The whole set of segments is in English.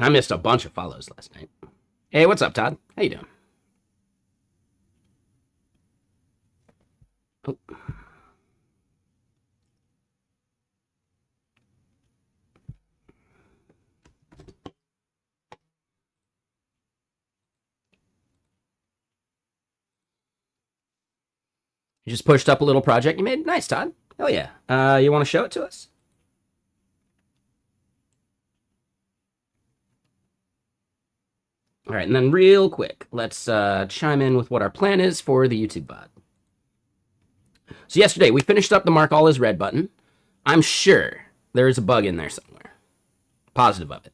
I missed a bunch of follows last night. Hey, what's up, Todd? How you doing? Oh. You just pushed up a little project you made? Nice, Todd. Hell yeah. You want to show it to us? All right, and then real quick, let's chime in with what our plan is for the YouTube VOD. So yesterday, we finished up the mark all is red button. I'm sure there is a bug in there somewhere. Positive of it.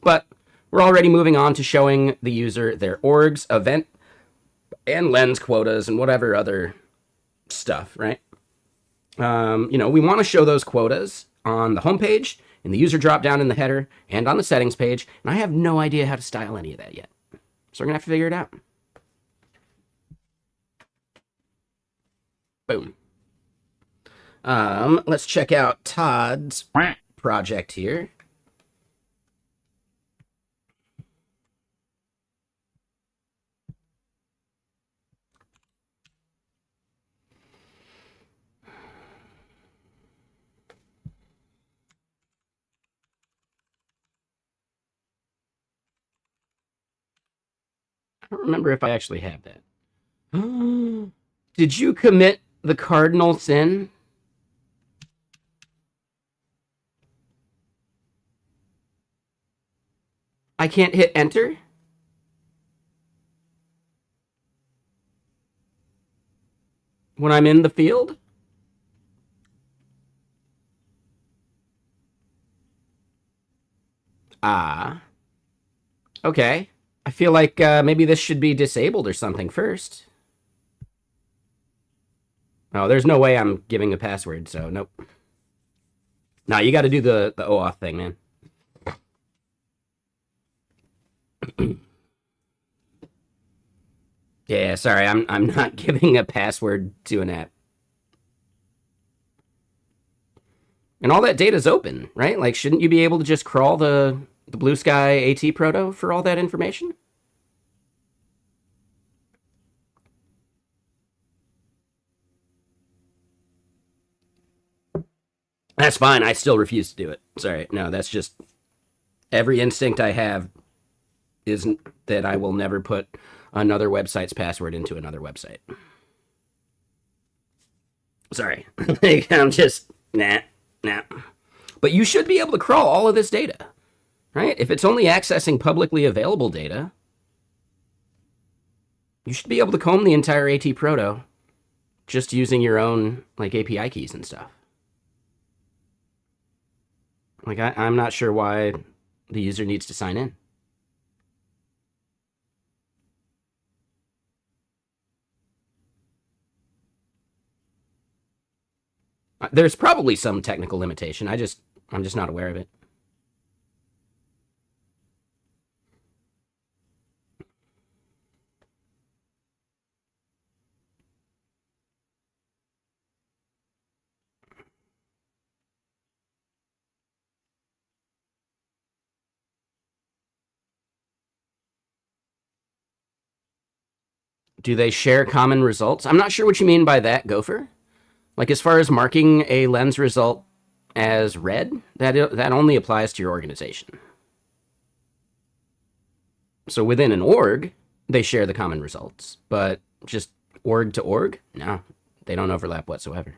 But we're already moving on to showing the user their orgs, event, and lens quotas, and whatever other stuff, right? We want to show those quotas on the homepage, in the user dropdown in the header, and on the settings page, and I have no idea how to style any of that yet. So we're going to have to figure it out. Boom. Let's check out Todd's project here. I don't remember if I actually have that. Did you commit the cardinal sin? I can't hit enter? When I'm in the field? Ah. Okay. I feel like maybe this should be disabled or something first. Oh, there's no way I'm giving a password, so nope. Nah, you got to do the OAuth thing, man. Yeah, sorry, I'm not giving a password to an app. And all that data's open, right? Like, shouldn't you be able to just crawl the Blue Sky AT proto for all that information? That's fine. I still refuse to do it. Sorry. No, that's just every instinct I have isn't that I will never put another website's password into another website. Sorry. I'm just nah. But you should be able to crawl all of this data, right? If it's only accessing publicly available data, you should be able to comb the entire AT proto just using your own like API keys and stuff. Like I'm not sure why the user needs to sign in. There's probably some technical limitation. I'm just not aware of it. Do they share common results? I'm not sure what you mean by that, Gopher. Like as far as marking a lens result as red, that only applies to your organization. So within an org, they share the common results, but just org to org, no, they don't overlap whatsoever.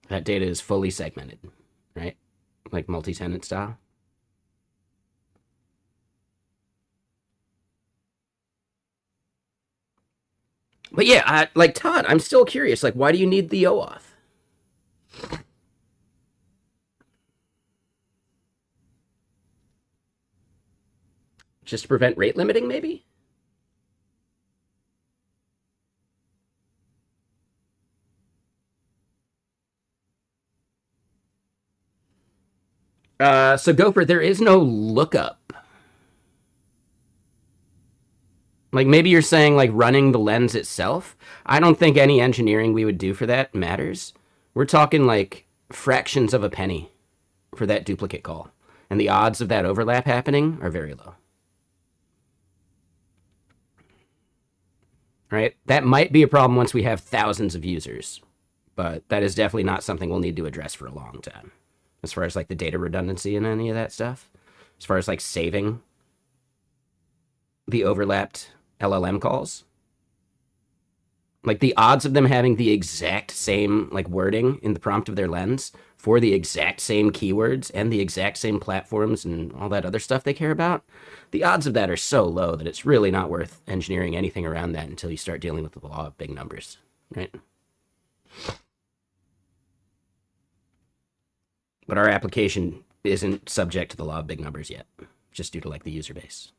That data is fully segmented, right? Like multi-tenant style. But yeah, like Todd, I'm still curious. Like, why do you need the OAuth? Just to prevent rate limiting, maybe? So Gopher, there is no lookup. Like maybe you're saying like running the lens itself. I don't think any engineering we would do for that matters. We're talking like fractions of a penny for that duplicate call. And the odds of that overlap happening are very low. Right? That might be a problem once we have thousands of users, but that is definitely not something we'll need to address for a long time. As far as like the data redundancy and any of that stuff, as far as like saving the overlapped LLM calls, like the odds of them having the exact same like wording in the prompt of their lens for the exact same keywords and the exact same platforms and all that other stuff they care about, the odds of that are so low that it's really not worth engineering anything around that until you start dealing with the law of big numbers, right? But our application isn't subject to the law of big numbers yet, just due to like the user base.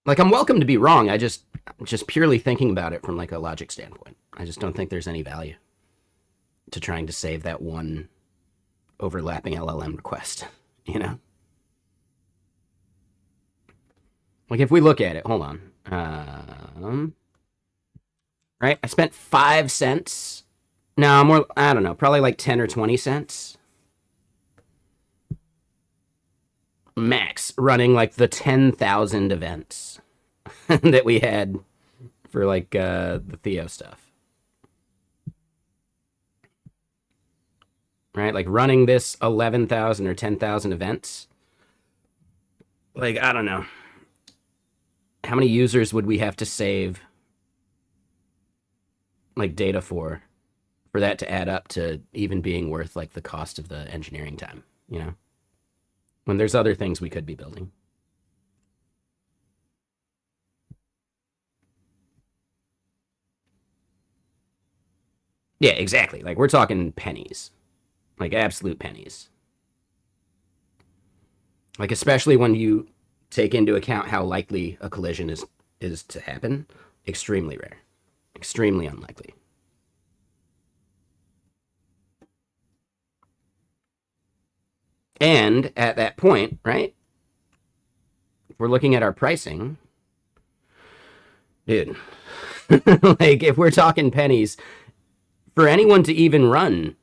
Like, I'm welcome to be wrong. I just purely thinking about it from like a logic standpoint, I just don't think there's any value to trying to save that one overlapping LLM request, you know? Like if we look at it, hold on. Right? I spent 5 cents. No, more, I don't know, probably like 10 or 20 cents max running like the 10,000 events that we had for like the Theo stuff. Right? Like running this 11,000 or 10,000 events. Like, I don't know. How many users would we have to save like data for that to add up to even being worth like the cost of the engineering time, you know? When there's other things we could be building. Yeah, exactly. Like we're talking pennies. Like absolute pennies. Like especially when you take into account how likely a collision is to happen, extremely rare. Extremely unlikely. And at that point, right? If we're looking at our pricing, dude, like if we're talking pennies, for anyone to even run,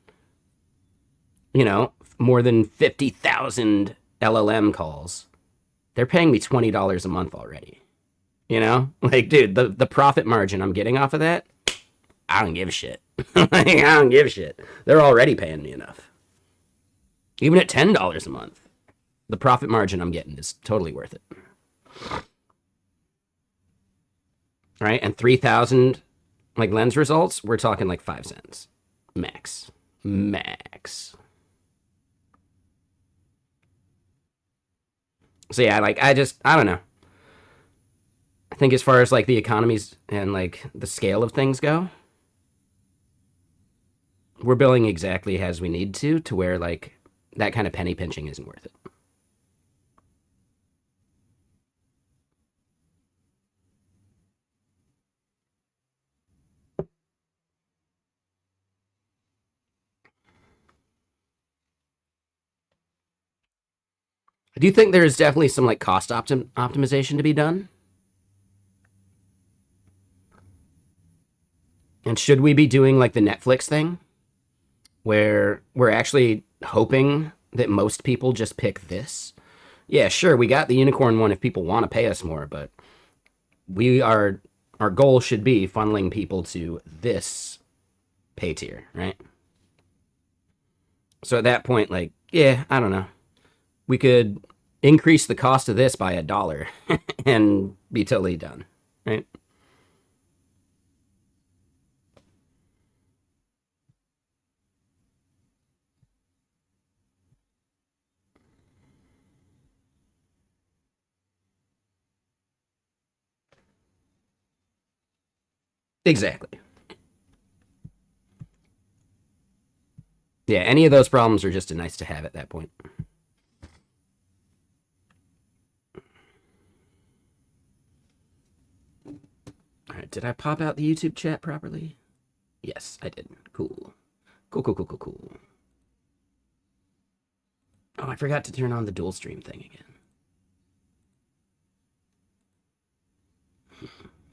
you know, more than 50,000 LLM calls, they're paying me $20 a month already. You know? Like, dude, the profit margin I'm getting off of that, I don't give a shit. Like, I don't give a shit. They're already paying me enough. Even at $10 a month, the profit margin I'm getting is totally worth it. Right? And 3,000 like lens results, we're talking like 5 cents. Max. Max. So yeah, like I don't know. I think as far as like the economies and like the scale of things go, we're billing exactly as we need to where like that kind of penny pinching isn't worth it. Do you think there is definitely some like cost optimization to be done? And should we be doing like the Netflix thing where we're actually hoping that most people just pick this? Yeah, sure, we got the unicorn one if people want to pay us more, but we are our goal should be funneling people to this pay tier, right? So at that point, like, yeah, I don't know. We could increase the cost of this by $1 and be totally done, right? Exactly. Yeah, any of those problems are just a nice to have at that point. Did I pop out the YouTube chat properly? Yes, I did. Cool. Cool, cool, cool, cool, cool. Oh, I forgot to turn on the dual stream thing again.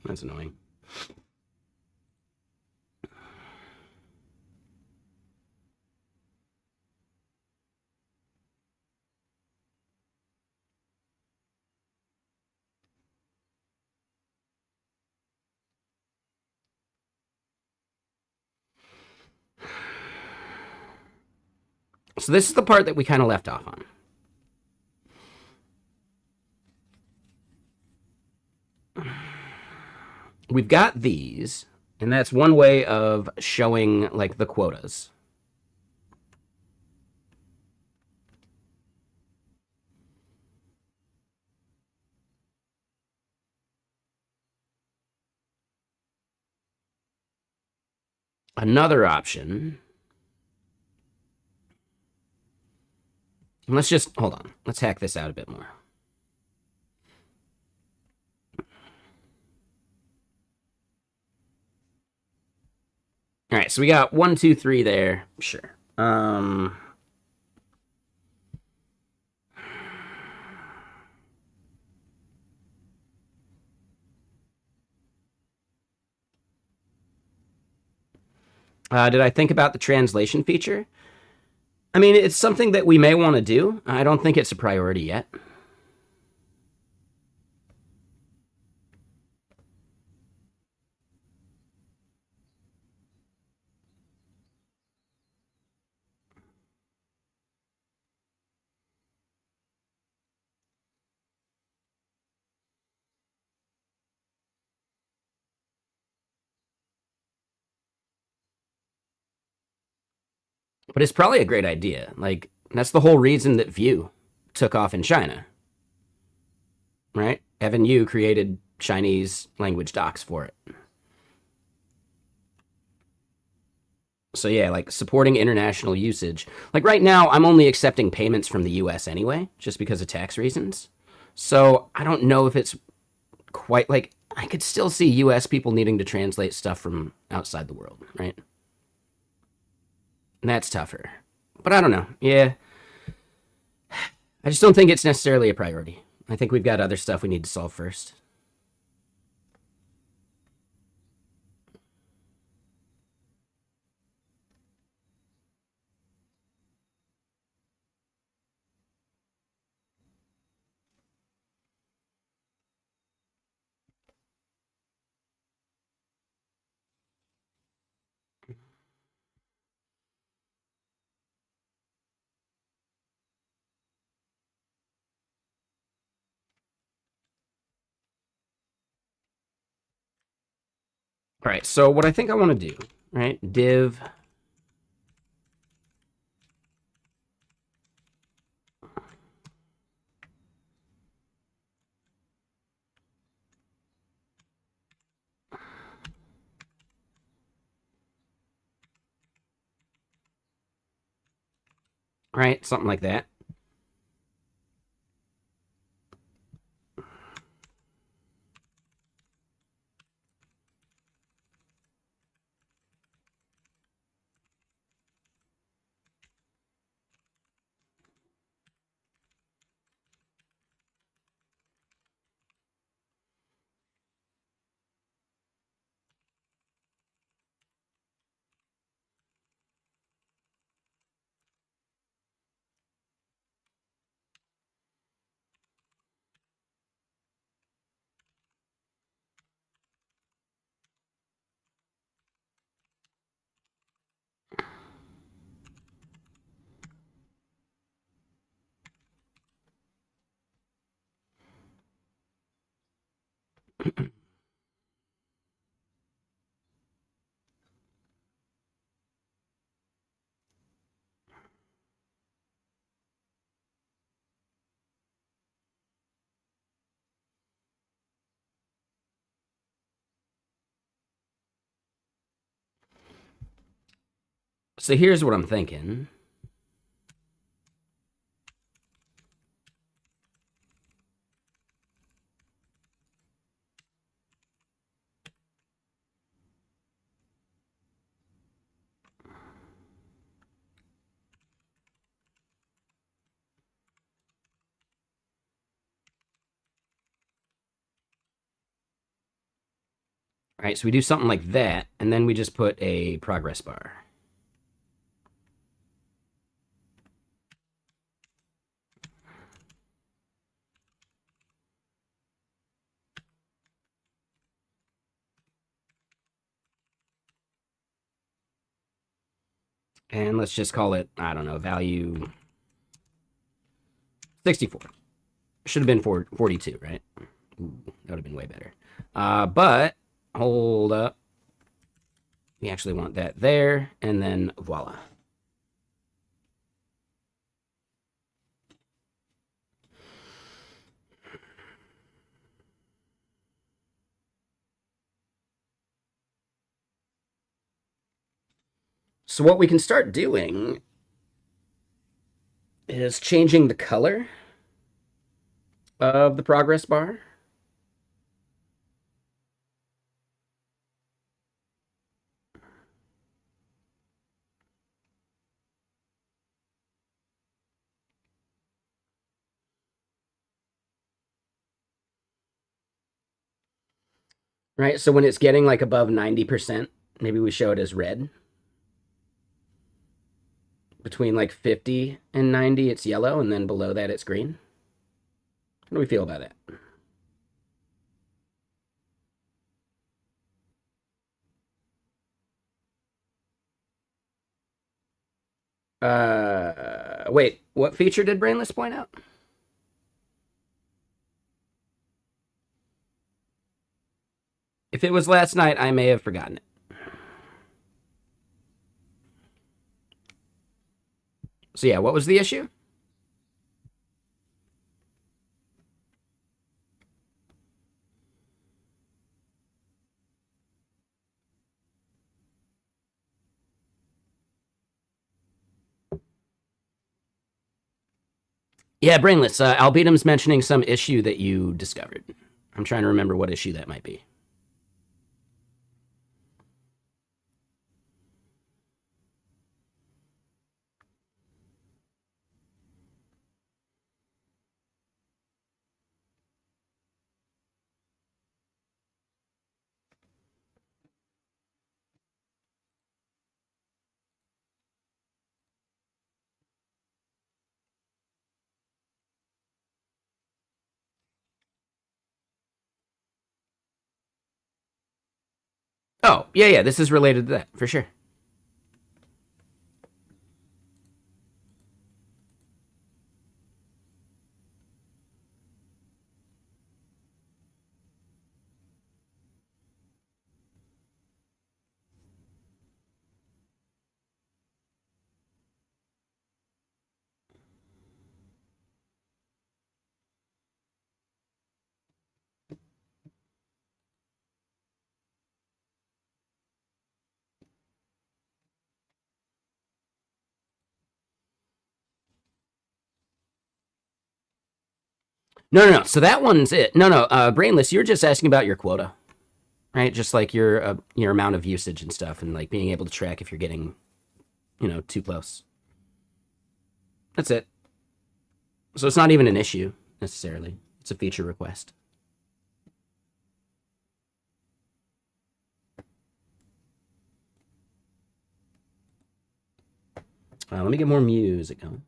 That's annoying. So this is the part that we kind of left off on. We've got these, and that's one way of showing like the quotas. Another option. Let's just hold on. Let's hack this out a bit more. All right, so we got 1, 2, 3 there. Sure. Did I think about the translation feature? I mean, it's something that we may want to do. I don't think it's a priority yet. But it's probably a great idea. Like, that's the whole reason that Vue took off in China, right? Evan You created Chinese language docs for it. So yeah, like supporting international usage. Like right now, I'm only accepting payments from the US anyway, just because of tax reasons. So I don't know if it's quite like I could still see US people needing to translate stuff from outside the world, right? And that's tougher. But I don't know. Yeah. I just don't think it's necessarily a priority. I think we've got other stuff we need to solve first. All right, so what I think I want to do, right? Div. Right, something like that. So here's what I'm thinking. Right, so we do something like that, and then we just put a progress bar. And let's just call it, I don't know, value 64. Should have been 42, right? Ooh, that would have been way better. But hold up. We actually want that there, and then voila. So what we can start doing is changing the color of the progress bar. Right, so when it's getting like above 90%, maybe we show it as red. Between like 50 and 90, it's yellow, and then below that, it's green. How do we feel about that? Wait, what feature did Brainless point out? If it was last night, I may have forgotten it. So yeah, what was the issue? Yeah, Brainless. Albedom's mentioning some issue that you discovered. I'm trying to remember what issue that might be. Oh, yeah, this is related to that, for sure. No. So that one's it. No. Brainless, you're just asking about your quota, right? Just like your amount of usage and stuff, and like being able to track if you're getting, too close. That's it. So it's not even an issue necessarily. It's a feature request. Let me get more music going.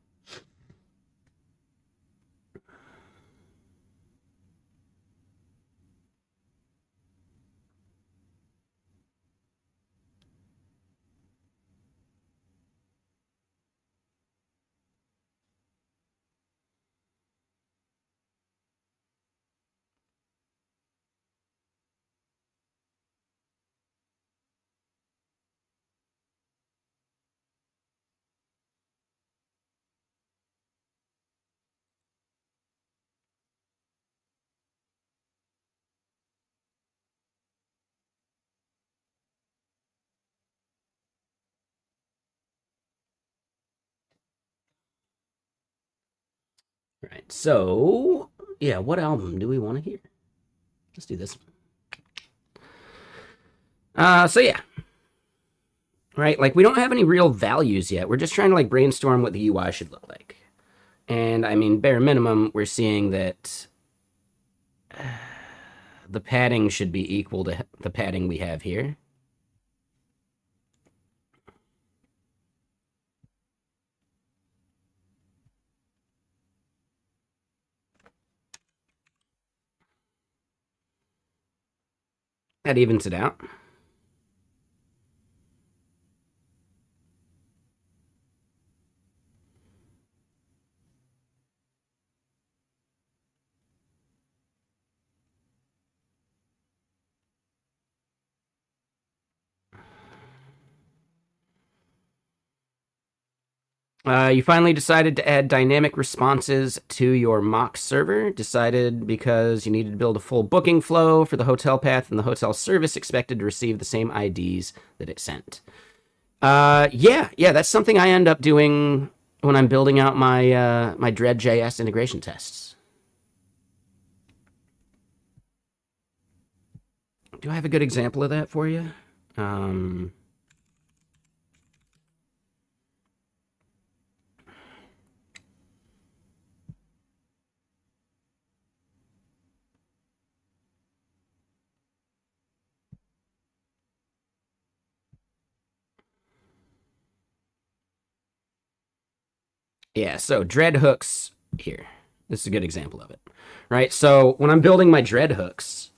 All right. So yeah, what album do we want to hear? Let's do this one. So yeah. Right, like we don't have any real values yet. We're just trying to like brainstorm what the UI should look like. And I mean, bare minimum, we're seeing that the padding should be equal to the padding we have here. That evens it out. You finally decided to add dynamic responses to your mock server. Decided because you needed to build a full booking flow for the hotel path, and the hotel service expected to receive the same IDs that it sent. Yeah, that's something I end up doing when I'm building out my my Dread.js integration tests. Do I have a good example of that for you? Um, Yeah, so dread hooks here. This is a good example of it, right? So when I'm building my dread hooks,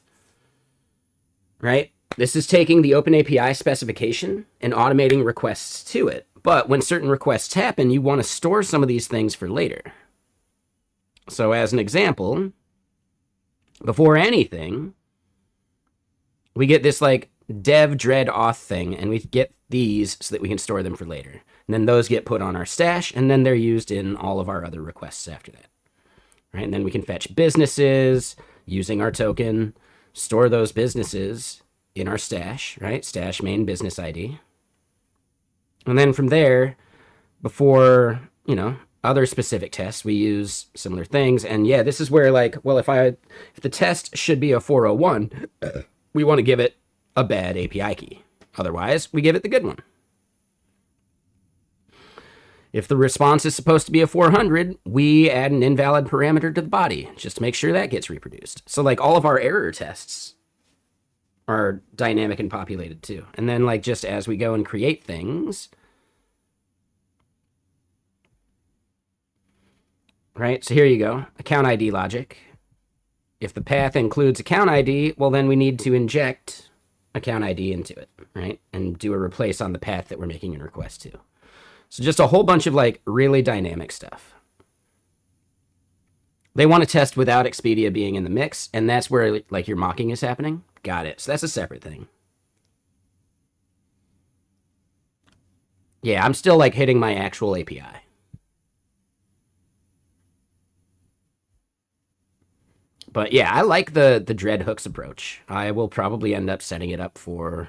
right, this is taking the OpenAPI specification and automating requests to it. But when certain requests happen, you want to store some of these things for later. So as an example, before anything, we get this like dev dread auth thing, and we get these so that we can store them for later. And then those get put on our stash, and then they're used in all of our other requests after that. Right? And then we can fetch businesses using our token, store those businesses in our stash, right? Stash main business ID. And then from there, before, other specific tests, we use similar things. And yeah, this is where like, well, if the test should be a 401, we want to give it a bad API key. Otherwise, we give it the good one. If the response is supposed to be a 400, we add an invalid parameter to the body just to make sure that gets reproduced. So like all of our error tests are dynamic and populated too. And then like just as we go and create things, right? So here you go, account ID logic. If the path includes account ID, well then we need to inject account ID into it, right? And do a replace on the path that we're making a request to. So just a whole bunch of like really dynamic stuff. They want to test without Expedia being in the mix, and that's where like your mocking is happening. Got it. So that's a separate thing. Yeah, I'm still like hitting my actual API. But yeah, I like the dread hooks approach. I will probably end up setting it up for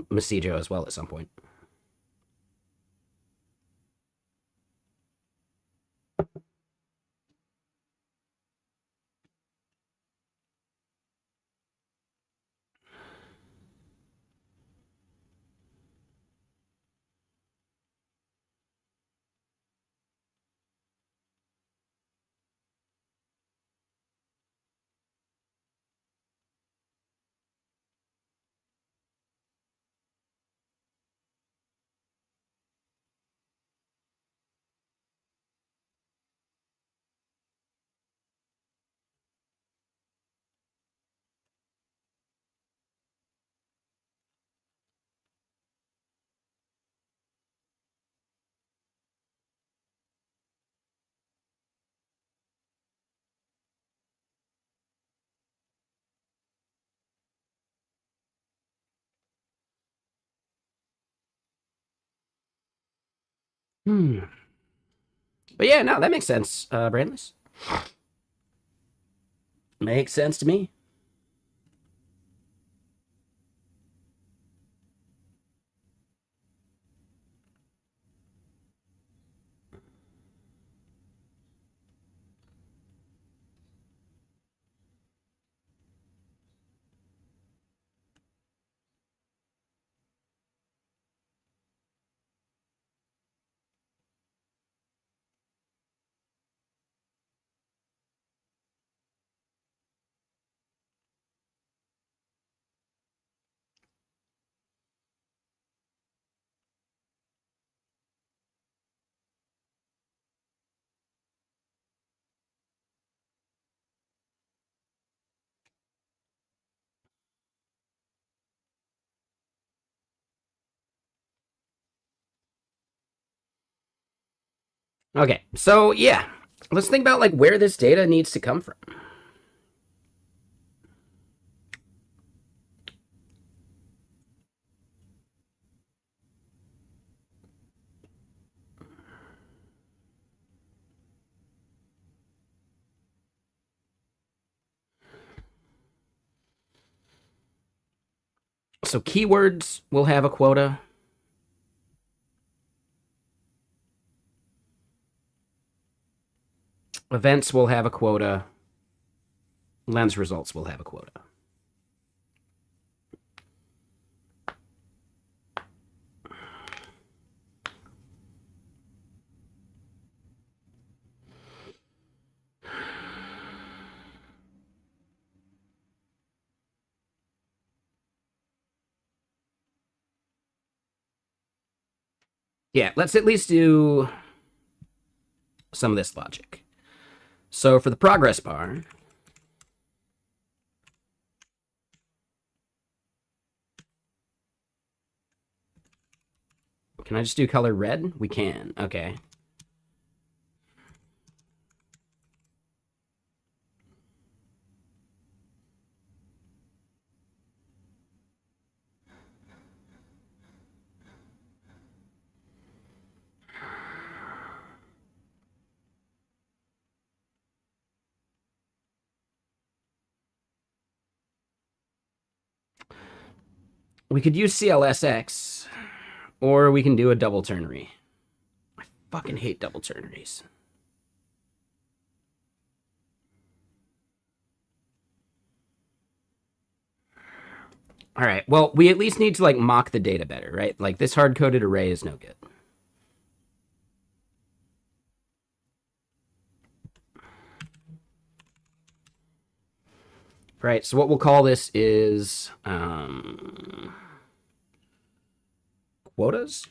Messijo as well at some point. Hmm. But yeah, no, that makes sense, Brandless. Makes sense to me. Okay, so yeah, let's think about like where this data needs to come from. So keywords will have a quota. Events will have a quota. Lens results will have a quota. Yeah, let's at least do some of this logic. So for the progress bar, can I just do color red? We can. Okay. We could use CLSX, or we can do a double ternary. I fucking hate double ternaries. All right, well, we at least need to like mock the data better, right? Like this hard-coded array is no good. Right, so what we'll call this is quotas.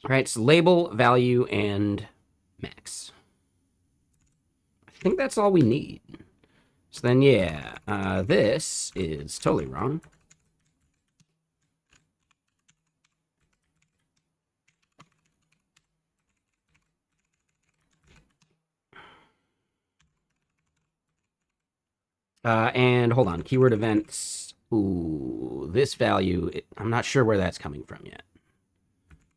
All right, so label, value, and max. I think that's all we need. So then, yeah, this is totally wrong. And hold on, keyword events. Ooh, this value, I'm not sure where that's coming from yet.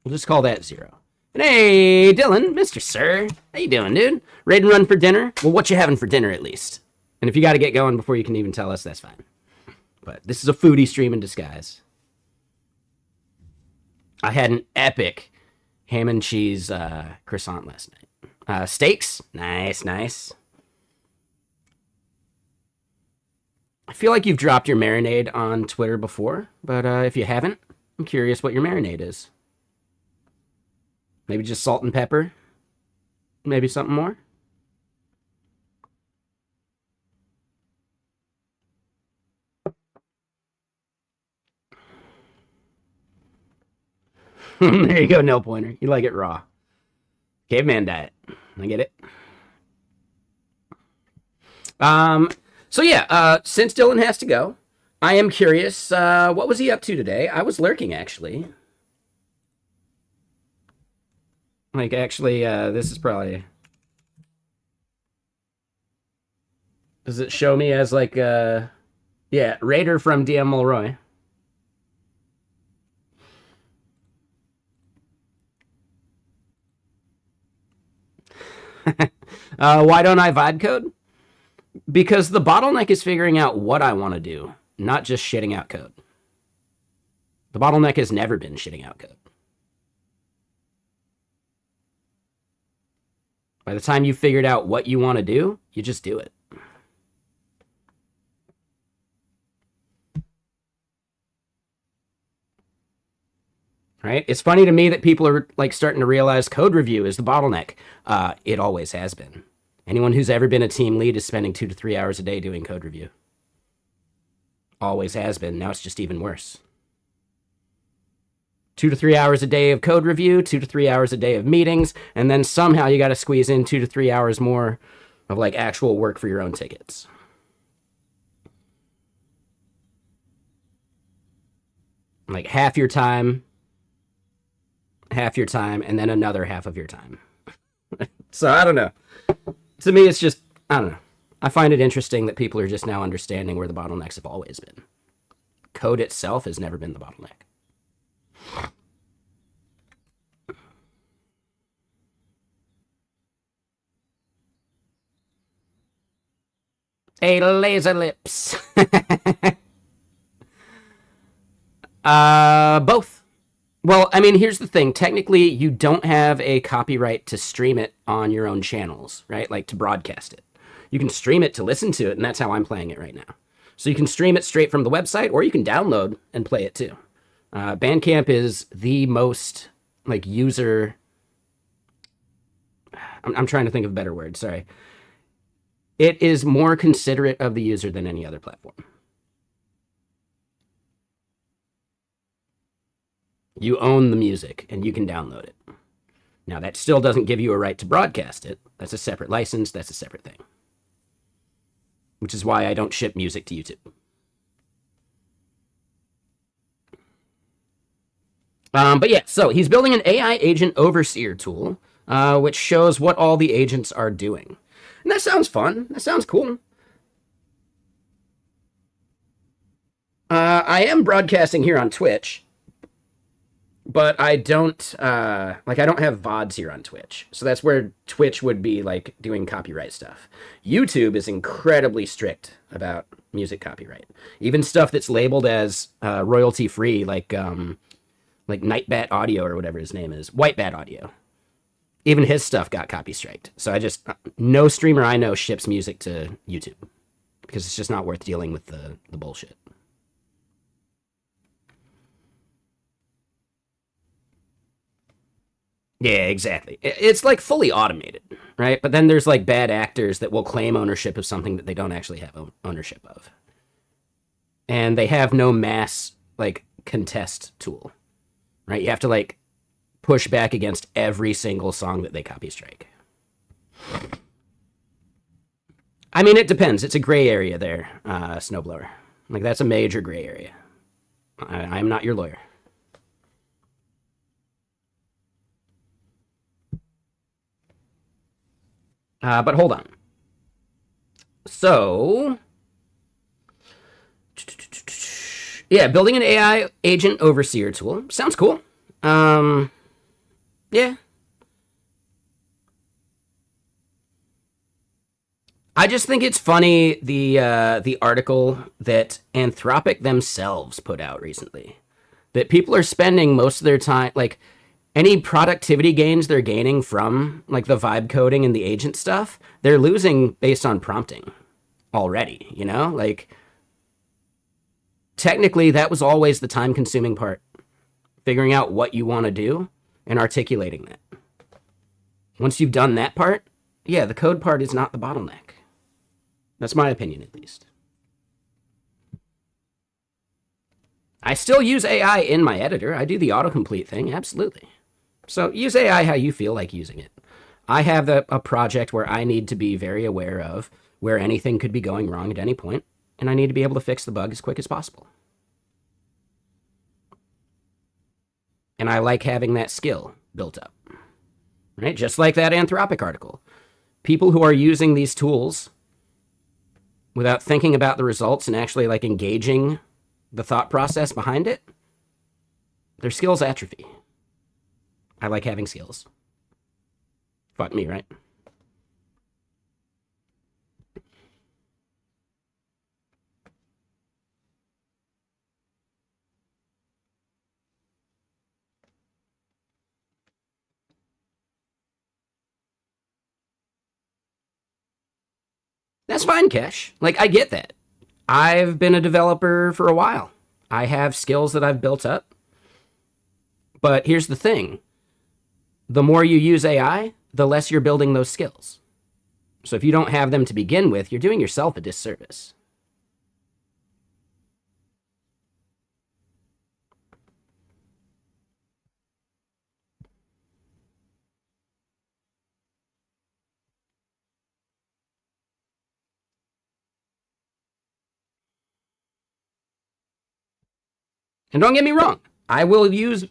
We'll just call that 0. And hey, Dylan, Mr. Sir, how you doing, dude? Ready to run for dinner? Well, what you having for dinner, at least? And if you got to get going before you can even tell us, that's fine. But this is a foodie stream in disguise. I had an epic ham and cheese croissant last night. Steaks? Nice, nice. I feel like you've dropped your marinade on Twitter before, but if you haven't, I'm curious what your marinade is. Maybe just salt and pepper? Maybe something more? There you go, no pointer. You like it raw. Caveman diet. I get it. So yeah, since Dylan has to go, I am curious, what was he up to today? I was lurking, actually. Like, actually, this is probably... Does it show me as, like, yeah, Raider from DM Mulroy. Why don't I vibe code? Because the bottleneck is figuring out what I want to do. not just shitting out code. The bottleneck has never been shitting out code. By the time you figured out what you want to do, you just do it. Right? It's funny to me that people are like starting to realize code review is the bottleneck. It always has been. Anyone who's ever been a team lead is spending 2 to 3 hours a day doing code review. Always has been. Now it's just even worse. 2 to 3 hours a day of code review, 2 to 3 hours a day of meetings, and then somehow you got to squeeze in 2 to 3 hours more of like actual work for your own tickets. Like half your time, and then another half of your time. So I don't know. To me, it's just, I don't know. I find it interesting that people are just now understanding where the bottlenecks have always been. Code itself has never been the bottleneck. A laser lips. Both. Well, I mean, here's the thing. Technically, you don't have a copyright to stream it on your own channels, right? Like to broadcast it. You can stream it to listen to it, and that's how I'm playing it right now. So you can stream it straight from the website, or you can download and play it too. Bandcamp is the most like user. I'm trying to think of a better word. Sorry. It is more considerate of the user than any other platform. You own the music and you can download it. Now, that still doesn't give you a right to broadcast it. That's a separate license. That's a separate thing. Which is why I don't ship music to YouTube. But yeah, so he's building an AI agent overseer tool, which shows what all the agents are doing. And that sounds fun. That sounds cool. I am broadcasting here on Twitch, but I don't I don't have VODs here on Twitch. So that's where Twitch would be like doing copyright stuff. YouTube is incredibly strict about music copyright. Even stuff that's labeled as royalty free, like Nightbat Audio or whatever his name is, Whitebat Audio. Even his stuff got copy striked. So no streamer I know ships music to YouTube because it's just not worth dealing with the bullshit. Yeah, exactly. It's like fully automated, right? But then there's like bad actors that will claim ownership of something that they don't actually have ownership of. And they have no mass like contest tool, right? You have to like push back against every single song that they copy strike. I mean, it depends. It's a gray area there, Snowblower. Like that's a major gray area. I'm not your lawyer. But hold on. So, yeah, building an AI agent overseer tool. Sounds cool. Yeah. I just think it's funny the article that Anthropic themselves put out recently. That people are spending most of their time, like, any productivity gains they're gaining from like the vibe coding and the agent stuff, they're losing based on prompting already, you know? Like technically that was always the time consuming part. Figuring out what you want to do and articulating that. Once you've done that part, yeah, the code part is not the bottleneck. That's my opinion at least. I still use AI in my editor. I do the autocomplete thing, absolutely. So use AI how you feel like using it. I have a project where I need to be very aware of where anything could be going wrong at any point, and I need to be able to fix the bug as quick as possible. And I like having that skill built up, right? Just like that Anthropic article. People who are using these tools without thinking about the results and actually like engaging the thought process behind it, their skills atrophy. I like having skills. Fuck me, right? That's fine, Kesh. Like, I get that. I've been a developer for a while. I have skills that I've built up. But here's the thing. The more you use AI, the less you're building those skills. So if you don't have them to begin with, you're doing yourself a disservice. And don't get me wrong, I will use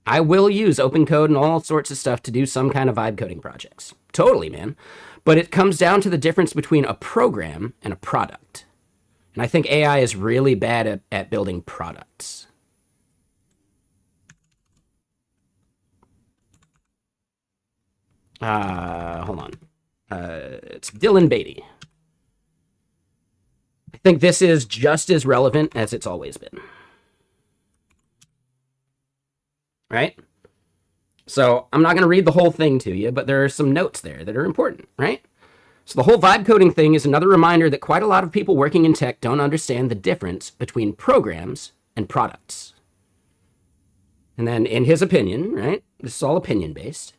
open code and all sorts of stuff to do some kind of vibe coding projects. Totally, man. But it comes down to the difference between a program and a product. And I think AI is really bad at building products. Hold on. It's Dylan Beatty. I think this is just as relevant as it's always been. Right? So I'm not going to read the whole thing to you, but there are some notes there that are important, right? So the whole vibe coding thing is another reminder that quite a lot of people working in tech don't understand the difference between programs and products. And then in his opinion, right, this is all opinion based,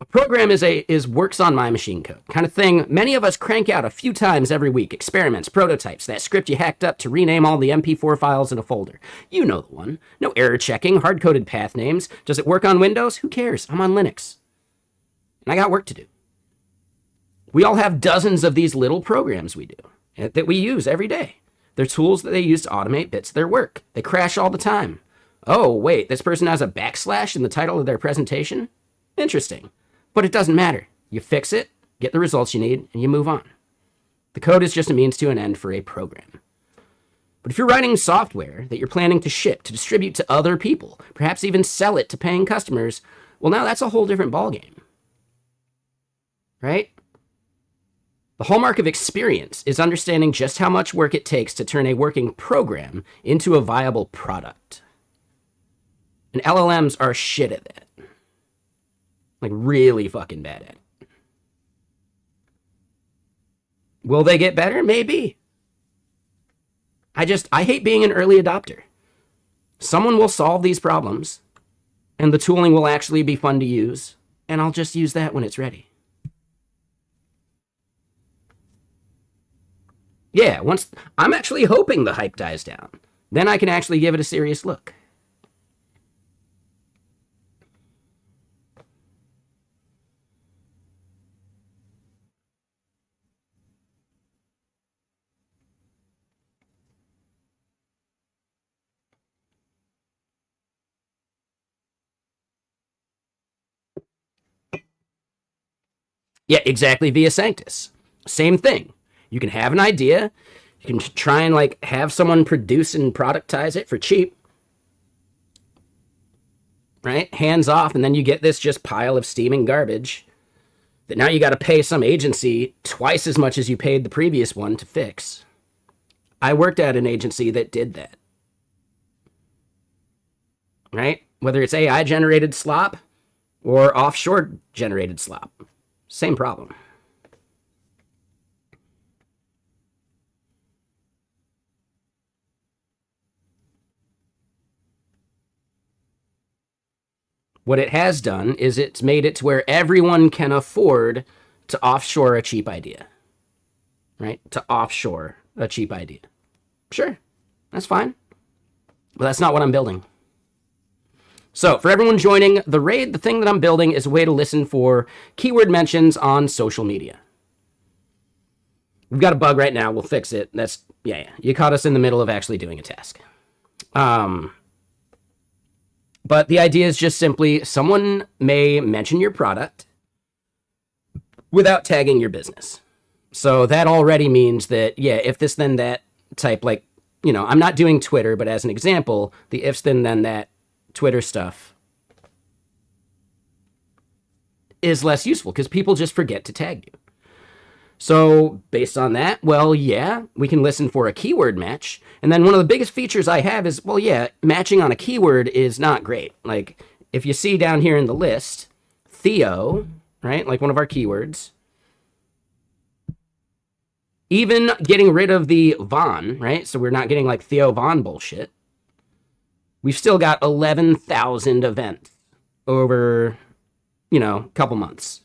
a program is works on my machine code kind of thing. Many of us crank out a few times every week, experiments, prototypes, that script you hacked up to rename all the MP4 files in a folder. You know the one. No error checking, hard-coded path names. Does it work on Windows? Who cares? I'm on Linux. And I got work to do. We all have dozens of these little programs we do that we use every day. They're tools that they use to automate bits of their work. They crash all the time. Oh, wait, this person has a backslash in the title of their presentation? Interesting. But it doesn't matter. You fix it, get the results you need, and you move on. The code is just a means to an end for a program. But if you're writing software that you're planning to ship, to distribute to other people, perhaps even sell it to paying customers, well, now that's a whole different ballgame. Right? The hallmark of experience is understanding just how much work it takes to turn a working program into a viable product. And LLMs are shit at that. Like, really fucking bad at it. Will they get better? Maybe. I hate being an early adopter. Someone will solve these problems, and the tooling will actually be fun to use, and I'll just use that when it's ready. Yeah, I'm actually hoping the hype dies down. Then I can actually give it a serious look. Yeah, exactly, via Sanctus. Same thing. You can have an idea. You can try and like have someone produce and productize it for cheap. Right? Hands off, and then you get this just pile of steaming garbage that now you got to pay some agency twice as much as you paid the previous one to fix. I worked at an agency that did that. Right? Whether it's AI generated slop or offshore generated slop. Same problem. What it has done is it's made it to where everyone can afford to offshore a cheap idea. Right? To offshore a cheap idea. Sure, that's fine. But that's not what I'm building. So for everyone joining the raid, the thing that I'm building is a way to listen for keyword mentions on social media. We've got a bug right now. We'll fix it. Yeah. You caught us in the middle of actually doing a task. But the idea is just simply someone may mention your product without tagging your business. So that already means that, yeah, if this, then that type, like, you know, I'm not doing Twitter, but as an example, the ifs, then that Twitter stuff is less useful because people just forget to tag you. So based on that, well, yeah, we can listen for a keyword match. And then one of the biggest features I have is, well, yeah, matching on a keyword is not great. Like if you see down here in the list, Theo, right? Like one of our keywords. Even getting rid of the Von, right? So we're not getting like Theo Von bullshit. We've still got 11,000 events over, a couple months.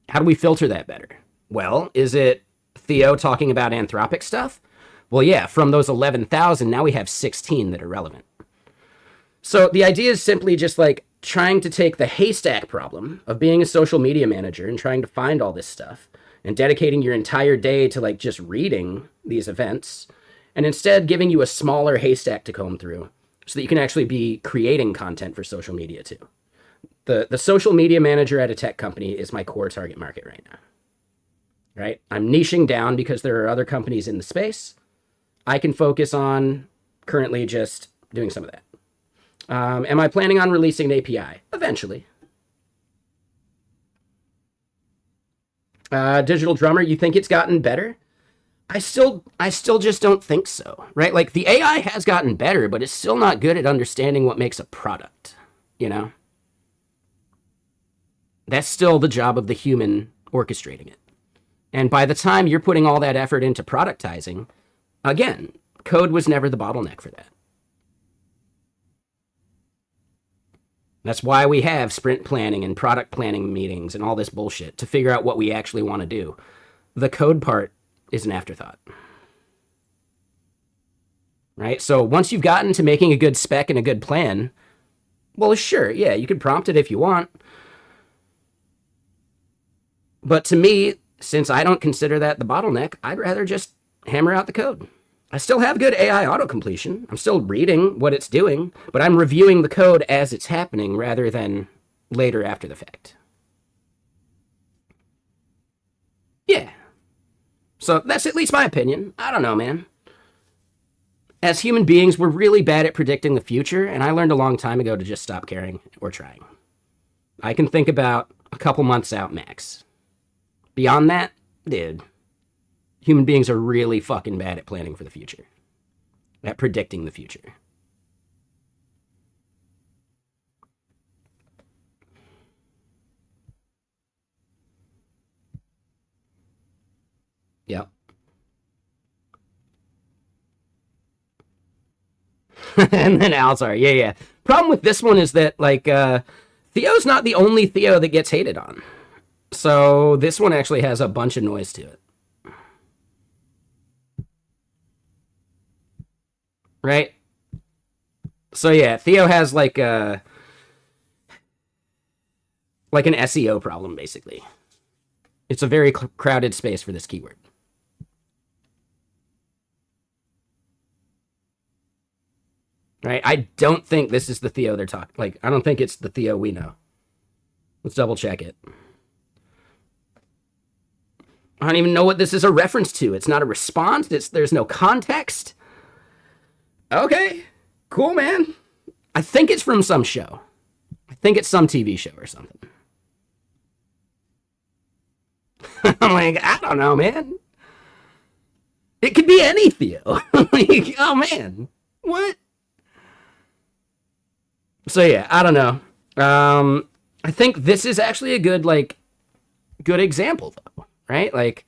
How do we filter that better? Well, is it Theo talking about Anthropic stuff? Well, yeah, from those 11,000, now we have 16 that are relevant. So the idea is simply just like trying to take the haystack problem of being a social media manager and trying to find all this stuff and dedicating your entire day to like just reading these events, and instead giving you a smaller haystack to comb through so that you can actually be creating content for social media too. The social media manager at a tech company is my core target market right now. Right? I'm niching down because there are other companies in the space. I can focus on currently just doing some of that. Am I planning on releasing an API? Eventually. Digital Drummer, you think it's gotten better? I still just don't think so, right? Like the AI has gotten better, but it's still not good at understanding what makes a product, That's still the job of the human orchestrating it. And by the time you're putting all that effort into productizing, again, code was never the bottleneck for that. That's why we have sprint planning and product planning meetings and all this bullshit to figure out what we actually want to do. The code part is an afterthought. Right? So once you've gotten to making a good spec and a good plan, well, sure, yeah, you can prompt it if you want. But to me, since I don't consider that the bottleneck, I'd rather just hammer out the code. I still have good AI autocompletion. I'm still reading what it's doing, but I'm reviewing the code as it's happening rather than later after the fact. Yeah. So that's at least my opinion. I don't know, man. As human beings, we're really bad at predicting the future, and I learned a long time ago to just stop caring or trying. I can think about a couple months out max. Beyond that, dude, human beings are really fucking bad at planning for the future, at predicting the future. Yep. And then Alzar, yeah. Problem with this one is that, like, Theo's not the only Theo that gets hated on. So this one actually has a bunch of noise to it. Right? So yeah, Theo has like an SEO problem, basically. It's a very crowded space for this keyword. Right? I don't think this is the Theo they're talking. Like, I don't think it's the Theo we know. Let's double check it. I don't even know what this is a reference to. It's not a response. There's no context. Okay, cool, man. I think it's from some show. I think it's some TV show or something. I'm like, I don't know, man. It could be any Theo. Like, oh, man. What? So, yeah, I don't know. I think this is actually a good example, though, right? Like,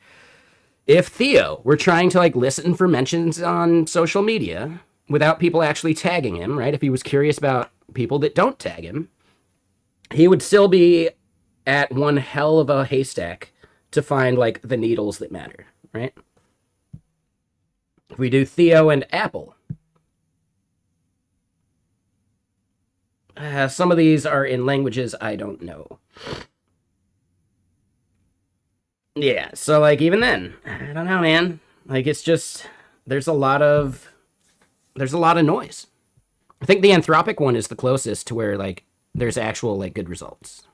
if Theo were trying to, listen for mentions on social media without people actually tagging him, right? If he was curious about people that don't tag him, he would still be at one hell of a haystack to find, the needles that matter, right? If we do Theo and Apple, some of these are in languages I don't know. Yeah, so, even then, I don't know, man. It's just, there's a lot of noise. I think the Anthropic one is the closest to where, there's actual, good results.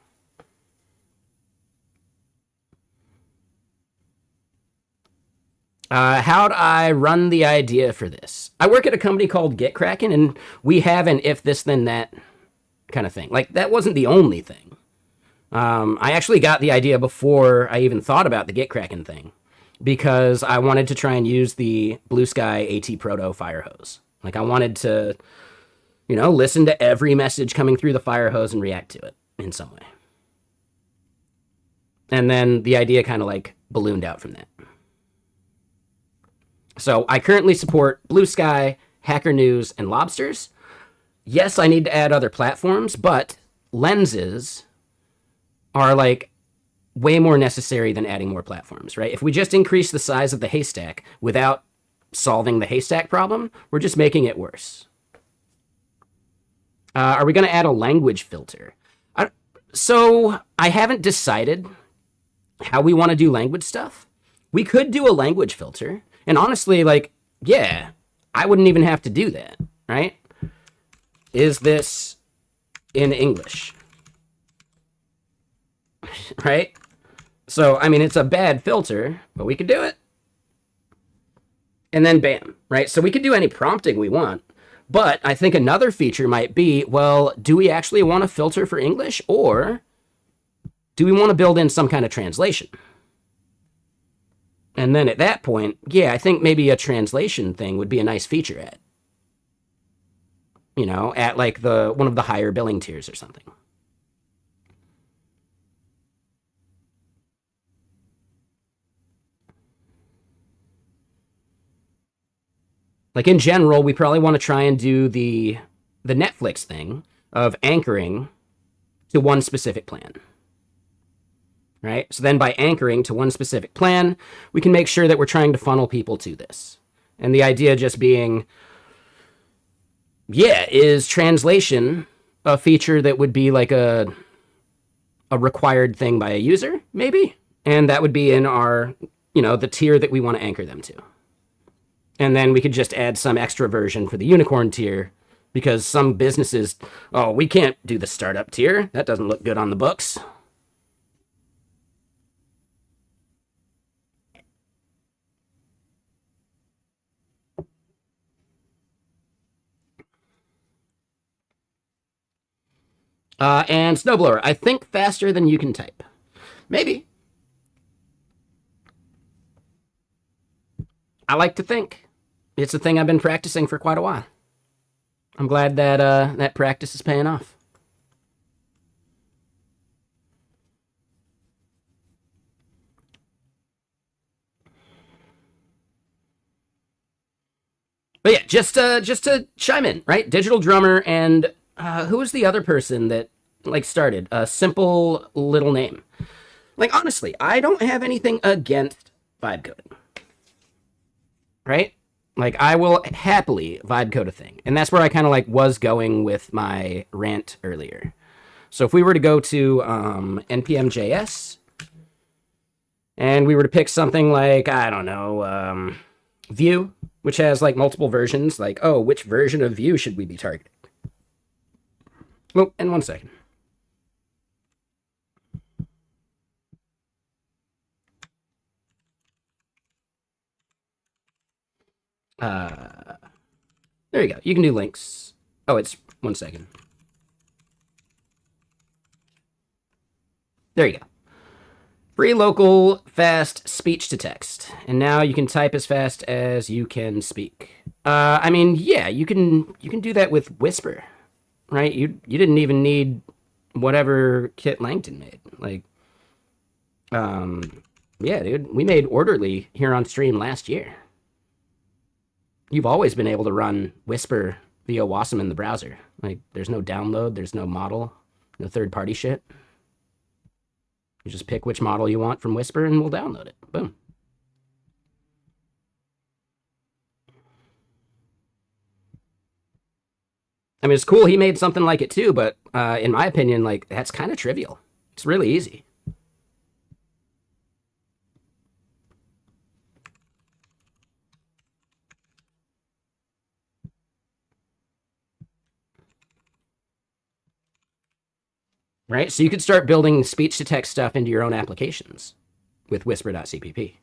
How'd I run the idea for this? I work at a company called GitKraken, and we have an if this then that kind of thing. That wasn't the only thing. I actually got the idea before I even thought about the GitKraken thing, because I wanted to try and use the Blue Sky AT Proto Firehose. I wanted to, listen to every message coming through the Firehose and react to it in some way. And then the idea kind of ballooned out from that. So I currently support Blue Sky, Hacker News, and Lobsters. Yes, I need to add other platforms, but lenses are like way more necessary than adding more platforms, right? If we just increase the size of the haystack without solving the haystack problem, we're just making it worse. Are we going to add a language filter? So I haven't decided how we want to do language stuff. We could do a language filter. And honestly, like, yeah, I wouldn't even have to do that, right? Is this in English? Right? So, I mean, it's a bad filter, but we could do it. And then bam, right? So we could do any prompting we want. But I think another feature might be, well, do we actually want to filter for English, or do we want to build in some kind of translation? And then at that point, yeah, I think maybe a translation thing would be a nice feature at, you know, at like one of the higher billing tiers or something. Like in general, we probably want to try and do the Netflix thing of anchoring to one specific plan. Right? So then by anchoring to one specific plan, we can make sure that we're trying to funnel people to this. And the idea just being, yeah, is translation a feature that would be like a required thing by a user, maybe? And that would be in our, you know, the tier that we want to anchor them to. And then we could just add some extra version for the unicorn tier, because some businesses, oh, we can't do the startup tier. That doesn't look good on the books. And Snowblower, I think faster than you can type. Maybe. I like to think. It's a thing I've been practicing for quite a while. I'm glad that that practice is paying off. But yeah, just to chime in, right? Digital Drummer and who was the other person that like started a simple little name? Like honestly, I don't have anything against vibe coding, right? Like I will happily vibe code a thing, and that's where I kind of like was going with my rant earlier. So if we were to go to npm.js and we were to pick something like, I don't know, Vue, which has like multiple versions, like, oh, which version of Vue should we be targeting? Well, in 1 second. There you go. You can do links. Oh, it's 1 second. There you go. Free local fast speech to text. And now you can type as fast as you can speak. I mean, yeah, you can do that with Whisper, right? You didn't even need whatever Kit Langton made. Like, yeah, dude, we made Orderly here on stream last year. You've always been able to run Whisper via Wasm in the browser. Like, there's no download, there's no model, no third-party shit. You just pick which model you want from Whisper and we'll download it. Boom. I mean, it's cool he made something like it too, but in my opinion, like, that's kind of trivial. It's really easy. Right? So you could start building speech to text stuff into your own applications with whisper.cpp.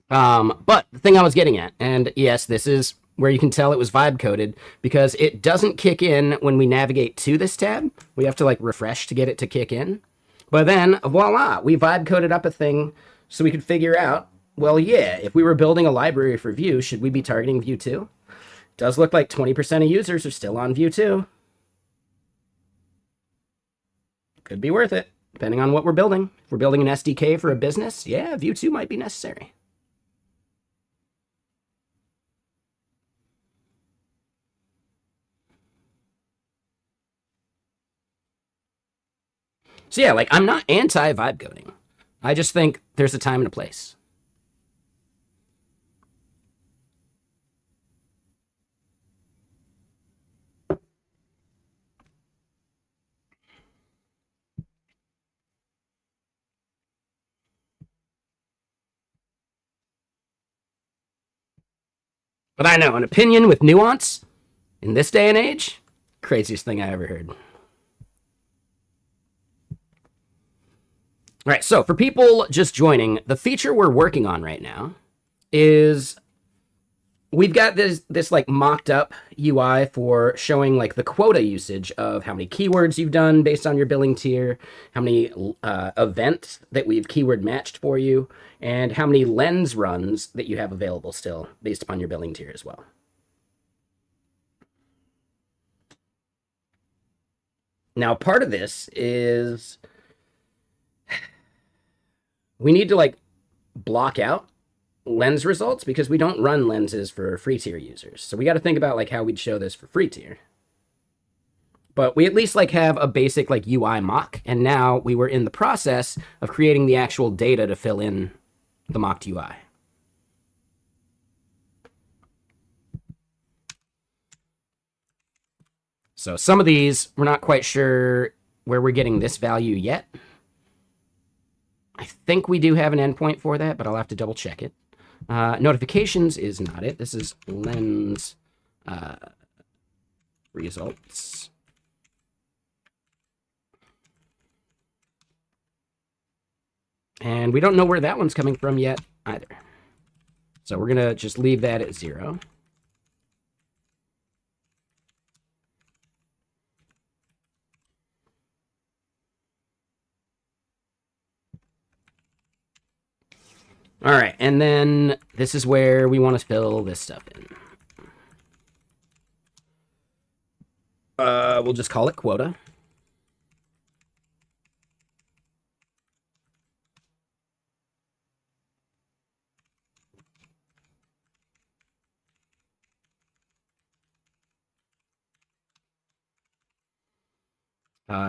But the thing I was getting at, and yes, this is where you can tell it was vibe coded, because it doesn't kick in when we navigate to this tab. We have to like refresh to get it to kick in. But then, voila, we vibe coded up a thing so we could figure out, well, yeah, if we were building a library for Vue, should we be targeting Vue 2? Does look like 20% of users are still on Vue 2. Could be worth it, depending on what we're building. If we're building an SDK for a business, yeah, Vue 2 might be necessary. So yeah, like, I'm not anti-vibe coding. I just think there's a time and a place. But I know, an opinion with nuance in this day and age, craziest thing I ever heard. All right, so for people just joining, the feature we're working on right now is we've got this like mocked up UI for showing like the quota usage of how many keywords you've done based on your billing tier, how many events that we've keyword matched for you, and how many lens runs that you have available still based upon your billing tier as well. Now, part of this is we need to like block out lens results because we don't run lenses for free tier users. So we got to think about like how we'd show this for free tier. But we at least like have a basic like UI mock, and now we were in the process of creating the actual data to fill in the mocked UI. So some of these, we're not quite sure where we're getting this value yet. I think we do have an endpoint for that, but I'll have to double check it. Notifications is not it. This is lens results. And we don't know where that one's coming from yet either. So we're going to just leave that at 0. All right, and then this is where we want to fill this stuff in. We'll just call it quota.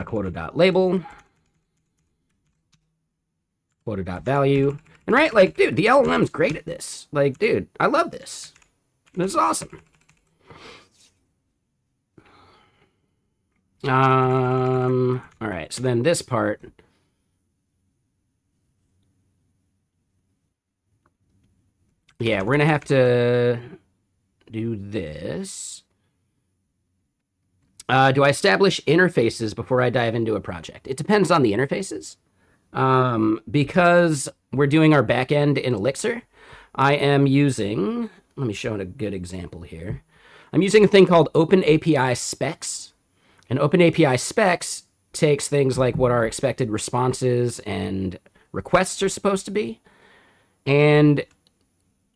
Quota.label. Quota.value. And right, like, dude, the LLM's great at this. Like, dude, I love this. This is awesome. All right, so then this part. Yeah, we're gonna have to do this. Do I establish interfaces before I dive into a project? It depends on the interfaces. Because we're doing our backend in Elixir, I am using, let me show a good example here. I'm using a thing called OpenAPI specs. And OpenAPI specs takes things like what our expected responses and requests are supposed to be. And,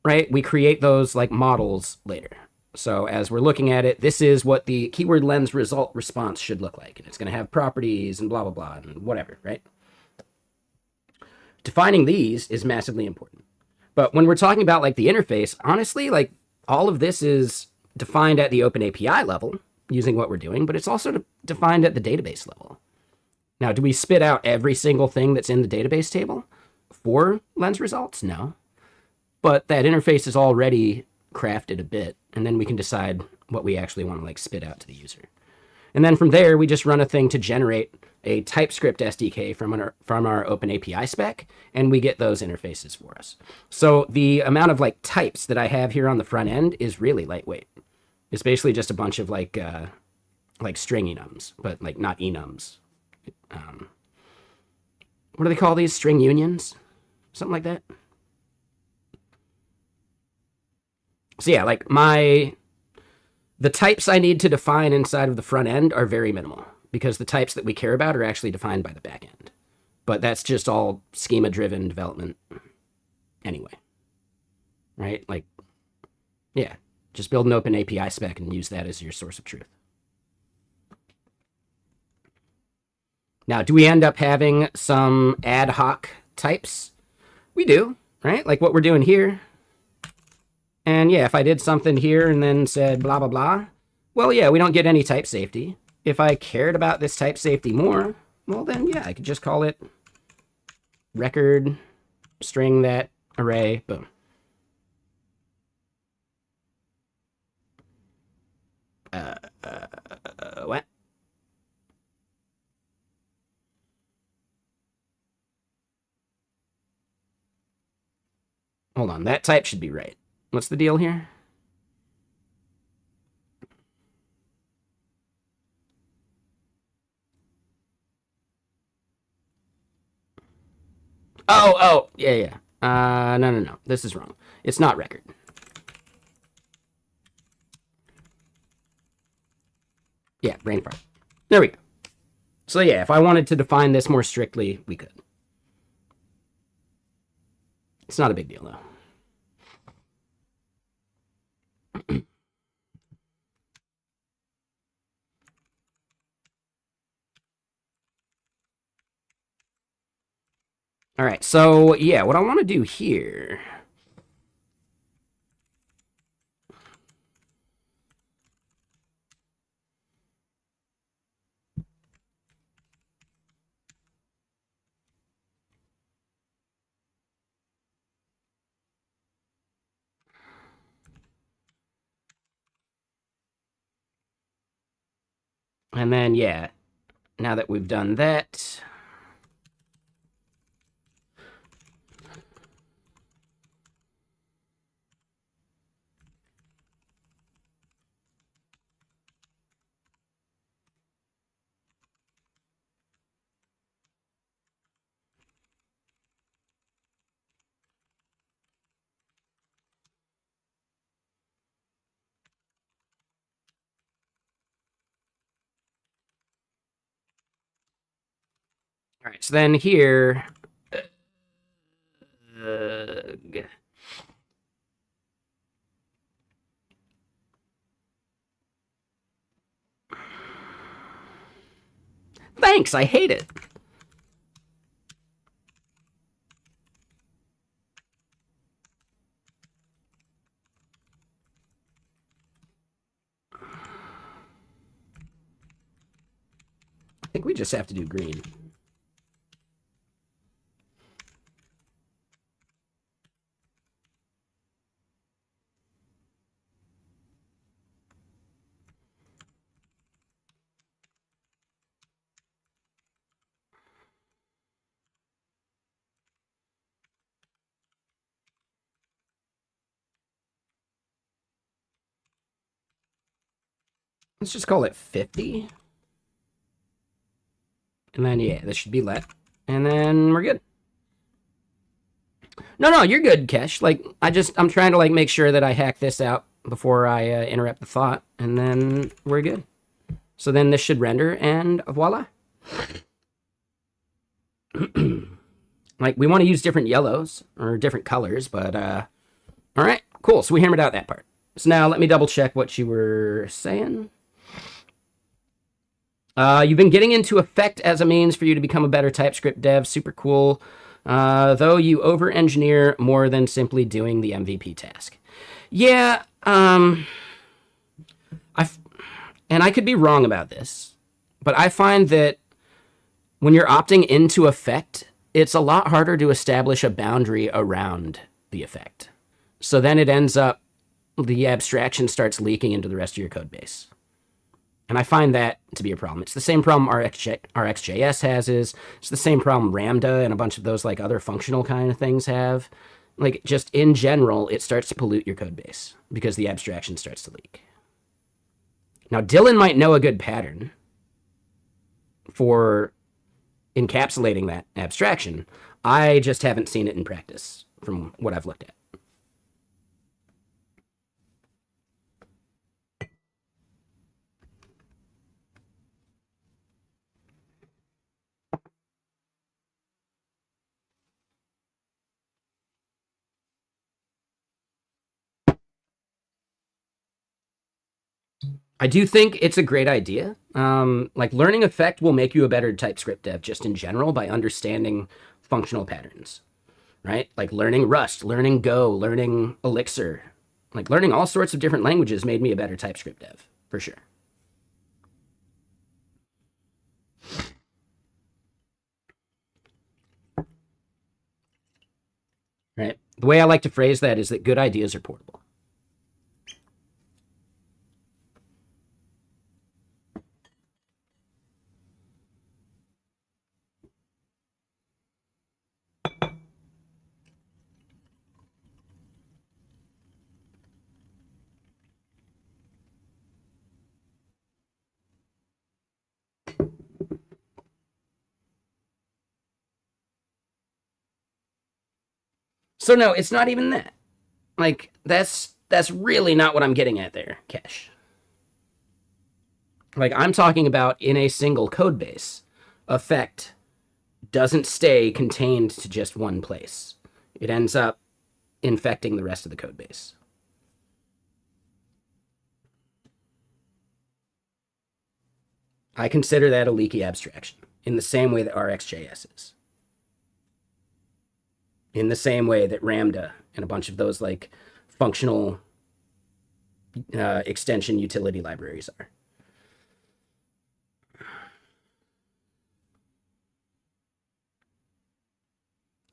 right, we create those like models later. So as we're looking at it, this is what the keyword lens result response should look like. And it's going to have properties and blah, blah, blah, and whatever, right? Defining these is massively important. But when we're talking about like the interface, honestly, like all of this is defined at the OpenAPI level using what we're doing, but it's also defined at the database level. Now, do we spit out every single thing that's in the database table for lens results? No. But that interface is already crafted a bit, and then we can decide what we actually want to like spit out to the user. And then from there, we just run a thing to generate a TypeScript SDK from our OpenAPI spec, and we get those interfaces for us. So the amount of like types that I have here on the front end is really lightweight. It's basically just a bunch of like string enums, but like not enums. What do they call these? String unions? Something like that. So yeah, like the types I need to define inside of the front end are very minimal because the types that we care about are actually defined by the back end. But that's just all schema-driven development anyway, right? Like, yeah, just build an open API spec and use that as your source of truth. Now, do we end up having some ad hoc types? We do, right? Like what we're doing here. And yeah, if I did something here and then said blah, blah, blah, well, yeah, we don't get any type safety. If I cared about this type safety more, well, then yeah, I could just call it record string that array, boom. What? Hold on, that type should be right. What's the deal here? Oh, yeah. No. This is wrong. It's not record. Yeah, brain fart. There we go. So yeah, if I wanted to define this more strictly, we could. It's not a big deal, though. All right, so yeah, what I want to do here. And then, yeah, now that we've done that. All right, so then here. Thanks, I hate it. I think we just have to do green. Let's just call it 50. And then, yeah, this should be let. And then we're good. No, you're good, Kesh. Like, I'm trying to, like, make sure that I hack this out before I interrupt the thought. And then we're good. So then this should render, and voila. Like, we want to use different yellows, or different colors, but, all right, cool. So we hammered out that part. So now let me double check what you were saying. You've been getting into effect as a means for you to become a better TypeScript dev. Super cool. Though you over-engineer more than simply doing the MVP task. Yeah, and I could be wrong about this, but I find that when you're opting into effect, it's a lot harder to establish a boundary around the effect. So then it ends up, the abstraction starts leaking into the rest of your code base. And I find that to be a problem. It's the same problem RxJS has. It's the same problem Ramda and a bunch of those like other functional kind of things have. Like, just in general, it starts to pollute your code base because the abstraction starts to leak. Now, Dylan might know a good pattern for encapsulating that abstraction. I just haven't seen it in practice from what I've looked at. I do think it's a great idea. Like learning effect will make you a better TypeScript dev just in general by understanding functional patterns, right? Like learning Rust, learning Go, learning Elixir, like learning all sorts of different languages made me a better TypeScript dev, for sure. Right? The way I like to phrase that is that good ideas are portable. So no, it's not even that. Like that's really not what I'm getting at there, Kesh. Like I'm talking about in a single code base, effect doesn't stay contained to just one place. It ends up infecting the rest of the code base. I consider that a leaky abstraction in the same way that RxJS is. In the same way that Ramda and a bunch of those like functional extension utility libraries are.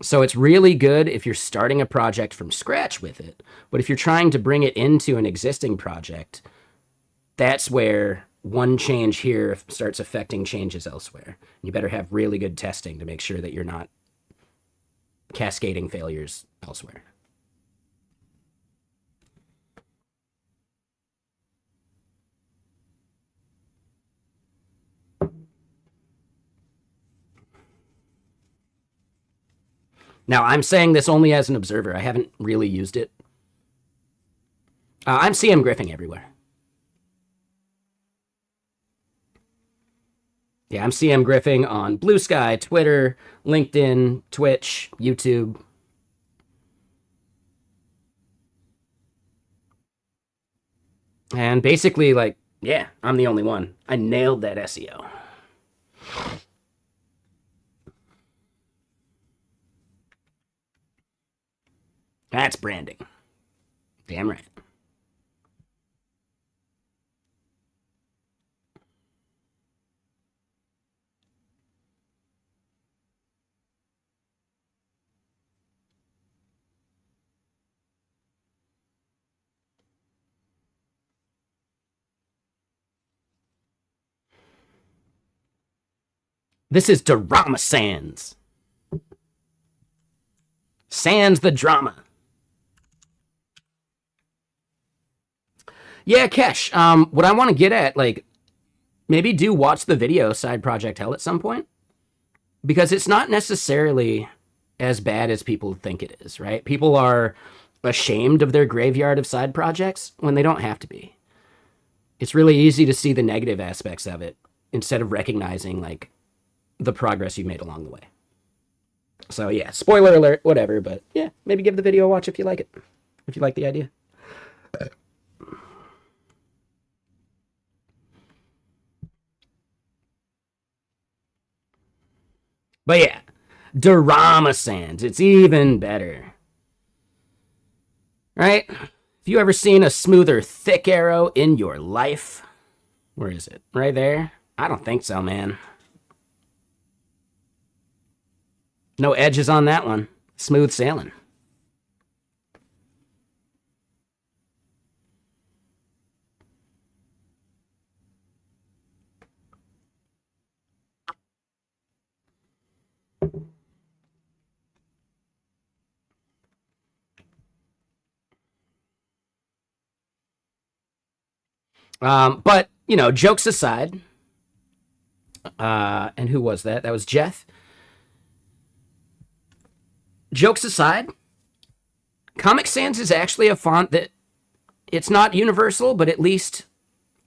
So it's really good if you're starting a project from scratch with it. But if you're trying to bring it into an existing project, that's where one change here starts affecting changes elsewhere. You better have really good testing to make sure that you're not cascading failures elsewhere. Now, I'm saying this only as an observer. I haven't really used it. I'm CM Griffing everywhere. Yeah, I'm CM Griffing on Blue Sky, Twitter, LinkedIn, Twitch, YouTube. And basically, like, yeah, I'm the only one. I nailed that SEO. That's branding. Damn right. This is Drama Sans. Sans the drama. Yeah, Kesh. What I want to get at, like, maybe do watch the video Side Project Hell at some point, because it's not necessarily as bad as people think it is, right? People are ashamed of their graveyard of side projects when they don't have to be. It's really easy to see the negative aspects of it instead of recognizing, like, the progress you made along the way. So yeah, spoiler alert, whatever, but yeah, maybe give the video a watch if you like it, if you like the idea. But yeah, Drama Sans, it's even better. Right? Have you ever seen a smoother thick arrow in your life? Where is it? Right there? I don't think so, man. No edges on that one. Smooth sailing. But, you know, jokes aside, and who was that? That was Jeff. Jokes aside, Comic Sans is actually a font that it's not universal, but at least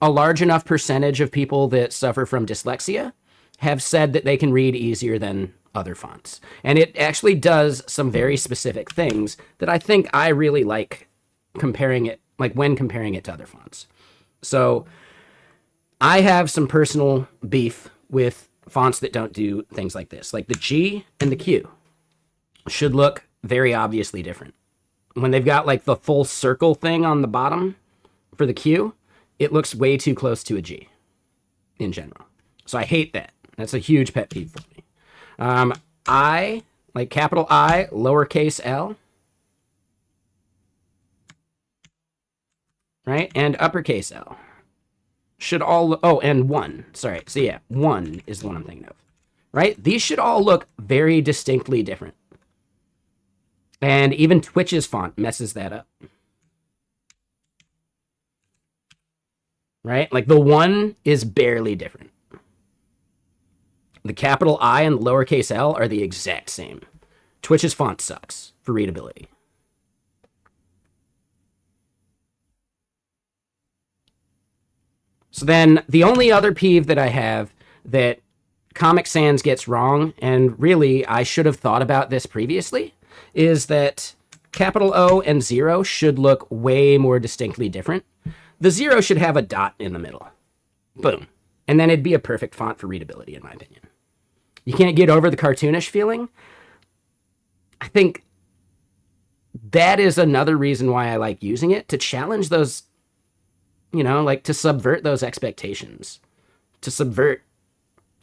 a large enough percentage of people that suffer from dyslexia have said that they can read easier than other fonts. And it actually does some very specific things that I think I really like comparing it, like when comparing it to other fonts. So I have some personal beef with fonts that don't do things like this. Like the G and the Q should look very obviously different. When they've got like the full circle thing on the bottom for the Q, it looks way too close to a G in general. So I hate that. That's a huge pet peeve for me. I, like capital I, lowercase l, right? And uppercase L should all, oh, and 1. Sorry. So yeah, 1 is the one I'm thinking of, right? These should all look very distinctly different. And even Twitch's font messes that up. Right? Like the 1 is barely different. The capital I and the lowercase l are the exact same. Twitch's font sucks for readability. So then the only other peeve that I have that Comic Sans gets wrong, and really I should have thought about this previously, is that capital O and 0 should look way more distinctly different. The 0 should have a dot in the middle. Boom. And then it'd be a perfect font for readability, in my opinion. You can't get over the cartoonish feeling. I think that is another reason why I like using it, to challenge those, you know, like to subvert those expectations, to subvert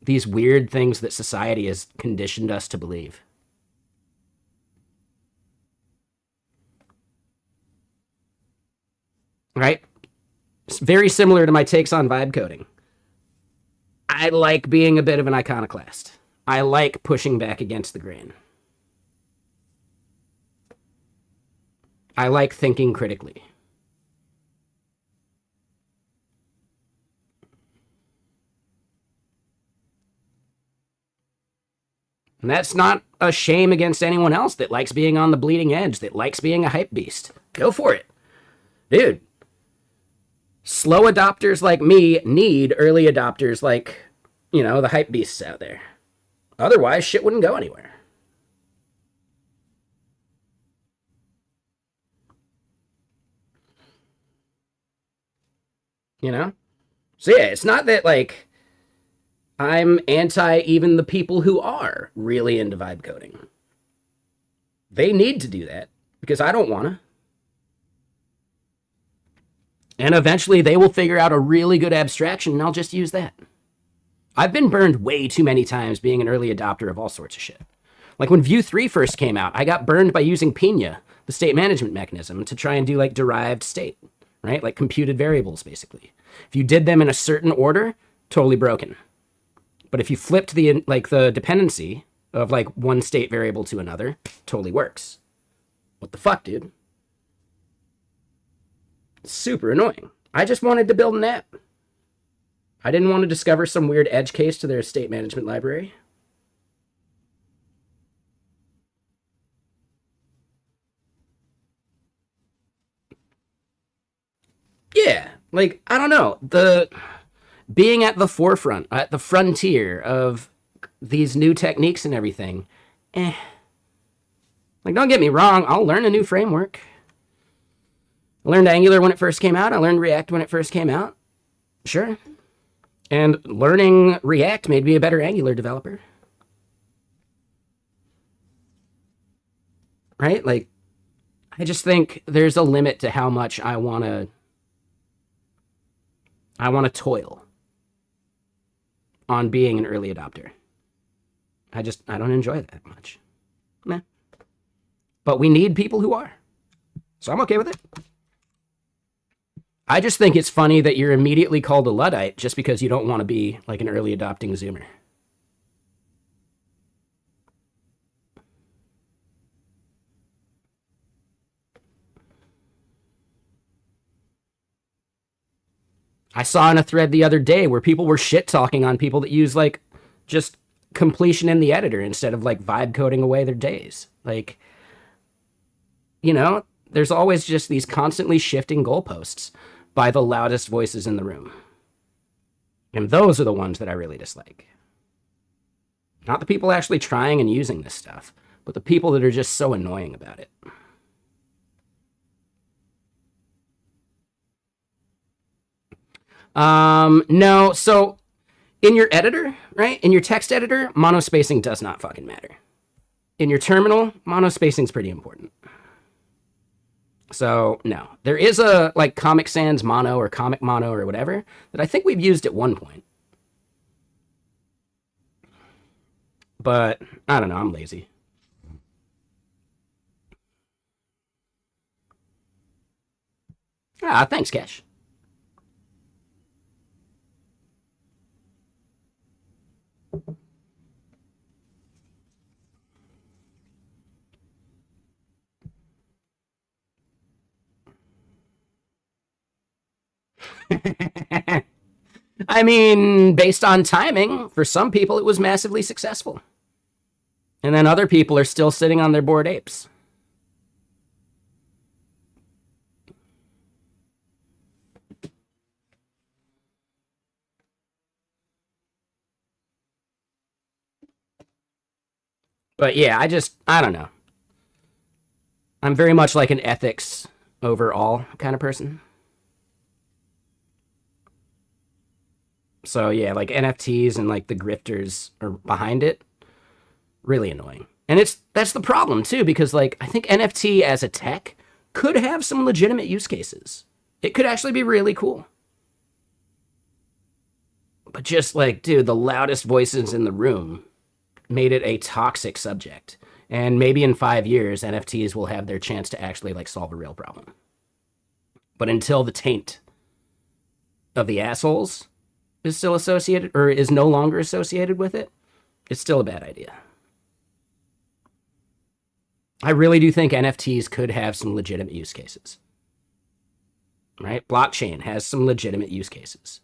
these weird things that society has conditioned us to believe. Right? It's very similar to my takes on vibe coding. I like being a bit of an iconoclast. I like pushing back against the grain. I like thinking critically. And that's not a shame against anyone else that likes being on the bleeding edge, that likes being a hype beast. Go for it. Dude. Slow adopters like me need early adopters like, you know, the hype beasts out there. Otherwise, shit wouldn't go anywhere. You know? So yeah, it's not that, like, I'm anti even the people who are really into vibe coding. They need to do that, because I don't want to. And eventually they will figure out a really good abstraction, and I'll just use that. I've been burned way too many times being an early adopter of all sorts of shit. Like when Vue 3 first came out, I got burned by using Pina, the state management mechanism, to try and do like derived state, right? Like computed variables, basically. If you did them in a certain order, totally broken. But if you flipped the dependency of like one state variable to another, totally works. What the fuck, dude? Super annoying. I just wanted to build an app. I didn't want to discover some weird edge case to their state management library. Yeah, like, I don't know. Being at the forefront, at the frontier of these new techniques and everything, Like, don't get me wrong, I'll learn a new framework. I learned Angular when it first came out. I learned React when it first came out. Sure. And learning React made me a better Angular developer. Right? Like, I just think there's a limit to how much I want to toil on being an early adopter. I don't enjoy that much. Nah. But we need people who are. So I'm okay with it. I just think it's funny that you're immediately called a Luddite just because you don't want to be like an early adopting Zoomer. I saw in a thread the other day where people were shit talking on people that use like just completion in the editor instead of like vibe coding away their days. Like, you know, there's always just these constantly shifting goalposts by the loudest voices in the room. And those are the ones that I really dislike. Not the people actually trying and using this stuff, but the people that are just so annoying about it. No, so in your editor, right? In your text editor, monospacing does not fucking matter. In your terminal, monospacing is pretty important. So, no. There is a, like, Comic Sans mono or Comic mono or whatever that I think we've used at one point. But, I don't know, I'm lazy. Ah, thanks, Cash. I mean, based on timing, for some people it was massively successful. And then other people are still sitting on their bored apes. But yeah, I don't know. I'm very much like an ethics overall kind of person. So yeah, like NFTs and like the grifters are behind it. Really annoying. And that's the problem too, because like I think NFT as a tech could have some legitimate use cases. It could actually be really cool. But just like, dude, the loudest voices in the room made it a toxic subject. And maybe in 5 years, NFTs will have their chance to actually like solve a real problem. But until the taint of the assholes is still associated or is no longer associated with it, it's still a bad idea. I really do think NFTs could have some legitimate use cases. Right? Blockchain has some legitimate use cases.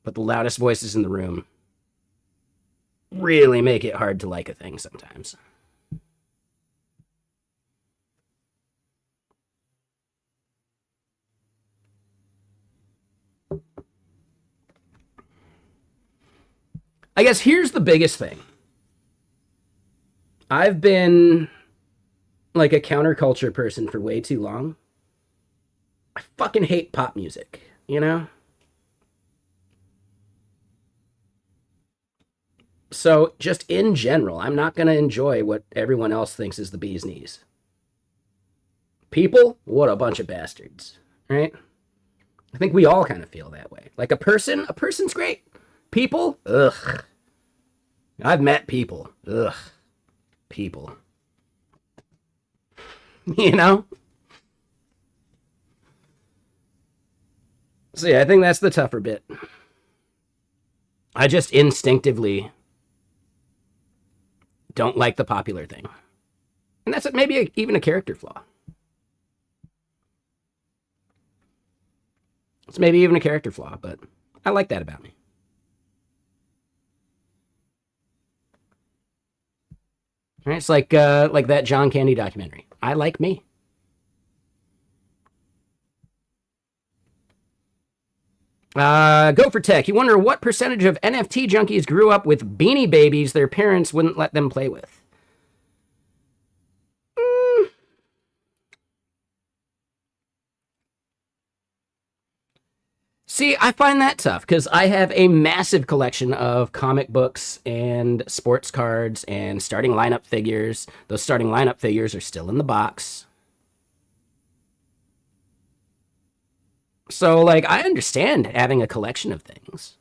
But the loudest voices in the room really make it hard to like a thing sometimes. I guess here's the biggest thing. I've been like a counterculture person for way too long. I fucking hate pop music, you know? So, just in general, I'm not going to enjoy what everyone else thinks is the bee's knees. People, what a bunch of bastards, right? I think we all kind of feel that way. Like a person's great. People, ugh. I've met people, ugh. People. You know? So, yeah, I think that's the tougher bit. I just instinctively don't like the popular thing. And that's maybe even a character flaw. It's maybe even a character flaw, but I like that about me. Right? It's like that John Candy documentary. I like me. Go for Tech. You wonder what percentage of NFT junkies grew up with Beanie Babies their parents wouldn't let them play with. See, I find that tough because I have a massive collection of comic books and sports cards and starting lineup figures. Those starting lineup figures are still in the box. So, like, I understand having a collection of things.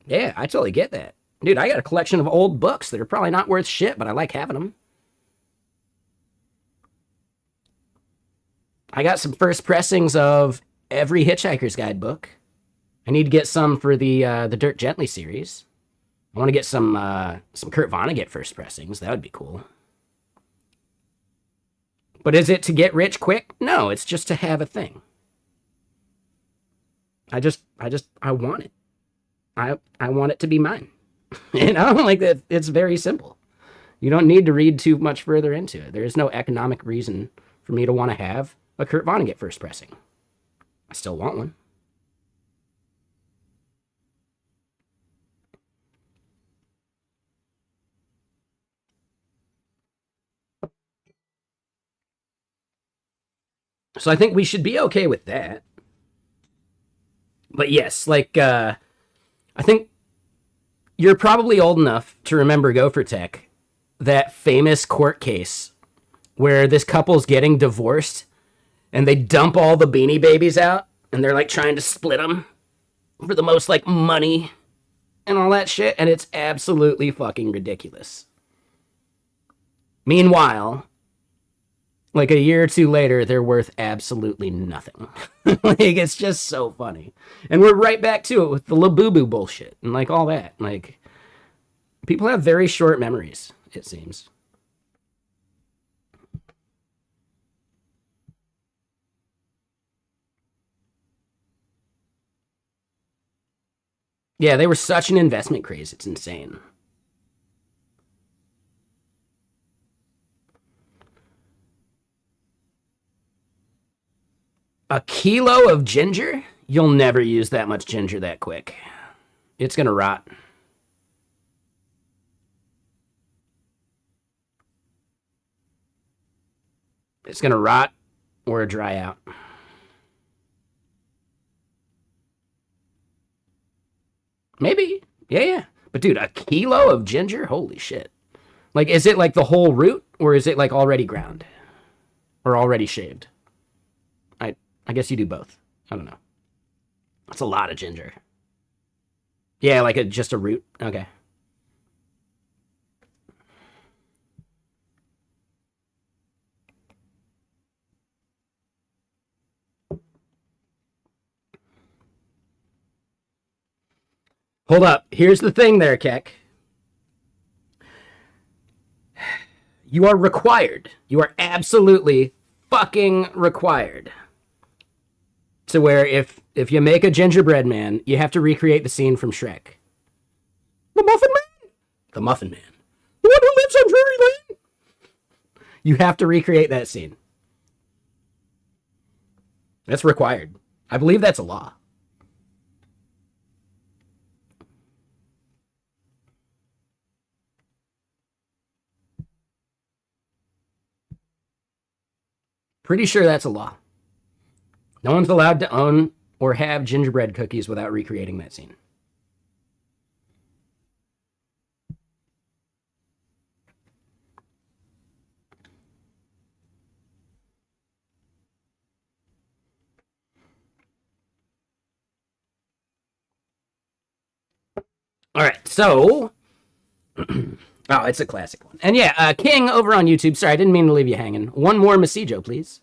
Yeah, I totally get that. Dude, I got a collection of old books that are probably not worth shit, but I like having them. I got some first pressings of every Hitchhiker's Guide book. I need to get some for the Dirt Gently series. I want to get some Kurt Vonnegut first pressings. That would be cool. But is it to get rich quick? No, it's just to have a thing. I want it. I want it to be mine. You know, like it's very simple. You don't need to read too much further into it. There is no economic reason for me to want to have a Kurt Vonnegut first pressing. I still want one. So I think we should be okay with that. But yes, like I think you're probably old enough to remember Gopher Tech, that famous court case where this couple's getting divorced and they dump all the Beanie Babies out and they're like trying to split them for the most like money and all that shit, and it's absolutely fucking ridiculous. Meanwhile, like a year or two later, they're worth absolutely nothing. Like it's just so funny, and we're right back to it with the Labubu bullshit and like all that. Like people have very short memories, it seems. Yeah, they were such an investment craze. It's insane. A kilo of ginger? You'll never use that much ginger that quick. It's gonna rot. It's gonna rot or dry out. Maybe. Yeah, yeah. But dude, a kilo of ginger? Holy shit. Like, is it like the whole root or is it like already ground or already shaved? I guess you do both. I don't know. That's a lot of ginger. Yeah, like just a root. Okay. Hold up. Here's the thing there, Keck. You are required. You are absolutely fucking required to where if you make a gingerbread man, you have to recreate the scene from Shrek. The Muffin Man. The Muffin Man. The one who lives on Drury Lane. You have to recreate that scene. That's required. I believe that's a law. Pretty sure that's a law. No one's allowed to own or have gingerbread cookies without recreating that scene. All right, so oh, it's a classic one. And yeah, King over on YouTube. Sorry, I didn't mean to leave you hanging. One more Messijo, please.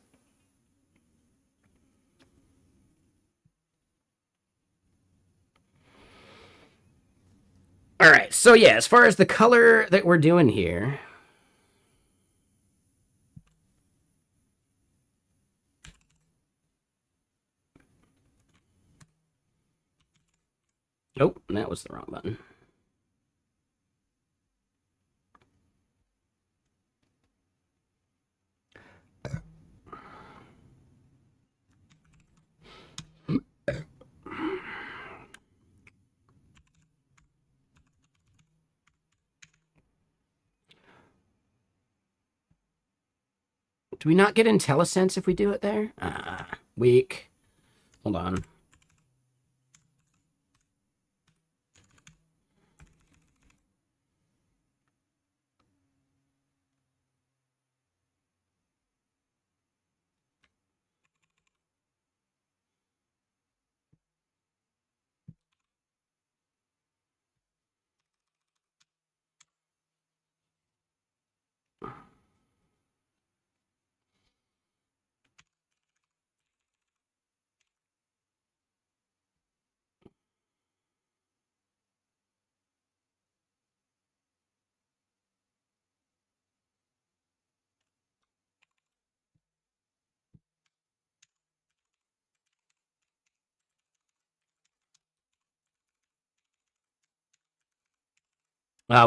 All right, so yeah, as far as the color that we're doing here, oh, that was the wrong button. Do we not get IntelliSense if we do it there? Weak. Hold on.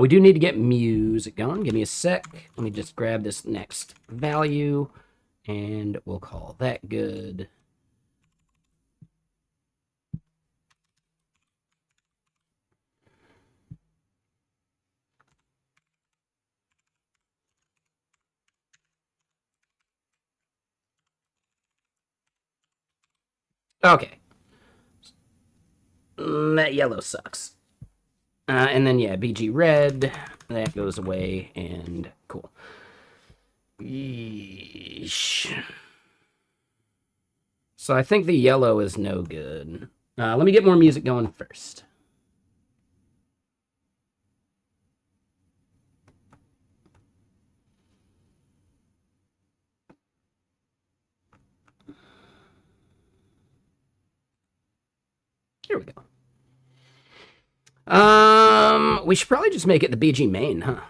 We do need to get music going. Give me a sec. Let me just grab this next value, and we'll call that good. Okay. That yellow sucks. And then, yeah, BG red. That goes away, and cool. Yeesh. So I think the yellow is no good. Let me get more music going first. Here we go. We should probably just make it the BG main, huh?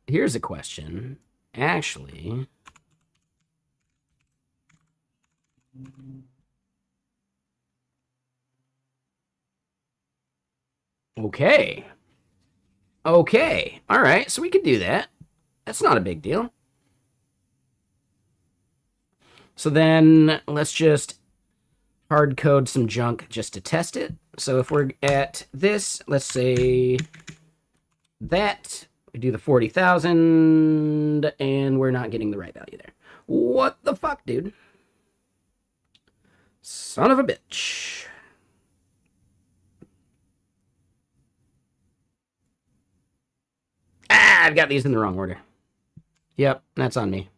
Here's a question. Actually, okay. Okay. All right. So we could do that. That's not a big deal. So then let's just hard code some junk just to test it. So if we're at this, let's say that, we do the 40,000, and we're not getting the right value there. What the fuck, dude? Son of a bitch. Ah, I've got these in the wrong order. Yep, that's on me.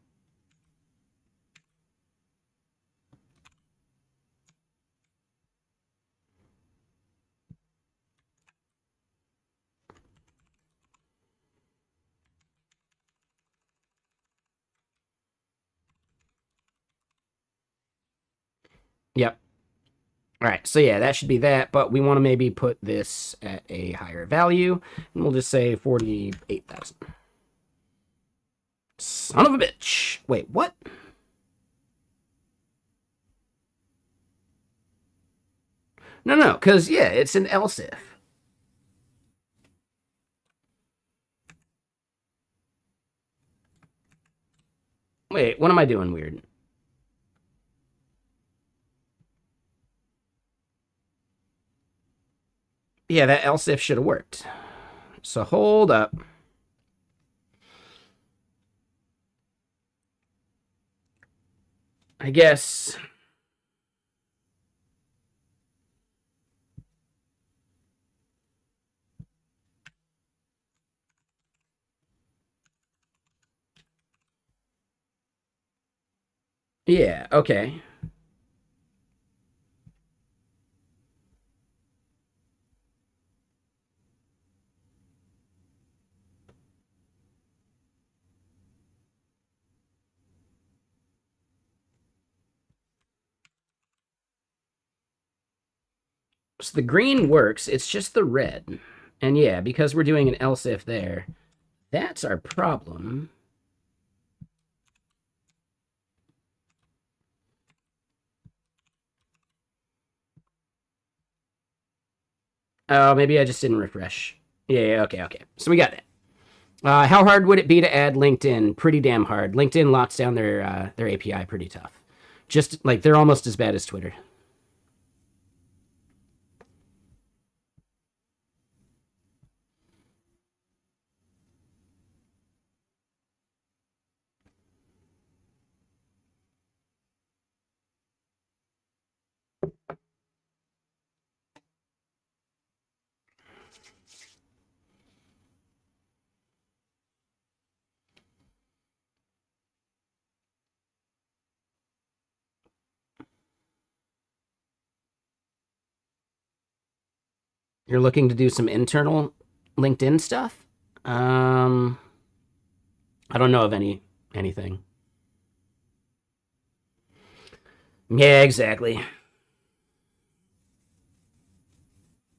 Yep. All right, so yeah, that should be that, but we want to maybe put this at a higher value, and we'll just say 48,000. Son of a bitch. Wait, what? No, because, yeah, it's an else if. Wait, what am I doing weird? Yeah, that else if should have worked. So hold up. I guess. Yeah, okay. So the green works, it's just the red. And yeah, because we're doing an else if there, that's our problem. Oh, maybe I just didn't refresh. Yeah, okay. So we got that. How hard would it be to add LinkedIn? Pretty damn hard. LinkedIn locks down their API pretty tough. Just like they're almost as bad as Twitter. You're looking to do some internal LinkedIn stuff? I don't know of anything. Yeah, exactly.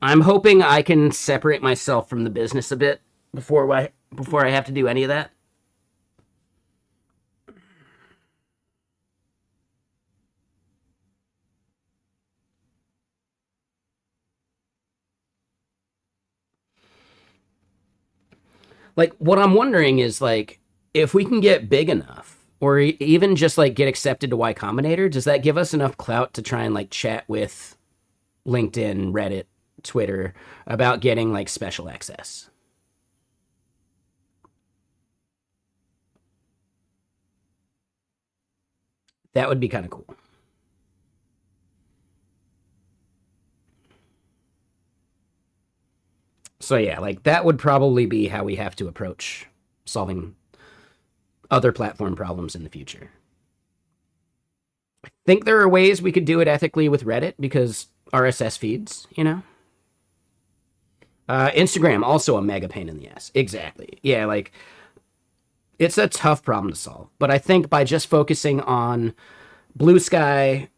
I'm hoping I can separate myself from the business a bit before I have to do any of that. Like what I'm wondering is like if we can get big enough or even just like get accepted to Y Combinator, does that give us enough clout to try and like chat with LinkedIn, Reddit, Twitter about getting like special access? That would be kind of cool. So yeah, like that would probably be how we have to approach solving other platform problems in the future. I think there are ways we could do it ethically with Reddit because RSS feeds, you know? Instagram, also a mega pain in the ass. Exactly. Yeah, like it's a tough problem to solve. But I think by just focusing on Blue Sky,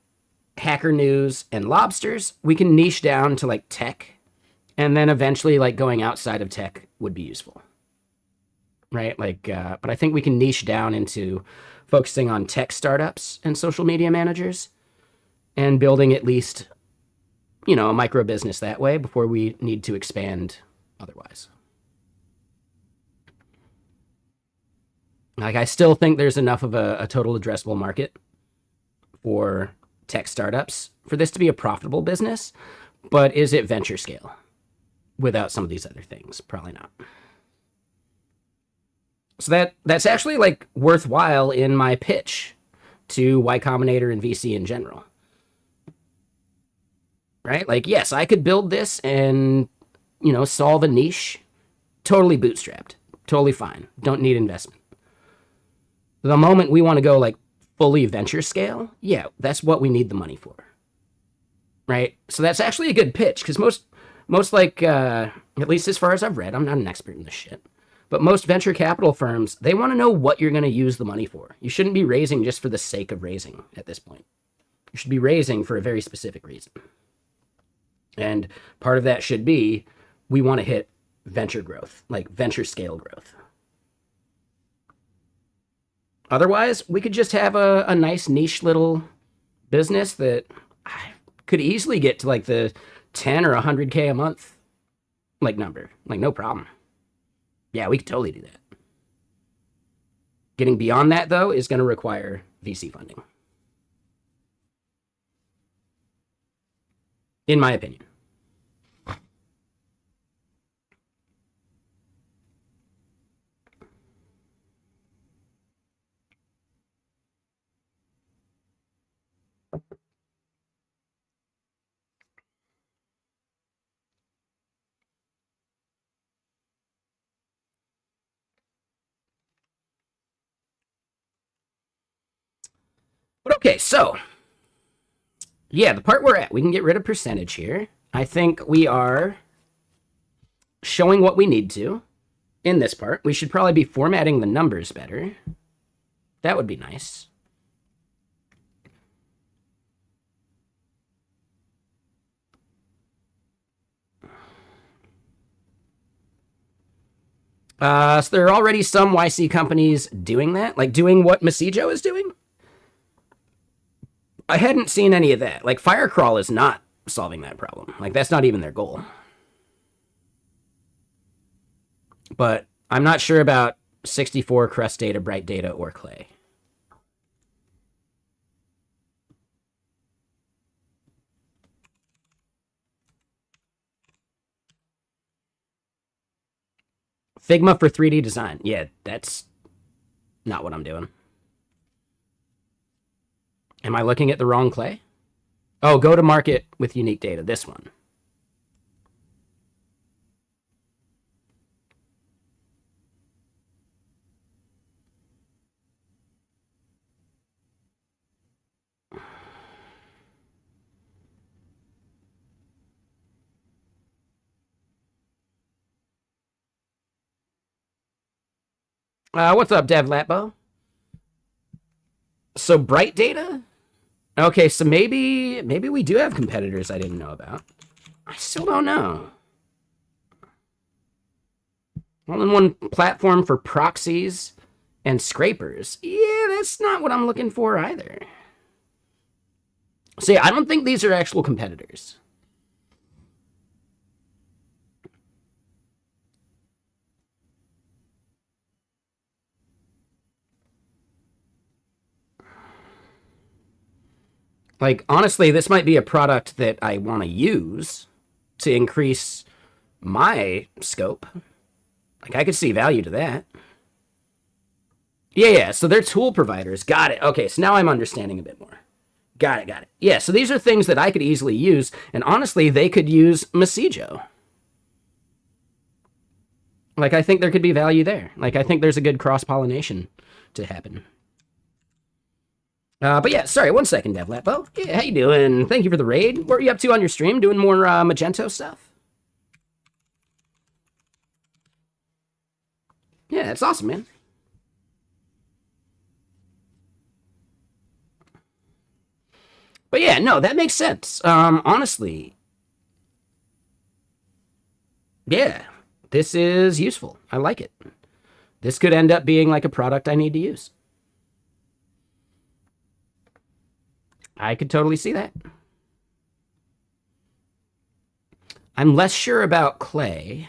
Hacker News, and Lobsters, we can niche down to like tech. And then eventually, like going outside of tech would be useful. Right? Like, but I think we can niche down into focusing on tech startups and social media managers and building at least, you know, a micro business that way before we need to expand otherwise. Like, I still think there's enough of a total addressable market for tech startups for this to be a profitable business, but is it venture scale without some of these other things? Probably not. So that's actually like worthwhile in my pitch to Y Combinator and VC in general. Right? Like, yes, I could build this and, you know, solve a niche totally bootstrapped. Totally fine. Don't need investment. The moment we want to go like fully venture scale, yeah, that's what we need the money for. Right? So that's actually a good pitch because most like, at least as far as I've read, I'm not an expert in this shit, but most venture capital firms, they want to know what you're going to use the money for. You shouldn't be raising just for the sake of raising at this point. You should be raising for a very specific reason. And part of that should be we want to hit venture growth, like venture scale growth. Otherwise, we could just have a nice niche little business that could easily get to like the 10 or 100K a month like number. Like, no problem. Yeah, we could totally do that. Getting beyond that, though, is going to require VC funding. In my opinion. But okay, so yeah, the part we're at, we can get rid of percentage here. I think we are showing what we need to in this part. We should probably be formatting the numbers better. That would be nice. So there are already some YC companies doing that, like doing what Messijo is doing. I hadn't seen any of that. Like, Firecrawl is not solving that problem. Like, that's not even their goal. But I'm not sure about 64, Crust Data, Bright Data, or Clay. Figma for 3D design. Yeah, that's not what I'm doing. Am I looking at the wrong Clay? Oh, go to market with unique data. This one. What's up, Dev Latbo? So Bright Data? Okay, so maybe we do have competitors I didn't know about. I still don't know. All-in-one platform for proxies and scrapers. Yeah, that's not what I'm looking for either. See, I don't think these are actual competitors. Like, honestly, this might be a product that I want to use to increase my scope. Like, I could see value to that. Yeah. So they're tool providers. Got it. Okay, so now I'm understanding a bit more. Got it. Yeah, so these are things that I could easily use, and honestly, they could use Messijo. Like, I think there could be value there. Like, I think there's a good cross-pollination to happen. But yeah, sorry, 1 second, DevLatbo. Yeah, how you doing? Thank you for the raid. What are you up to on your stream? Doing more Magento stuff? Yeah, it's awesome, man. But yeah, no, that makes sense. Honestly, yeah, this is useful. I like it. This could end up being like a product I need to use. I could totally see that. I'm less sure about Clay.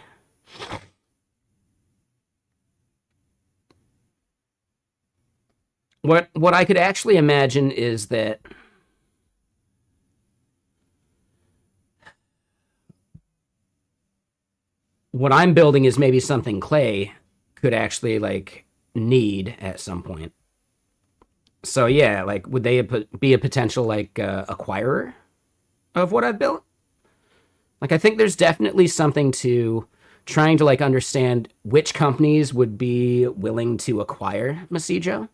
What I could actually imagine is that what I'm building is maybe something Clay could actually like need at some point. So yeah, like would they be a potential like acquirer of what I've built? Like I think there's definitely something to trying to like understand which companies would be willing to acquire Messijo.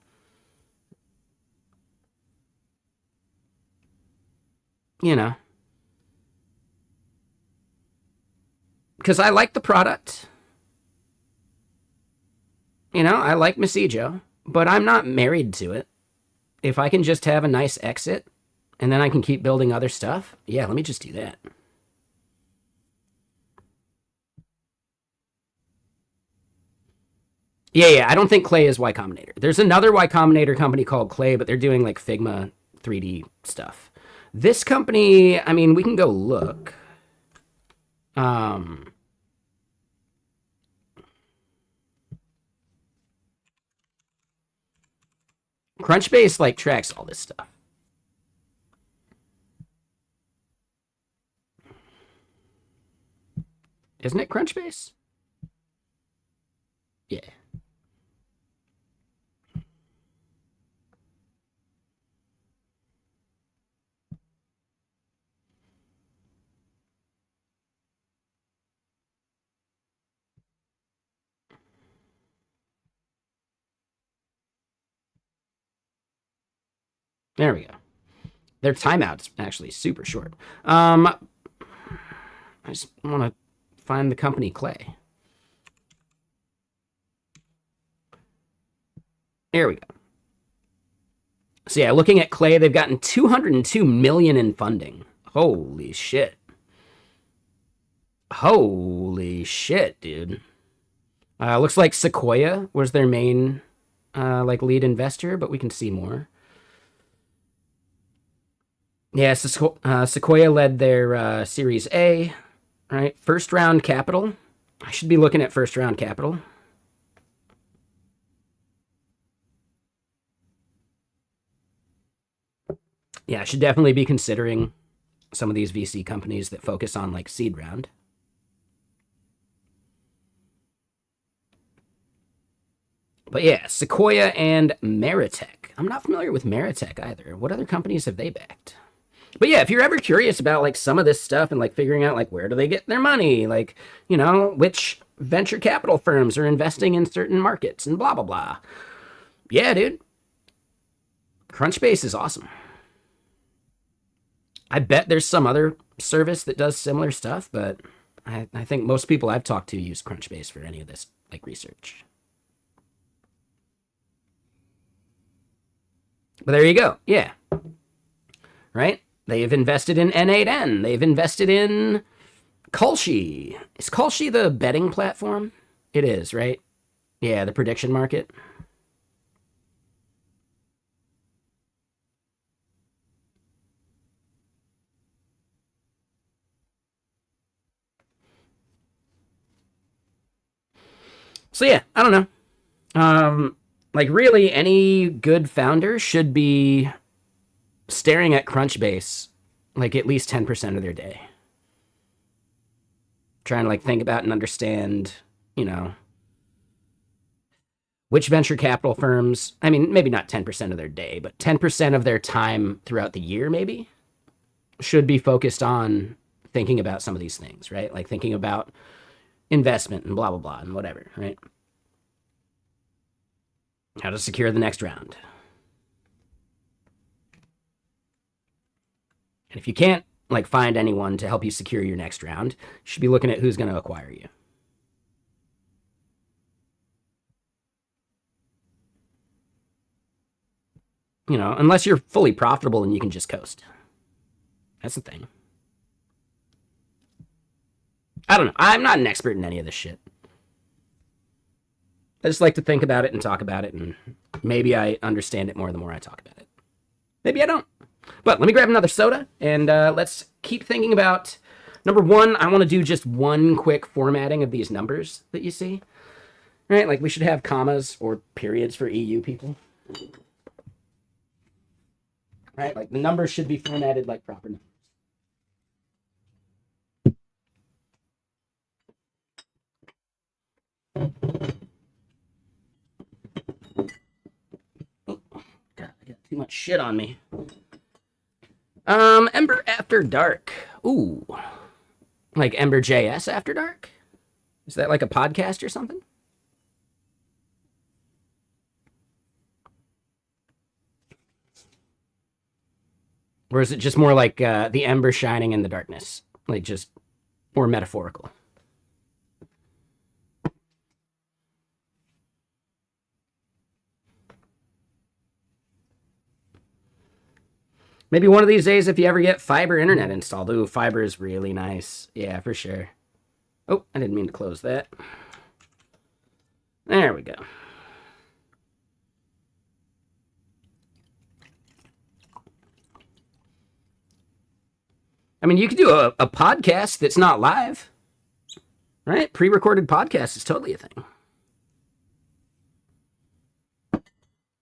You know, because I like the product. You know, I like Messijo, but I'm not married to it. If I can just have a nice exit and then I can keep building other stuff, yeah, let me just do that. Yeah, I don't think Clay is Y Combinator. There's another Y Combinator company called Clay, but they're doing like Figma 3D stuff. This company, I mean, we can go look. Um, Crunchbase like tracks all this stuff. Isn't it Crunchbase? Yeah. There we go. Their timeout's actually super short. I just want to find the company Clay. There we go. So yeah, looking at Clay, they've gotten 202 million in funding. Holy shit. Holy shit, dude. Looks like Sequoia was their main like lead investor, but we can see more. Yeah, Sequoia led their Series A, right? First round capital. I should be looking at first round capital. Yeah, I should definitely be considering some of these VC companies that focus on like seed round. But yeah, Sequoia and Meritech. I'm not familiar with Meritech either. What other companies have they backed? But yeah, if you're ever curious about like some of this stuff and like figuring out like where do they get their money, like, you know, which venture capital firms are investing in certain markets and blah blah blah. Yeah, dude. Crunchbase is awesome. I bet there's some other service that does similar stuff, but I think most people I've talked to use Crunchbase for any of this like research. But there you go. Yeah. Right? They've invested in N8N. They've invested in Kalshi. Is Kalshi the betting platform? It is, right? Yeah, the prediction market. So yeah, I don't know. Like really, any good founder should be staring at Crunchbase like at least 10% of their day. Trying to like think about and understand, you know, Which venture capital firms, I mean, maybe not 10% of their day, but 10% of their time throughout the year, maybe, should be focused on thinking about some of these things, right? Like thinking about investment and blah, blah, blah, and whatever, right? How to secure the next round. And if you can't like find anyone to help you secure your next round, you should be looking at who's going to acquire you. You know, unless you're fully profitable and you can just coast. That's the thing. I don't know. I'm not an expert in any of this shit. I just like to think about it and talk about it, and maybe I understand it more the more I talk about it. Maybe I don't. But let me grab another soda, and let's keep thinking about, number one, I want to do just one quick formatting of these numbers that you see. Right? Like we should have commas or periods for EU people. Right? Like the numbers should be formatted like proper numbers. Oh, God, I got too much shit on me. Ember After Dark. Ooh. Like Ember JS After Dark? Is that like a podcast or something? Or is it just more like the ember shining in the darkness? Like just more metaphorical? Maybe one of these days if you ever get fiber internet installed. Ooh, fiber is really nice. Yeah, for sure. Oh, I didn't mean to close that. There we go. I mean, you could do a podcast that's not live, right? Pre-recorded podcast is totally a thing.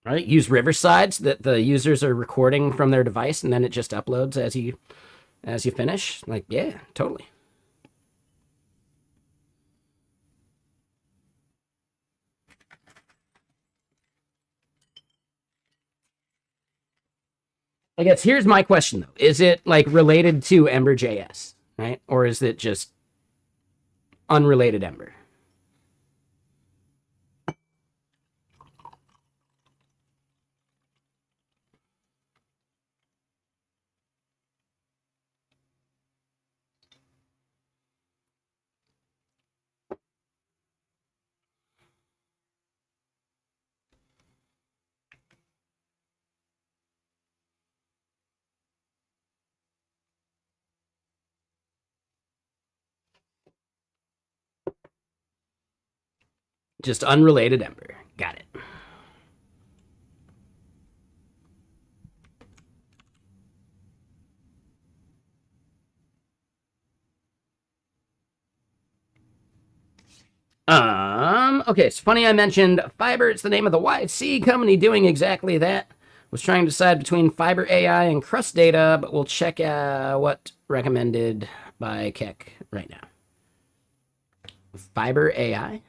Right? Use Riverside so that the users are recording from their device and then it just uploads as you finish. Like, yeah, totally. I guess here's my question though. Is it like related to Ember.js, right? Or is it just unrelated Ember? Just unrelated Ember. Got it. Okay, it's funny I mentioned Fiber. It's the name of the YC company doing exactly that. Was trying to decide between Fiber AI and Crust Data, but we'll check what recommended by Keck right now. Fiber AI?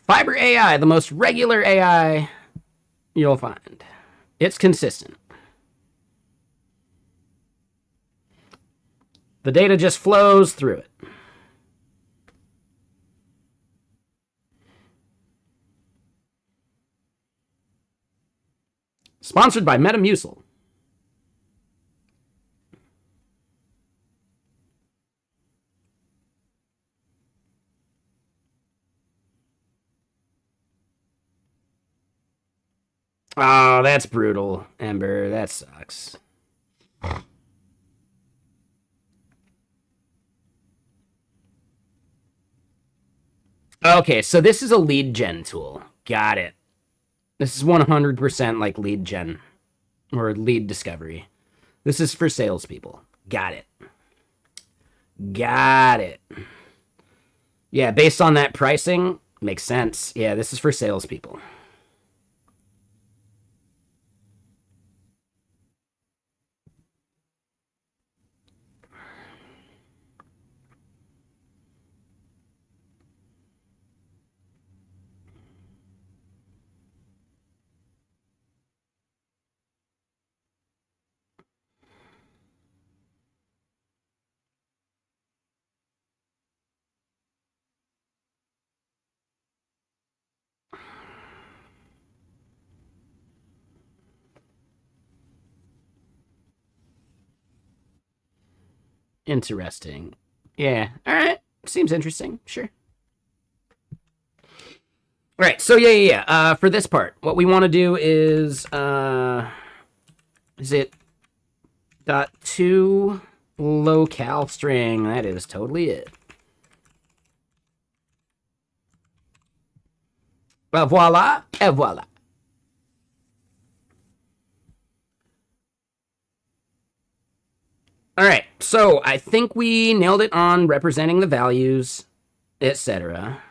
Fiber AI, the most regular AI you'll find. It's consistent. The data just flows through it. Sponsored by Metamucil. Oh, that's brutal, Ember. That sucks. Okay, so this is a lead gen tool. Got it. This is 100% like lead gen or lead discovery. This is for salespeople. Got it. Got it. Yeah, based on that pricing, makes sense. Yeah, this is for salespeople. Interesting. Yeah. All right. Seems interesting. Sure. All right. So yeah. For this part, what we want to do is it .to locale string. That is totally it. Well, voila, et voila. All right, so I think we nailed it on representing the values, etc.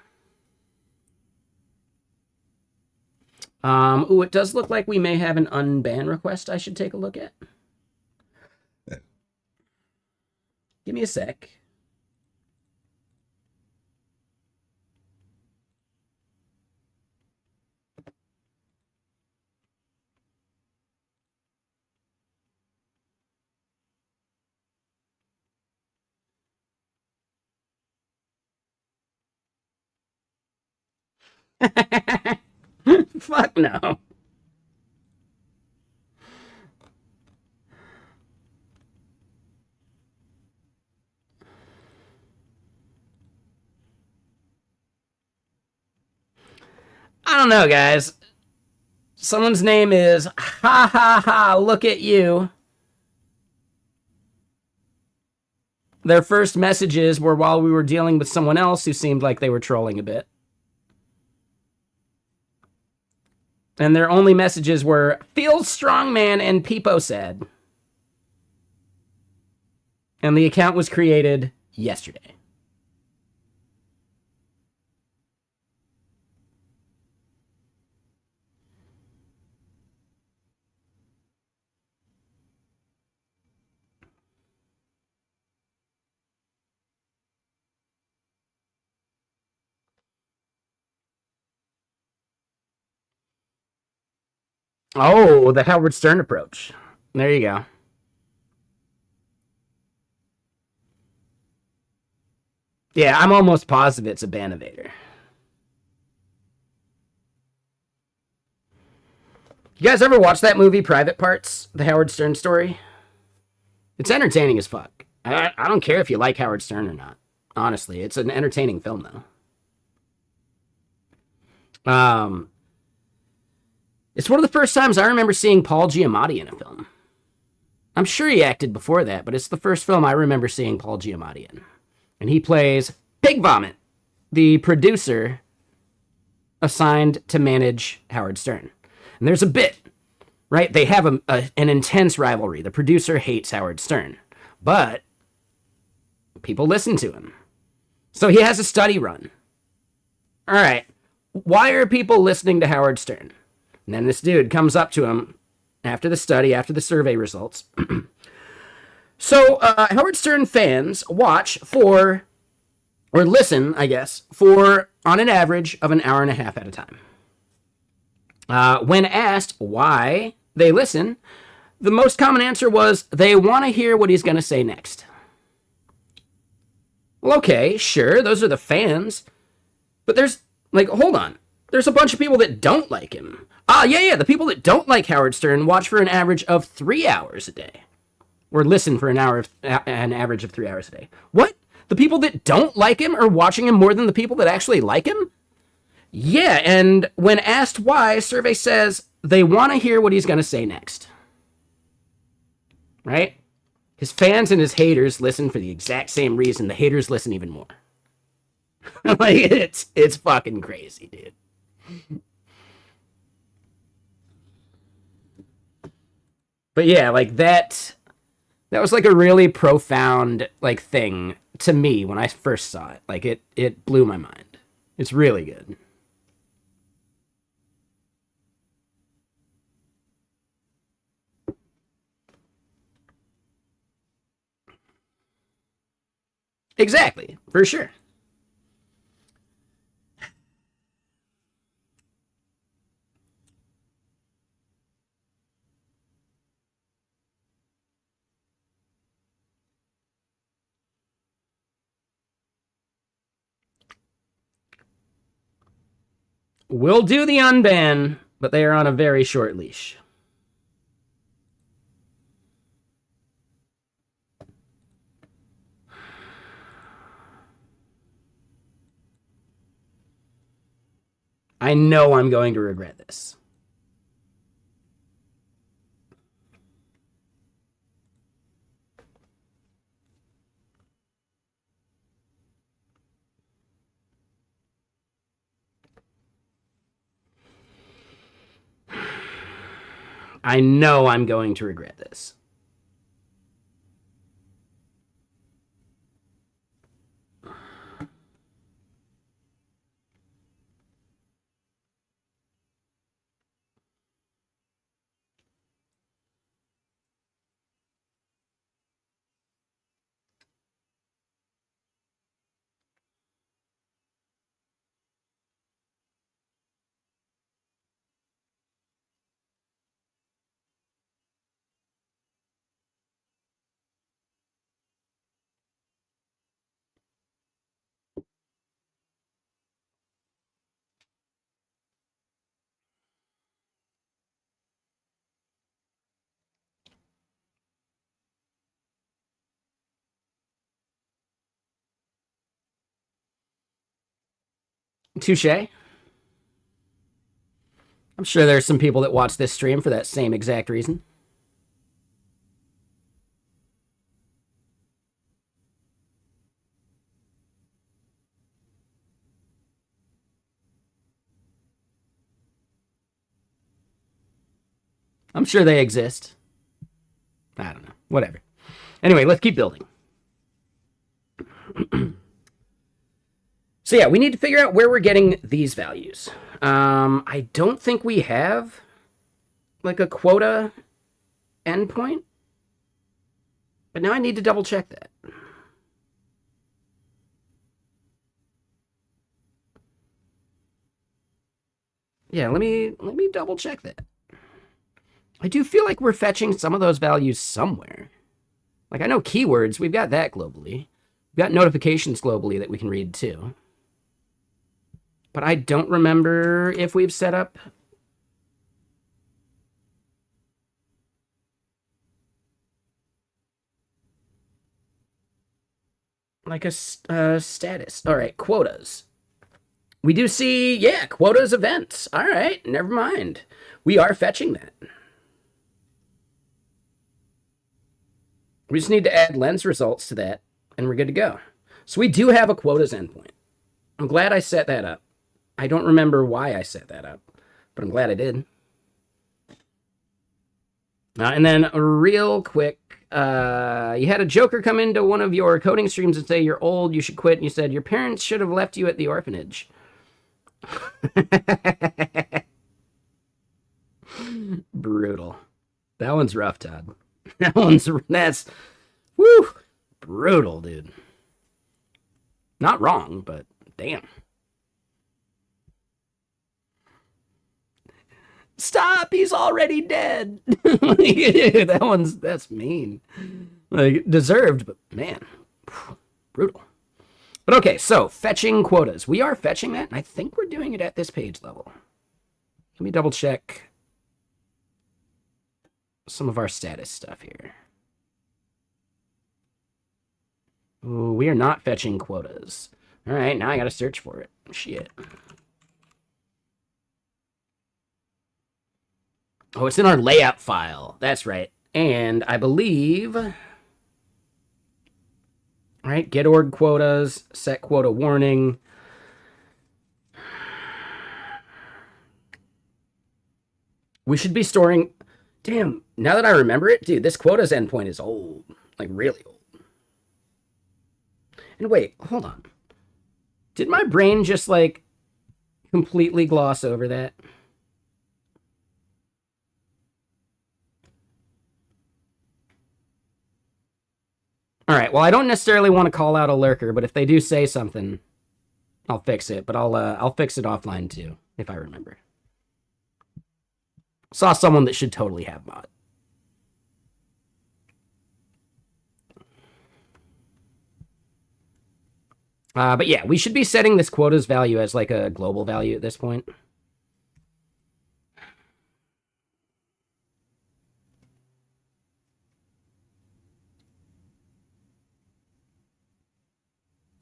Ooh, it does look like we may have an unban request I should take a look at. Give me a sec. Fuck no. I don't know, guys. Someone's name is ha ha ha, look at you. Their first messages were while we were dealing with someone else who seemed like they were trolling a bit. And their only messages were, feels strong, man, and Peepo said. And the account was created yesterday. Oh, the Howard Stern approach. There you go. Yeah, I'm almost positive it's a Banovator. You guys ever watch that movie, Private Parts? The Howard Stern story? It's entertaining as fuck. I don't care if you like Howard Stern or not. Honestly, it's an entertaining film, though. It's one of the first times I remember seeing Paul Giamatti in a film. I'm sure he acted before that, but it's the first film I remember seeing Paul Giamatti in. And he plays Pig Vomit, the producer assigned to manage Howard Stern. And there's a bit, right? They have an intense rivalry. The producer hates Howard Stern, but people listen to him. So he has a study run. All right, why are people listening to Howard Stern? And then this dude comes up to him after the study, after the survey results. So Howard Stern fans watch for, or listen, I guess, for on an average of an hour and a half at a time. When asked why they listen, the most common answer was they want to hear what he's going to say next. Well, okay, sure, those are the fans. But there's, like, hold on. There's a bunch of people that don't like him. Yeah, the people that don't like Howard Stern watch for an average of 3 hours a day. Or listen for an average of 3 hours a day. What? The people that don't like him are watching him more than the people that actually like him? Yeah, and when asked why, survey says they want to hear what he's going to say next. Right? His fans and his haters listen for the exact same reason. The haters listen even more. Like, it's fucking crazy, dude. But yeah, like that was like a really profound like thing to me when I first saw it. Like it blew my mind. It's really good. Exactly, for sure. We'll do the unban, but they are on a very short leash. I know I'm going to regret this. I know I'm going to regret this. Touche. I'm sure there's some people that watch this stream for that same exact reason. I'm sure they exist. I don't know. Whatever. Anyway, let's keep building. So yeah, we need to figure out where we're getting these values. I don't think we have like a quota endpoint, but now I need to double check that. Yeah, let me double check that. I do feel like we're fetching some of those values somewhere. Like I know keywords, we've got that globally. We've got notifications globally that we can read too. But I don't remember if we've set up like a status. All right, quotas. We do see, yeah, quotas events. All right, never mind. We are fetching that. We just need to add lens results to that, and we're good to go. So we do have a quotas endpoint. I'm glad I set that up. I don't remember why I set that up, but I'm glad I did. And then real quick, you had a joker come into one of your coding streams and say, you're old, you should quit. And you said, your parents should have left you at the orphanage. Brutal. That one's rough, Todd. That's, woo, brutal, dude. Not wrong, but damn. Stop, he's already dead. That's mean. Like, deserved, but man, brutal. But okay, so fetching quotas. We are fetching that, and I think we're doing it at this page level. Let me double check some of our status stuff here. Ooh, we are not fetching quotas. All right, now I got to search for it. Shit. Oh, it's in our layout file. That's right. And I believe... All right, get org quotas, set quota warning. We should be storing... Damn, now that I remember it, dude, this quotas endpoint is old. Like, really old. And wait, hold on. Did my brain just, like, completely gloss over that? All right, well, I don't necessarily want to call out a lurker, but if they do say something, I'll fix it. But I'll fix it offline, too, if I remember. Saw someone that should totally have mod. But yeah, we should be setting this quotas value as like a global value at this point.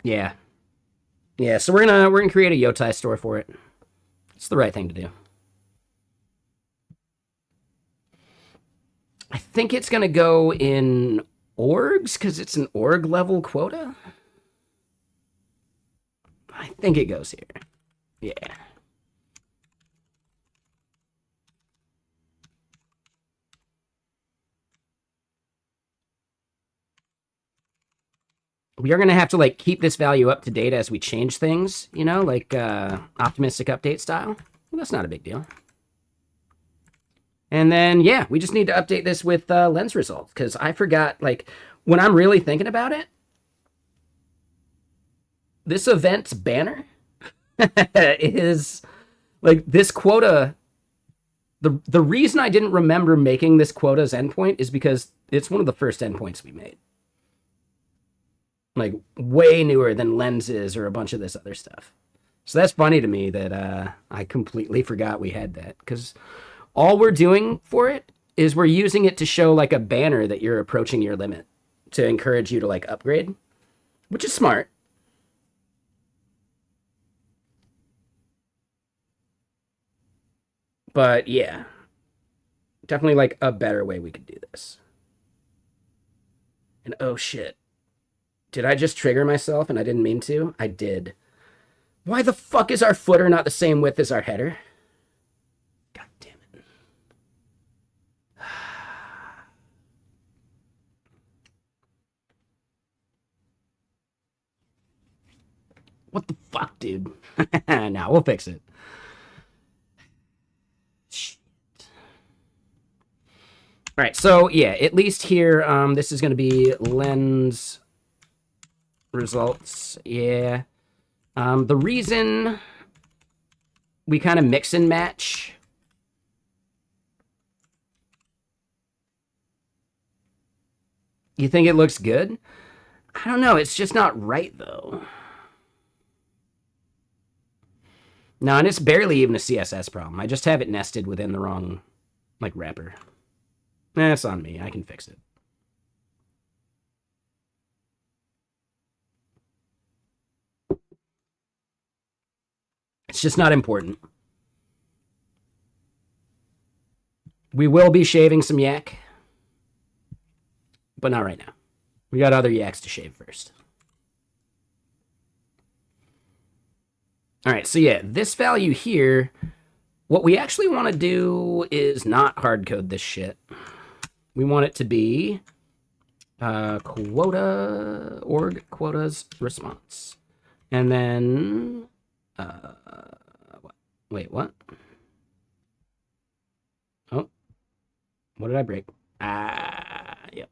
Yeah. Yeah, so we're gonna create a Yotai store for it. It's the right thing to do. I think it's going to go in orgs because it's an org level quota. I think it goes here. Yeah. We are going to have to like keep this value up to date as we change things, you know, like optimistic update style. Well, that's not a big deal. And then, yeah, we just need to update this with lens results because I forgot, like, when I'm really thinking about it, this event's banner is, like, this quota. The reason I didn't remember making this quota's endpoint is because it's one of the first endpoints we made. Like, way newer than lenses or a bunch of this other stuff. So that's funny to me that I completely forgot we had that because all we're doing for it is we're using it to show like a banner that you're approaching your limit to encourage you to like upgrade, which is smart. But yeah, definitely like a better way we could do this. And oh shit, did I just trigger myself and I didn't mean to? I did. Why the fuck is our footer not the same width as our header? God damn it. What the fuck, dude? Nah, we'll fix it. Shit. All right, so yeah, at least here, this is going to be lens results. Yeah. The reason we kind of mix and match you think it looks good? I don't know. It's just not right, though. No, and it's barely even a CSS problem. I just have it nested within the wrong, like, wrapper. That's on me. I can fix it. It's just not important. We will be shaving some yak, but not right now. We got other yaks to shave first. All right, so yeah, this value here, what we actually want to do is not hard code this shit. We want it to be quota, org quotas response. And then, wait, what? Oh, what did I break? Yep.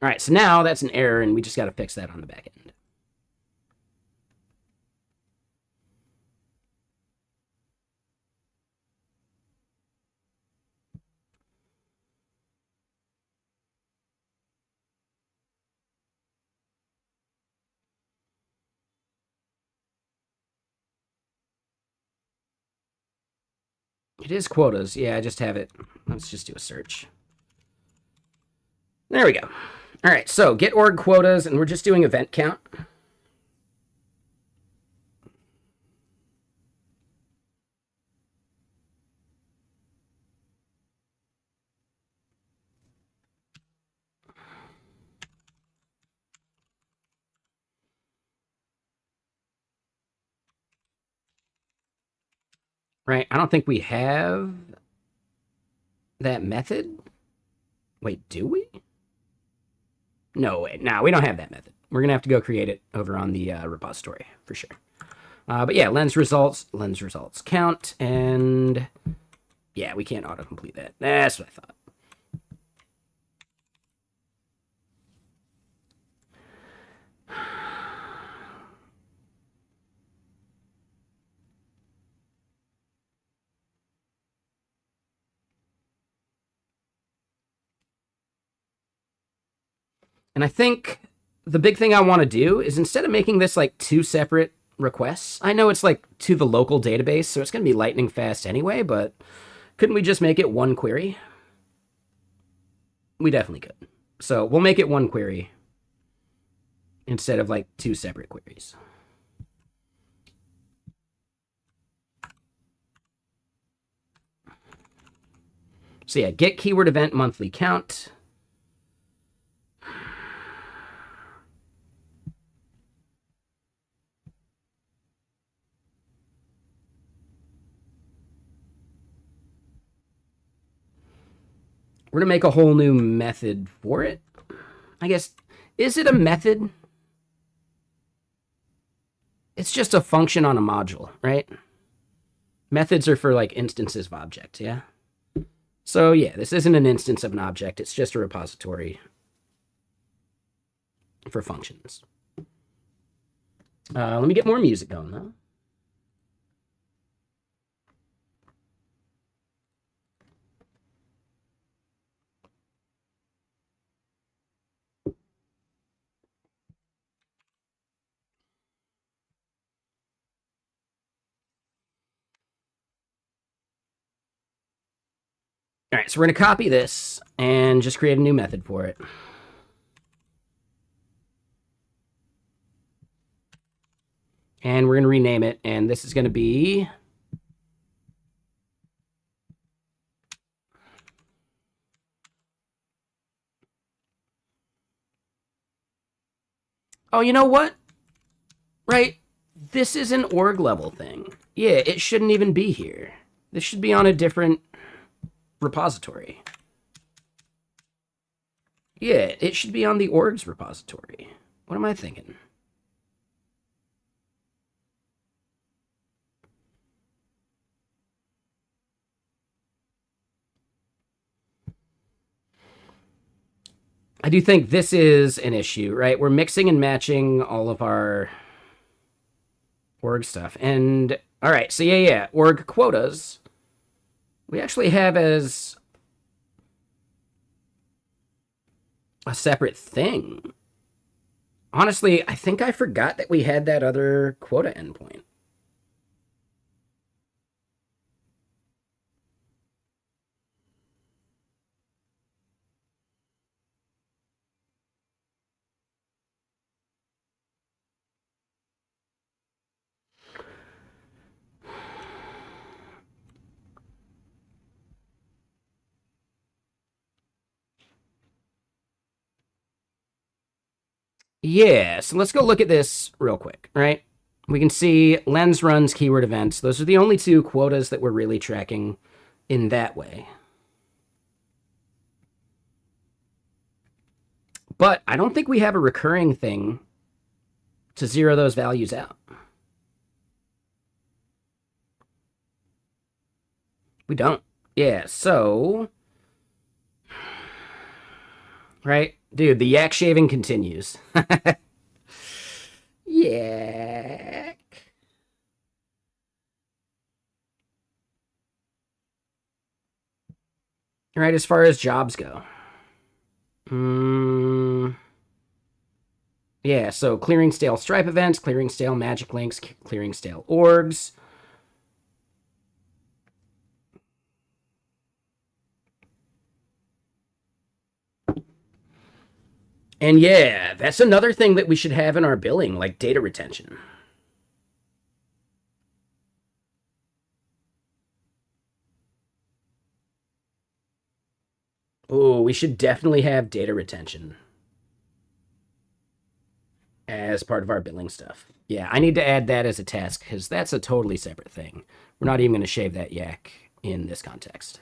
All right, so now that's an error, and we just got to fix that on the back end. It is quotas. Yeah, I just have it. Let's just do a search. There we go. All right, so get org quotas, and we're just doing event count. Right, I don't think we have that method. Wait, do we? No, wait, no, we don't have that method. We're going to have to go create it over on the repository for sure. But yeah, lens results count, and yeah, we can't autocomplete that. That's what I thought. And I think the big thing I want to do is instead of making this like two separate requests, I know it's like to the local database, so it's going to be lightning fast anyway, but couldn't we just make it one query? We definitely could. So we'll make it one query instead of like two separate queries. So yeah, get keyword event monthly count. We're going to make a whole new method for it. I guess, is it a method? It's just a function on a module, right? Methods are for like instances of objects, yeah? So yeah, this isn't an instance of an object. It's just a repository for functions. Let me get more music going, though. All right, so we're going to copy this and just create a new method for it. And we're going to rename it, and this is going to be... Oh, you know what? Right, this is an org level thing. Yeah, it shouldn't even be here. This should be on a different repository. Yeah, it should be on the orgs repository. What am I thinking? I do think this is an issue, right? We're mixing and matching all of our org stuff. And, all right, so yeah, org quotas, we actually have as a separate thing. Honestly, I think I forgot that we had that other quota endpoint. Yeah, so let's go look at this real quick, right? We can see lens runs, keyword events. Those are the only two quotas that we're really tracking in that way. But I don't think we have a recurring thing to zero those values out. We don't. Yeah, so... Right? Dude, the yak shaving continues. Yak. Right, as far as jobs go. Yeah, so clearing stale Stripe events, clearing stale magic links, clearing stale orgs. And yeah, that's another thing that we should have in our billing, like data retention. Oh, we should definitely have data retention as part of our billing stuff. Yeah, I need to add that as a task because that's a totally separate thing. We're not even going to shave that yak in this context.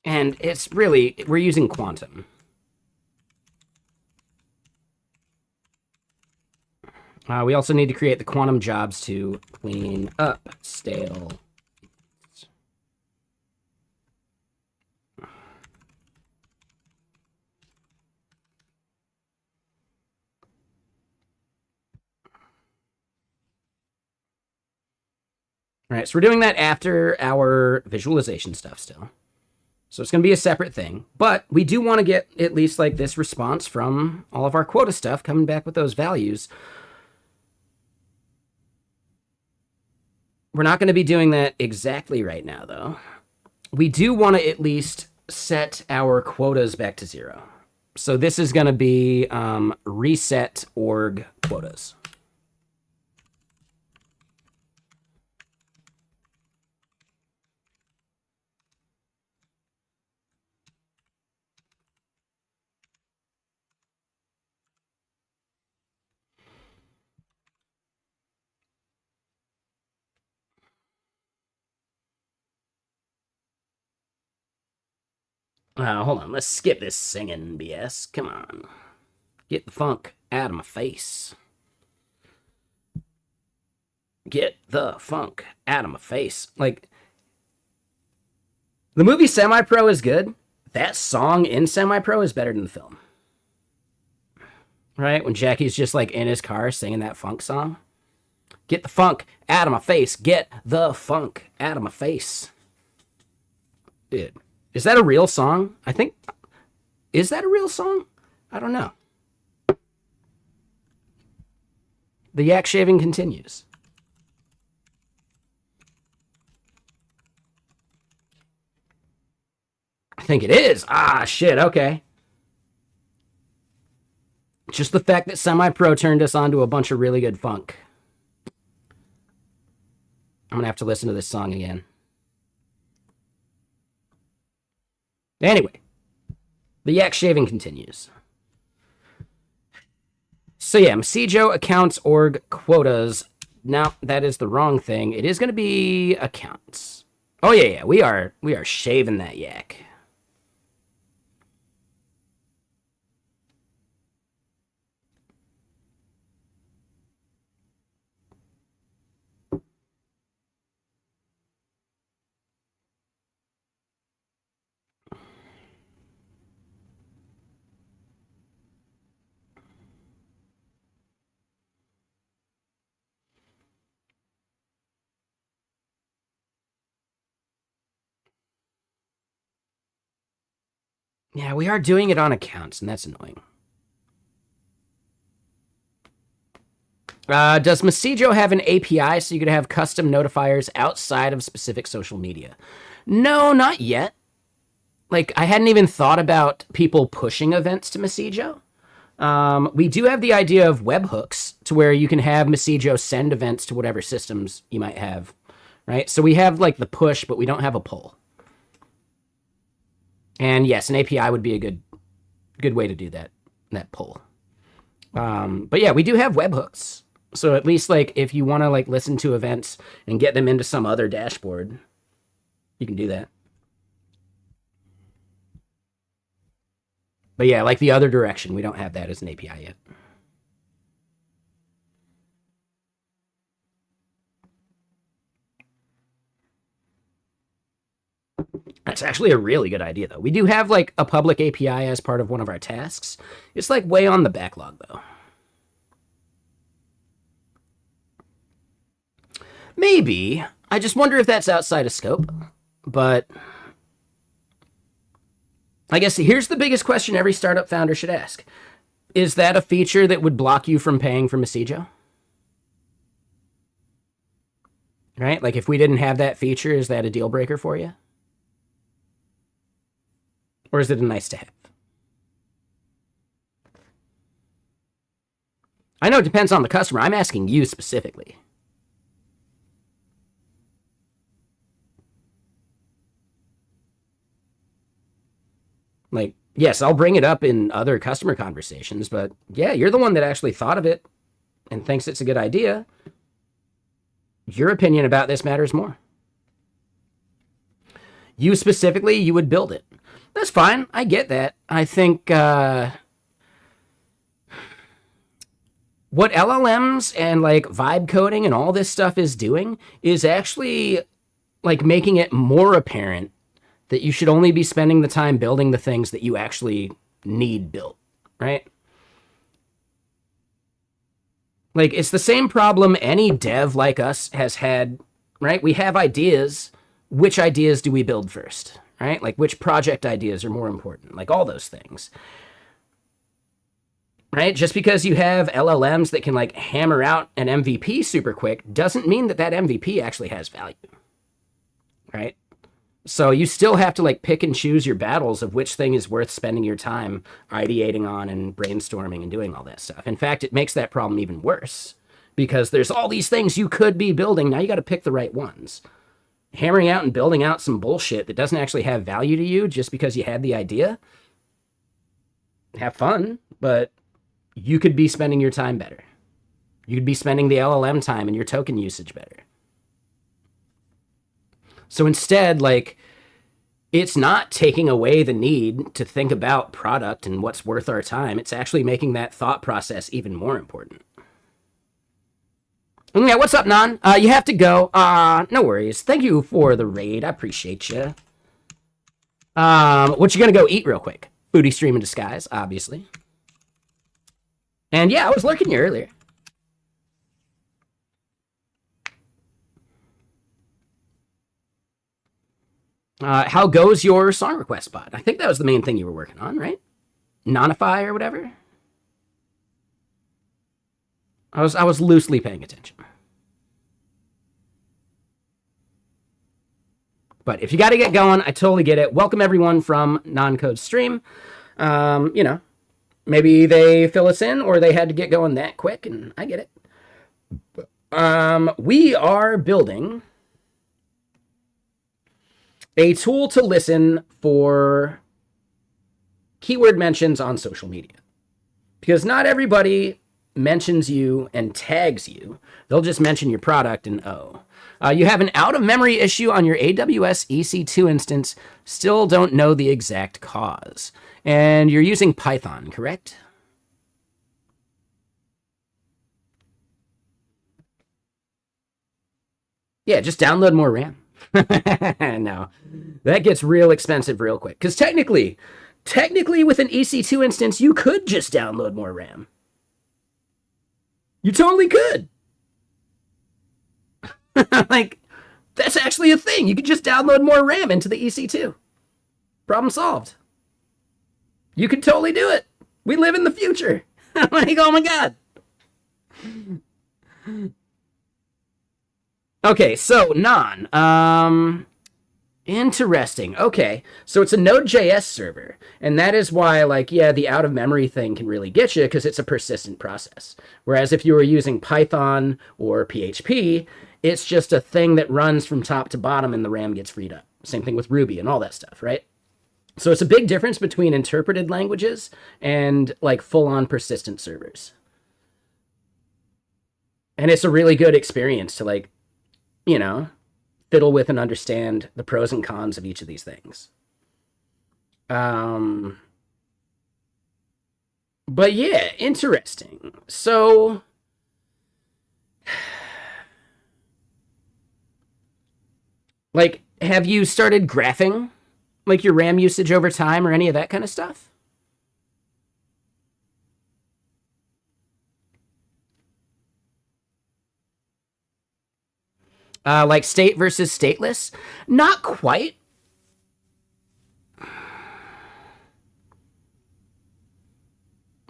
And it's really, we're using quantum. We also need to create the quantum jobs to clean up stale. All right, so we're doing that after our visualization stuff still. So it's going to be a separate thing. But we do want to get at least like this response from all of our quota stuff coming back with those values. We're not going to be doing that exactly right now, though. We do want to at least set our quotas back to 0. So this is going to be reset org quotas. Hold on. Let's skip this singing BS. Come on. Get the funk out of my face. Get the funk out of my face. Like, the movie Semi-Pro is good. That song in Semi-Pro is better than the film. Right? When Jackie's just like in his car singing that funk song. Get the funk out of my face. Get the funk out of my face. Dude. Is that a real song? I think... Is that a real song? I don't know. The yak shaving continues. I think it is. Ah, shit, okay. Just the fact that Semi-Pro turned us onto a bunch of really good funk. I'm going to have to listen to this song again. Anyway, the yak shaving continues. So yeah, Messijo accounts org quotas. Now, that is the wrong thing. It is going to be accounts. Oh yeah, we are shaving that yak. Yeah, we are doing it on accounts, and that's annoying. Does Messijo have an API so you could have custom notifiers outside of specific social media? No, not yet. Like, I hadn't even thought about people pushing events to Messijo. We do have the idea of webhooks to where you can have Messijo send events to whatever systems you might have, right? So we have, like, the push, but we don't have a pull. And yes, an API would be a good way to do that pull. But yeah, we do have webhooks. So at least like if you want to like listen to events and get them into some other dashboard, you can do that. But yeah, like the other direction, we don't have that as an API yet. That's actually a really good idea, though. We do have, like, a public API as part of one of our tasks. It's, like, way on the backlog, though. Maybe. I just wonder if that's outside of scope. But I guess here's the biggest question every startup founder should ask. Is that a feature that would block you from paying for Messijo? Right? Like, if we didn't have that feature, is that a deal breaker for you? Or is it a nice to have? I know it depends on the customer. I'm asking you specifically. Like, yes, I'll bring it up in other customer conversations, but yeah, you're the one that actually thought of it and thinks it's a good idea. Your opinion about this matters more. You specifically, you would build it. That's fine. I get that. I think what LLMs and like vibe coding and all this stuff is doing is actually like making it more apparent that you should only be spending the time building the things that you actually need built, right? Like, it's the same problem any dev like us has had right? We have ideas. Which ideas do we build first, right? Like which project ideas are more important, like all those things, right? Just because you have LLMs that can like hammer out an MVP super quick doesn't mean that that MVP actually has value, right? So you still have to like pick and choose your battles of which thing is worth spending your time ideating on and brainstorming and doing all that stuff. In fact, it makes that problem even worse because there's all these things you could be building. Now you got to pick the right ones. Hammering out and building out some bullshit that doesn't actually have value to you just because you had the idea. Have fun, but you could be spending your time better. You could be spending the LLM time and your token usage better. So instead, like, it's not taking away the need to think about product and what's worth our time. It's actually making that thought process even more important. Yeah, what's up, Nan? You have to go. No worries. Thank you for the raid. I appreciate you. What you gonna go eat real quick? Foodie stream in disguise, obviously. And yeah, I was lurking you earlier. How goes your song request bot? I think that was the main thing you were working on, right? Nonify or whatever? I was loosely paying attention. But if you got to get going, I totally get it. Welcome everyone from Non-Code Stream. You know, maybe they fill us in or they had to get going that quick, and I get it. We are building a tool to listen for keyword mentions on social media. Because not everybody mentions you and tags you. They'll just mention your product and you have an out-of-memory issue on your AWS EC2 instance. Still don't know the exact cause. And you're using Python, correct? Yeah, just download more RAM. No, that gets real expensive real quick. Because technically with an EC2 instance, you could just download more RAM. You totally could. Like, that's actually a thing. You could just download more RAM into the EC2. Problem solved. You could totally do it. We live in the future. Like, oh my God. Okay, so interesting. Okay, so it's a Node.js server, and that is why, like, yeah, the out-of-memory thing can really get you because it's a persistent process. Whereas if you were using Python or PHP, it's just a thing that runs from top to bottom and the RAM gets freed up. Same thing with Ruby and all that stuff, right? So it's a big difference between interpreted languages and, like, full-on persistent servers. And it's a really good experience to, like, you know, fiddle with and understand the pros and cons of each of these things. But yeah, interesting. So like, have you started graphing like your RAM usage over time or any of that kind of stuff? Like state versus stateless? Not quite.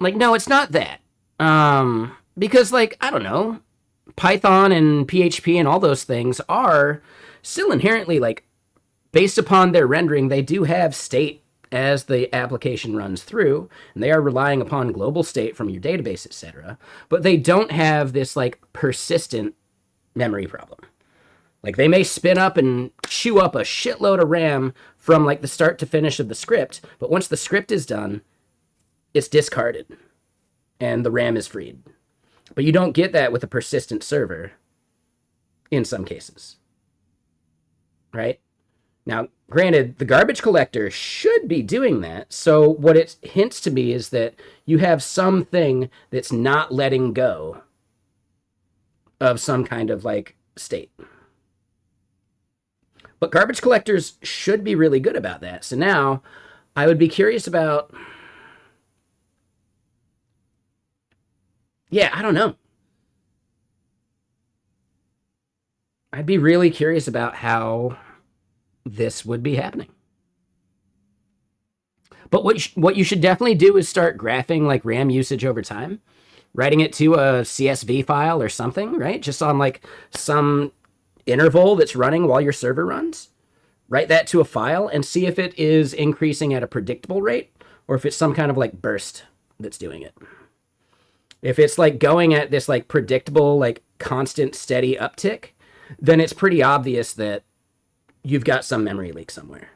Like, no, it's not that. Because, like, I don't know, Python and PHP and all those things are still inherently, like, based upon their rendering, they do have state as the application runs through, and they are relying upon global state from your database, etc. But they don't have this, like, persistent memory problem. Like, they may spin up and chew up a shitload of RAM from, like, the start to finish of the script, but once the script is done, it's discarded, and the RAM is freed. But you don't get that with a persistent server in some cases, right? Now, granted, the garbage collector should be doing that, so what it hints to me is that you have something that's not letting go of some kind of, like, state. But garbage collectors should be really good about that. So now I would be curious about, yeah, I don't know. I'd be really curious about how this would be happening. But what you should definitely do is start graphing like RAM usage over time, writing it to a CSV file or something, right? Just on like some interval that's running while your server runs. Write that to a file and see if it is increasing at a predictable rate or if it's some kind of like burst that's doing it. If it's like going at this like predictable, like constant, steady uptick, then it's pretty obvious that you've got some memory leak somewhere.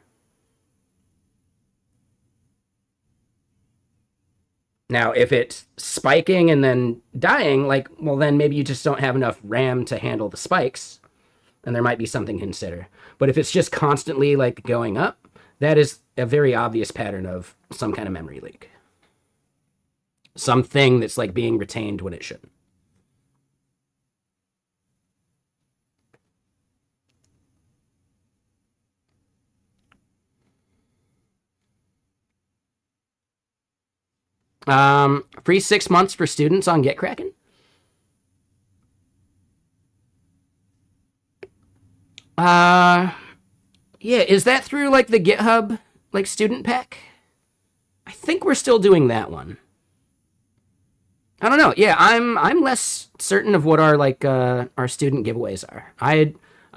Now, if it's spiking and then dying, like, well, then maybe you just don't have enough RAM to handle the spikes, and there might be something to consider. But if it's just constantly like going up, that is a very obvious pattern of some kind of memory leak. Something that's like being retained when it shouldn't. Free 6 months for students on GitKraken. Yeah, is that through like the GitHub like student pack? I think we're still doing that one. I don't know. Yeah, I'm less certain of what our like our student giveaways are. I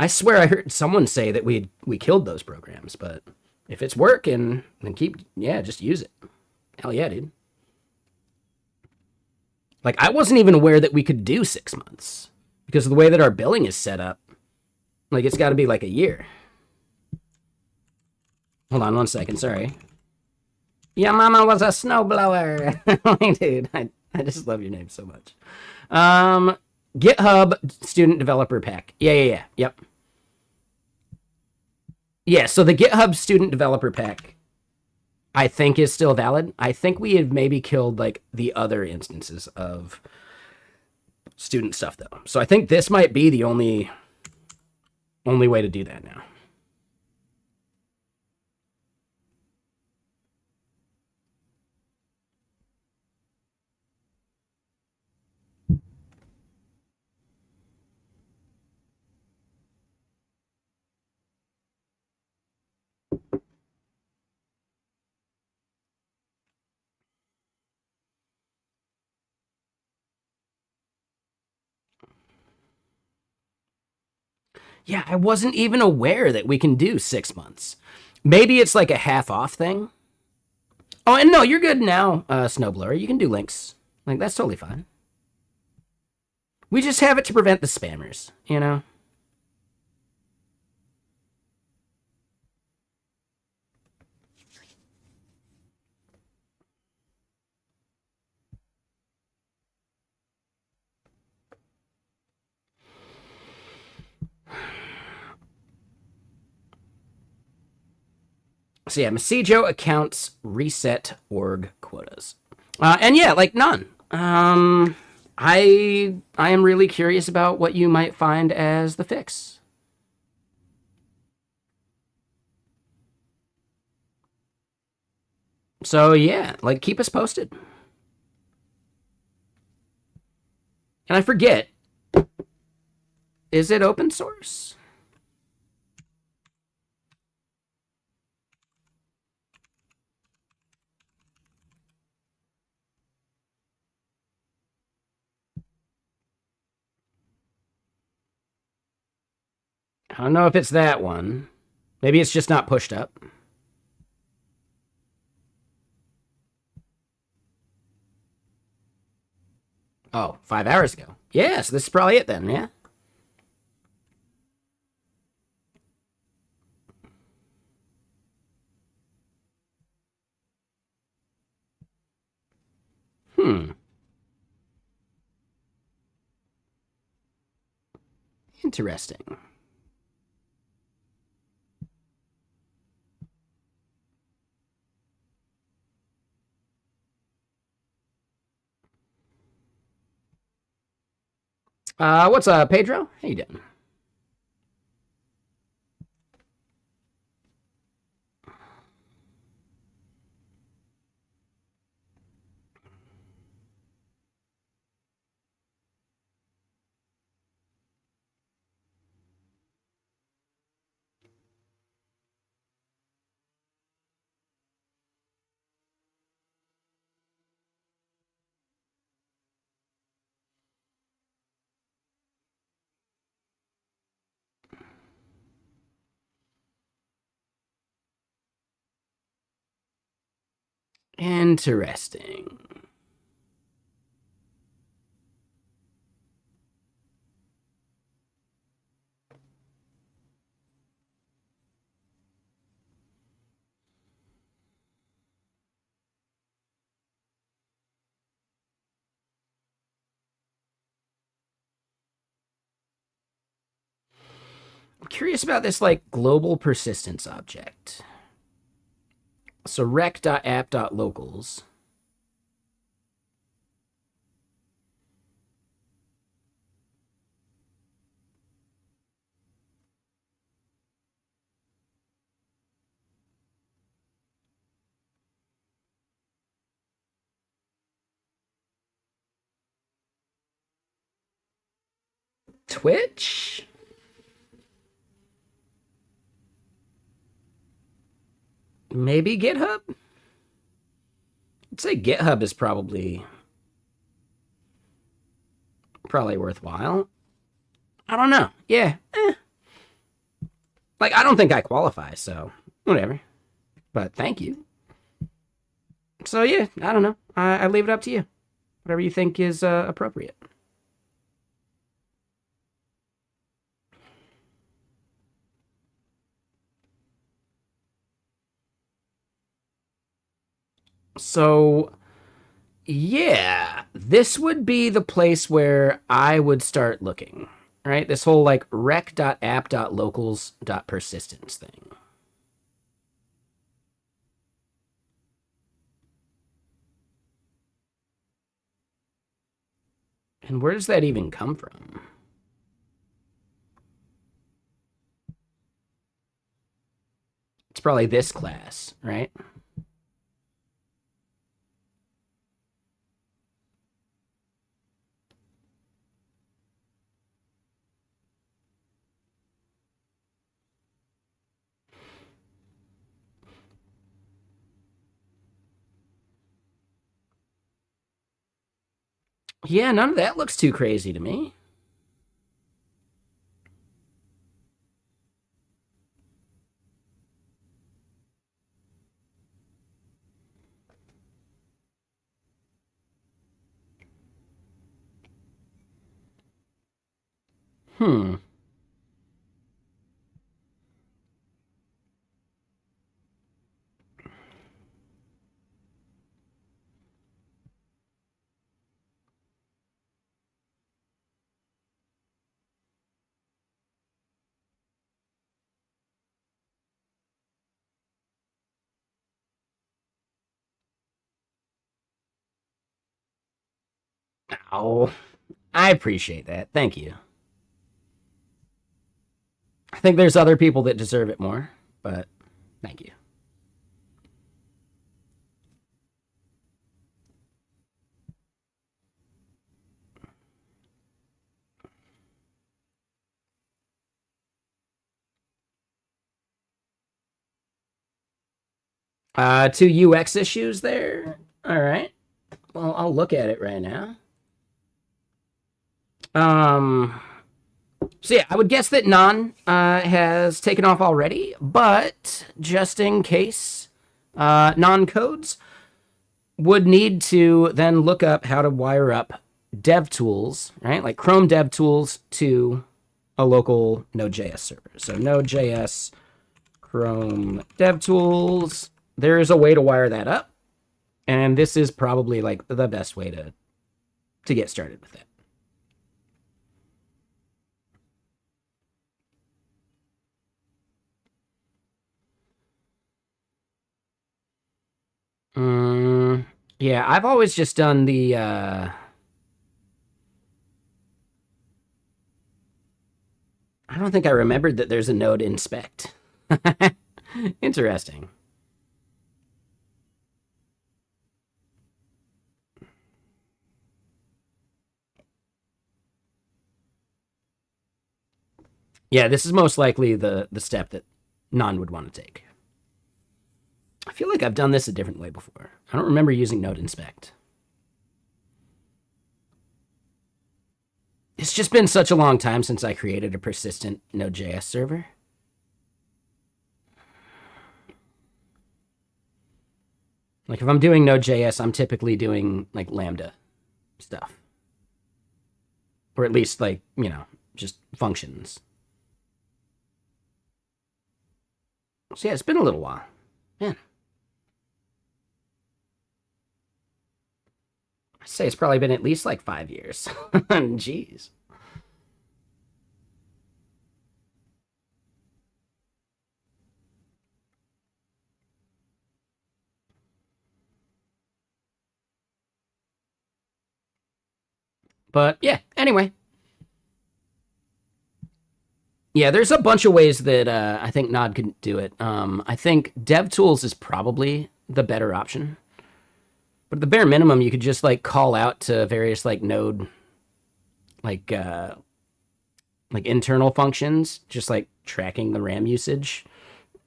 swear I heard someone say that we killed those programs, but if it's working, then just use it. Hell yeah, dude. Like I wasn't even aware that we could do 6 months because of the way that our billing is set up. Like it's got to be like a year. Hold on 1 second. Sorry. Your mama was a snowblower. Dude, I just love your name so much. GitHub student developer pack. Yeah. Yep. Yeah, so the GitHub student developer pack I think is still valid. I think we have maybe killed like the other instances of student stuff though. So I think this might be the only way to do that now. Yeah, I wasn't even aware that we can do 6 months. Maybe it's like a half off thing. Oh, and no, you're good now, Snowblower. You can do links. Like, that's totally fine. We just have it to prevent the spammers, you know? So yeah, Messijo accounts reset org quotas. And yeah, like none. I am really curious about what you might find as the fix. So yeah, like keep us posted. And I forget, is it open source? I don't know if it's that one. Maybe it's just not pushed up. Oh, 5 hours ago. Yeah, so this is probably it then, yeah? Hmm. Interesting. What's up, Pedro? How you doing? Interesting. I'm curious about this like global persistence object. So rec.app.locals. Twitch? Maybe GitHub? I'd say GitHub is probably worthwhile. I don't know. Yeah. Like, I don't think I qualify, so whatever. But thank you. So, yeah, I don't know. I leave it up to you. Whatever you think is appropriate. So, yeah, this would be the place where I would start looking, right? This whole like rec.app.locals.persistence thing. And where does that even come from? It's probably this class, right? Yeah, none of that looks too crazy to me. Hmm. Oh, I appreciate that. Thank you. I think there's other people that deserve it more, but thank you. 2 UX issues there. All right. Well, I'll look at it right now. Um, so yeah, I would guess that none has taken off already, but just in case, non codes would need to then look up how to wire up DevTools, right? Like Chrome DevTools to a local Node.js server. So Node.js, Chrome DevTools. There's a way to wire that up, and this is probably like the best way to get started with it. Yeah, I've always just done the I don't think I remembered that there's a node inspect. Interesting. Yeah, this is most likely the step that none would want to take. I feel like I've done this a different way before. I don't remember using node inspect. It's just been such a long time since I created a persistent Node.js server. Like if I'm doing Node.js, I'm typically doing like Lambda stuff. Or at least like, just functions. So yeah, it's been a little while. Man. I'd say it's probably been at least like 5 years. Jeez. But yeah, anyway. Yeah, there's a bunch of ways that I think Nod can do it. I think DevTools is probably the better option. But at the bare minimum, you could just like call out to various like Node, like internal functions, just like tracking the RAM usage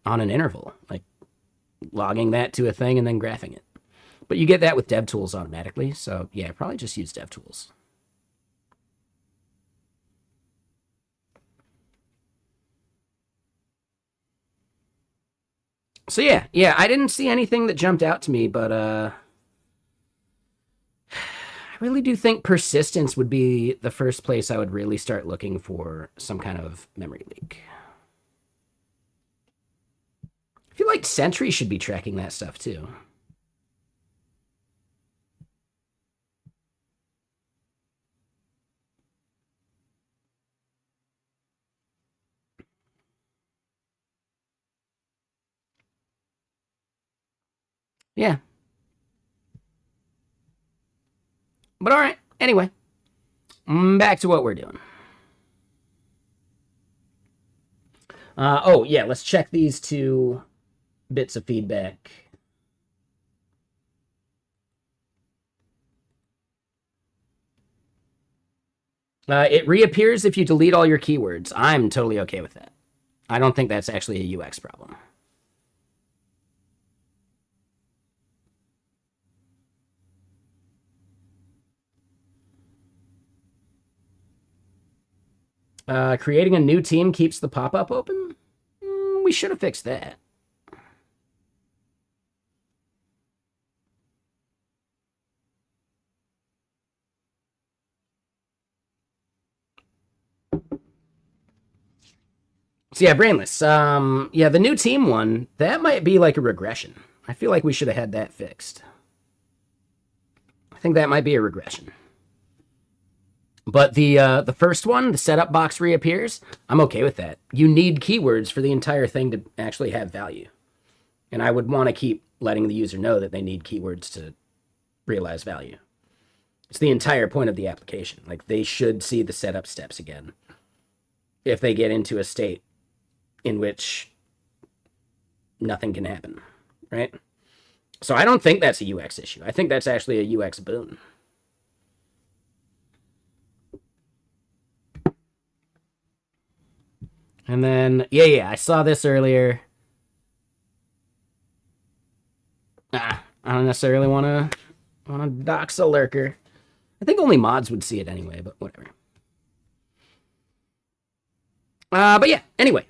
on an interval, like logging that to a thing and then graphing it. But you get that with DevTools automatically. So yeah, probably just use DevTools. So yeah, I didn't see anything that jumped out to me, but I really do think persistence would be the first place I would really start looking for some kind of memory leak. I feel like Sentry should be tracking that stuff too. Yeah. But all right, anyway, back to what we're doing. Oh, yeah, let's check these two bits of feedback. It reappears if you delete all your keywords. I'm totally okay with that. I don't think that's actually a UX problem. Creating a new team keeps the pop-up open? We should have fixed that. So yeah, Brainless. Yeah, the new team one, that might be like a regression. I feel like we should have had that fixed. I think that might be a regression. But the first one, the setup box reappears. I'm okay with that. You need keywords for the entire thing to actually have value. And I would want to keep letting the user know that they need keywords to realize value. It's the entire point of the application. Like they should see the setup steps again if they get into a state in which nothing can happen, right? So I don't think that's a UX issue. I think that's actually a UX boon. And then, yeah, I saw this earlier. I don't necessarily want to dox a lurker. I think only mods would see it anyway, but whatever. But yeah, anyway.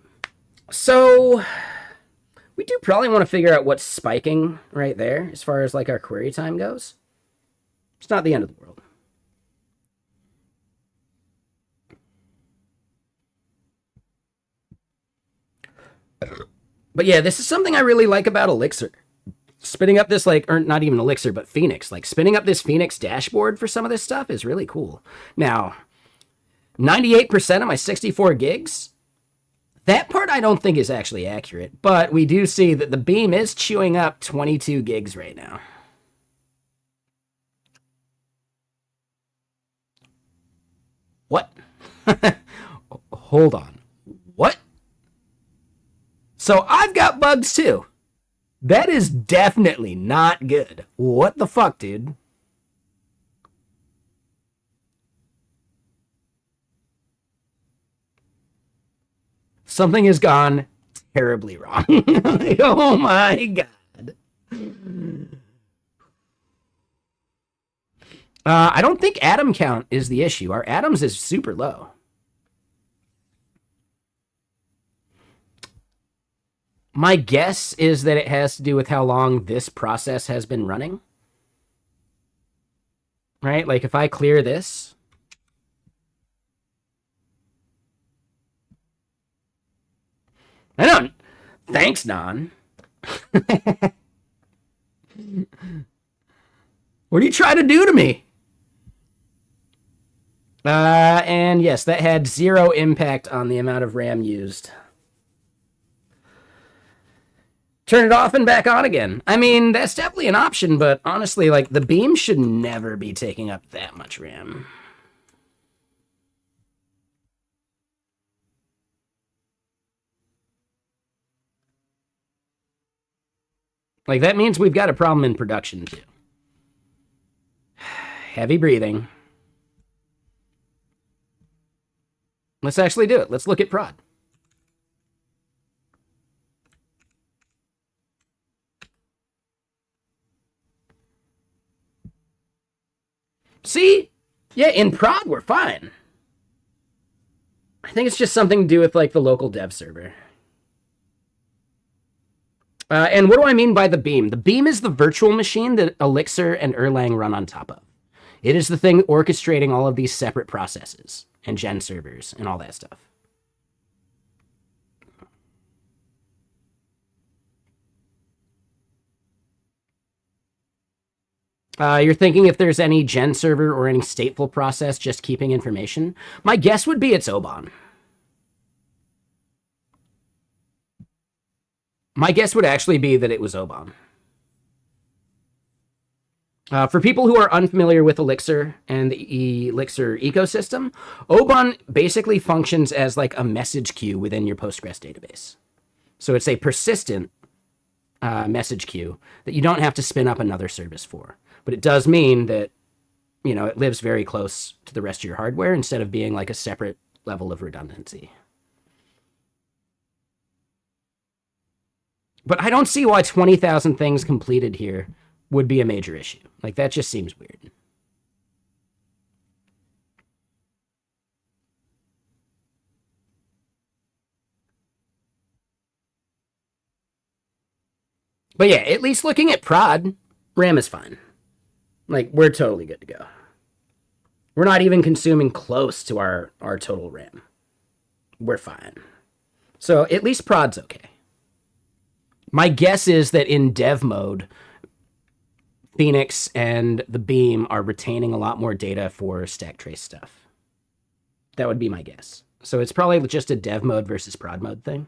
So we do probably want to figure out what's spiking right there as far as like our query time goes. It's not the end of the world. But yeah, this is something I really like about Elixir. Spinning up this, like, or not even Elixir, but Phoenix. Like, spinning up this Phoenix dashboard for some of this stuff is really cool. Now, 98% of my 64 gigs, that part I don't think is actually accurate, but we do see that the beam is chewing up 22 gigs right now. What? Hold on. What? So I've got bugs too. That is definitely not good. What the fuck, dude? Something has gone terribly wrong. Oh my god. I don't think atom count is the issue. Our atoms is super low. My guess is that it has to do with how long this process has been running. Right? Like if I clear this. I don't. Thanks, Non. What are you trying to do to me? And yes, that had 0 impact on the amount of RAM used. Turn it off and back on again. I mean, that's definitely an option, but honestly, like, the beam should never be taking up that much RAM. Like, that means we've got a problem in production, too. Heavy breathing. Let's actually do it. Let's look at prod. See? Yeah, in prod, we're fine. I think it's just something to do with, like, the local dev server. And what do I mean by the beam? The beam is the virtual machine that Elixir and Erlang run on top of. It is the thing orchestrating all of these separate processes and gen servers and all that stuff. You're thinking if there's any gen server or any stateful process just keeping information? My guess would be it's Oban. My guess would actually be that it was Oban. For people who are unfamiliar with Elixir and the Elixir ecosystem, Oban basically functions as like a message queue within your Postgres database. So it's a persistent message queue that you don't have to spin up another service for. But it does mean that, you know, it lives very close to the rest of your hardware instead of being like a separate level of redundancy. But I don't see why 20,000 things completed here would be a major issue. Like, that just seems weird. But yeah, at least looking at prod, RAM is fine. Like, we're totally good to go. We're not even consuming close to our total RAM. We're fine. So at least prod's okay. My guess is that in dev mode, Phoenix and the Beam are retaining a lot more data for stack trace stuff. That would be my guess. So it's probably just a dev mode versus prod mode thing.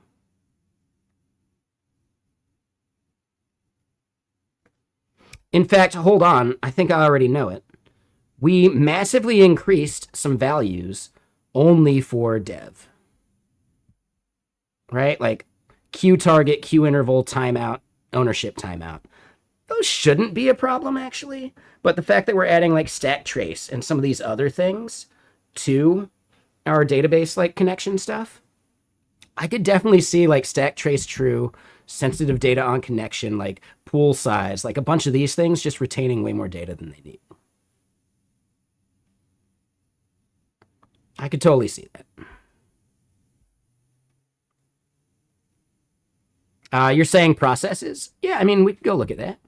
In fact, hold on. I think I already know it. We massively increased some values only for dev. Right? Like queue target, queue interval, timeout, ownership timeout. Those shouldn't be a problem, actually. But the fact that we're adding like stack trace and some of these other things to our database like connection stuff, I could definitely see like stack trace true, sensitive data on connection, like pool size, like a bunch of these things just retaining way more data than they need. I could totally see that. You're saying processes? Yeah, I mean, we could go look at that.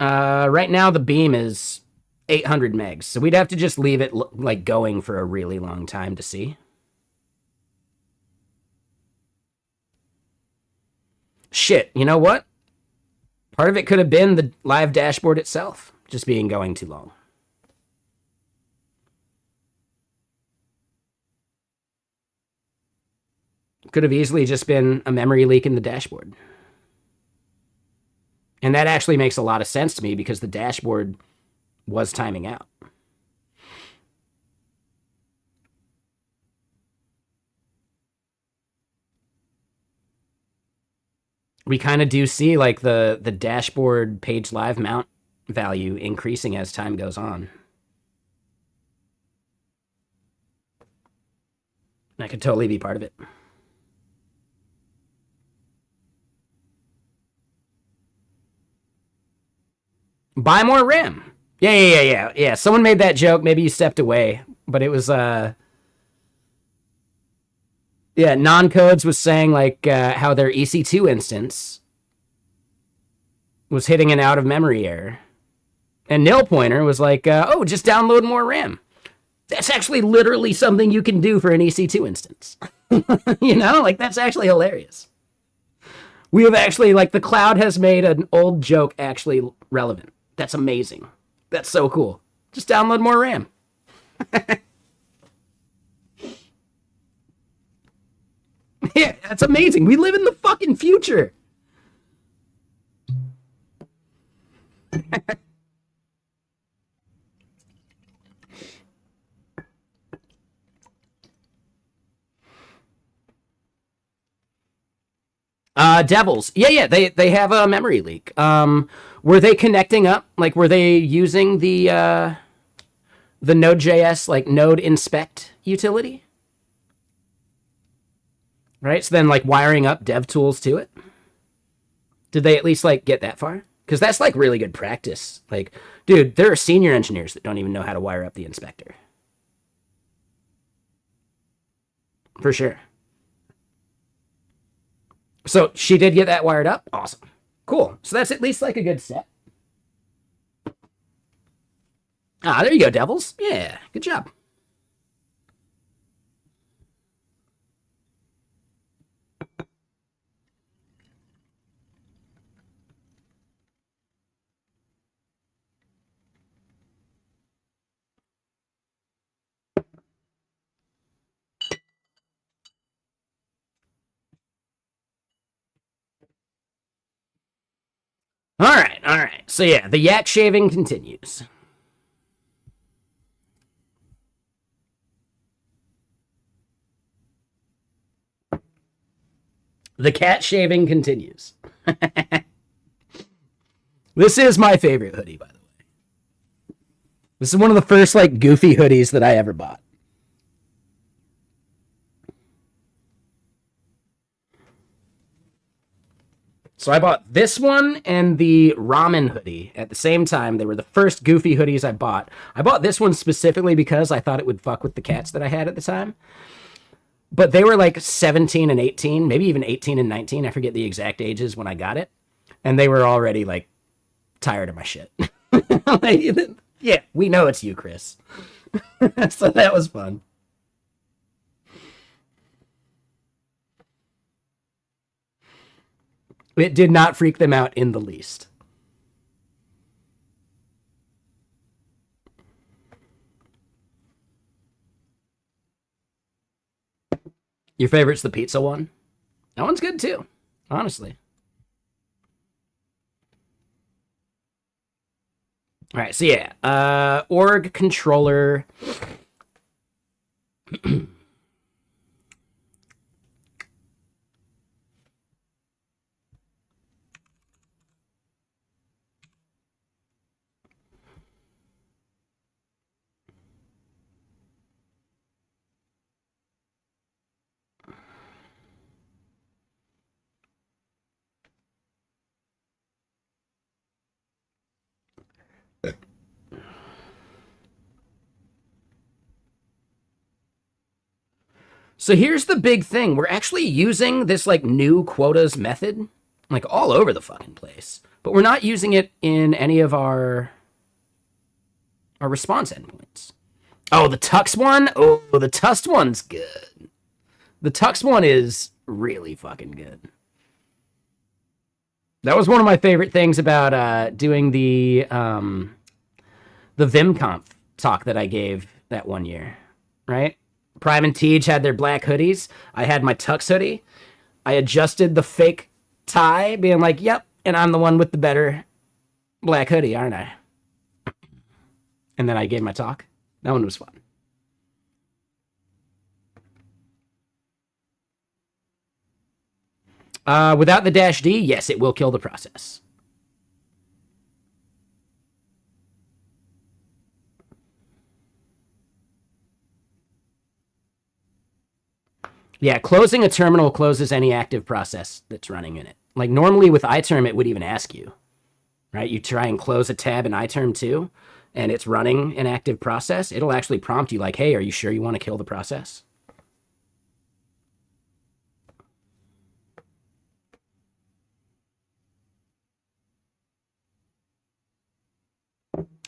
Right now, the beam is 800 megs, so we'd have to just leave it like going for a really long time to see. Shit, you know what? Part of it could have been the live dashboard itself just being going too long. Could have easily just been a memory leak in the dashboard. And that actually makes a lot of sense to me because the dashboard was timing out. We kind of do see like the dashboard page live mount value increasing as time goes on. That could totally be part of it. Buy more RAM. Yeah. Someone made that joke. Maybe you stepped away. but it was yeah, non-codes was saying like how their EC2 instance was hitting an out of memory error. And nil pointer was like, oh, just download more RAM. That's actually literally something you can do for an EC2 instance. You know, like that's actually hilarious. We have actually, like, the cloud has made an old joke actually relevant. That's amazing. That's so cool. Just download more RAM. Yeah, that's amazing. We live in the fucking future. Devils. Yeah, they have a memory leak. Were they connecting up? Like, were they using the Node.js, like, node inspect utility? Right? So then, like, wiring up dev tools to it? Did they at least, like, get that far? Because that's, like, really good practice. Like, dude, there are senior engineers that don't even know how to wire up the inspector. For sure. So she did get that wired up? Awesome. Cool. So that's at least, like, a good step. Ah, there you go, Devils. Yeah, good job. All right. So yeah, the yak shaving continues. The cat shaving continues. This is my favorite hoodie, by the way. This is one of the first, like, goofy hoodies that I ever bought. So I bought this one and the ramen hoodie at the same time. They were the first goofy hoodies I bought. I bought this one specifically because I thought it would fuck with the cats that I had at the time. But they were like 17 and 18, maybe even 18 and 19. I forget the exact ages when I got it. And they were already, like, tired of my shit. Like, yeah, we know it's you, Chris. So that was fun. It did not freak them out in the least. Your favorite's the pizza one? That one's good too, honestly. All right, so yeah, org controller. So here's the big thing. We're actually using this, like, new quotas method, like, all over the fucking place. But we're not using it in any of our response endpoints. Oh, the tux one? Oh, the tux one's good. The tux one is really fucking good. That was one of my favorite things about doing the VimConf talk that I gave that one year, right? Prime and Tej had their black hoodies. I had my tux hoodie. I adjusted the fake tie, being like, yep, and I'm the one with the better black hoodie, aren't I? And then I gave my talk. That one was fun. Without the -D, yes, it will kill the process. Yeah, closing a terminal closes any active process that's running in it. Like, normally with iTerm, it would even ask you, right? You try and close a tab in iTerm too, and it's running an active process, it'll actually prompt you like, hey, are you sure you want to kill the process?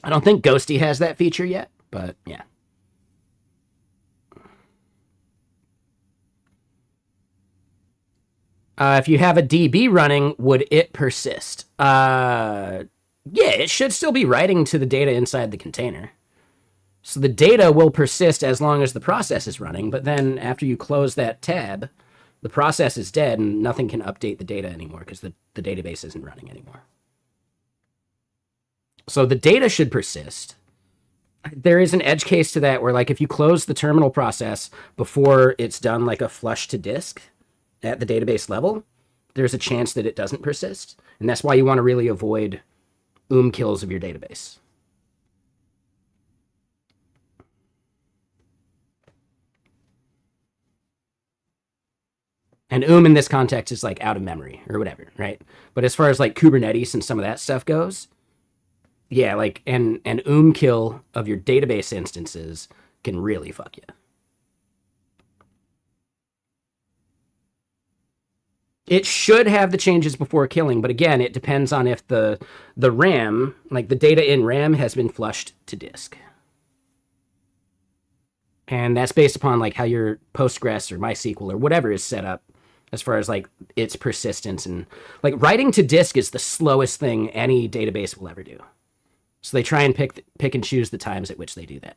I don't think Ghosty has that feature yet, but yeah. If you have a DB running, would it persist? Yeah, it should still be writing to the data inside the container. So the data will persist as long as the process is running, but then after you close that tab, the process is dead and nothing can update the data anymore because the database isn't running anymore. So the data should persist. There is an edge case to that where, like, if you close the terminal process before it's done like a flush to disk at the database level, there's a chance that it doesn't persist. And that's why you want to really avoid kills of your database. And in this context is like out of memory or whatever, right? But as far as like Kubernetes and some of that stuff goes, yeah, like an kill of your database instances can really fuck you. It should have the changes before killing, but again, it depends on if the RAM, like the data in RAM, has been flushed to disk. And that's based upon like how your Postgres or MySQL or whatever is set up as far as like its persistence. And like writing to disk is the slowest thing any database will ever do. So they try and pick and choose the times at which they do that.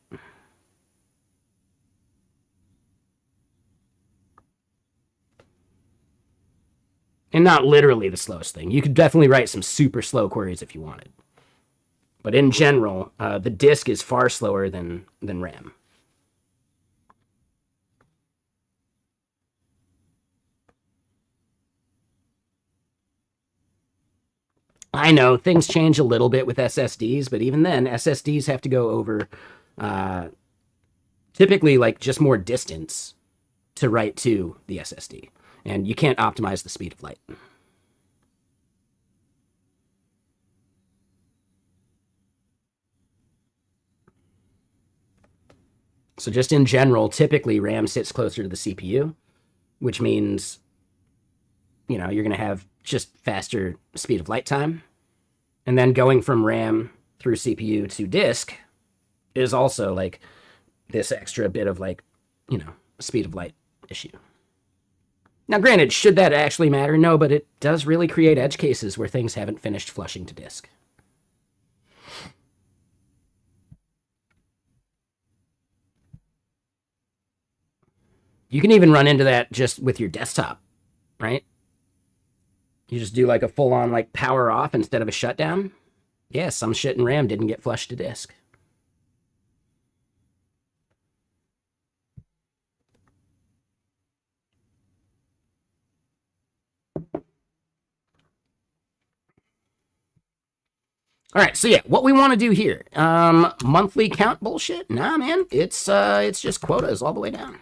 And not literally the slowest thing. You could definitely write some super slow queries if you wanted. But in general, the disk is far slower than RAM. I know things change a little bit with SSDs, but even then, SSDs have to go over typically like just more distance to write to the SSD. And you can't optimize the speed of light. So just in general, typically RAM sits closer to the CPU, which means, you know, you're going to have just faster speed of light time. And then going from RAM through CPU to disk is also like this extra bit of like, you know, speed of light issue. Now, granted, should that actually matter? No, but it does really create edge cases where things haven't finished flushing to disk. You can even run into that just with your desktop, right? You just do like a full on like power off instead of a shutdown. Yeah, some shit in RAM didn't get flushed to disk. All right, so yeah, what we want to do here, monthly count bullshit? Nah, man, it's just quotas all the way down.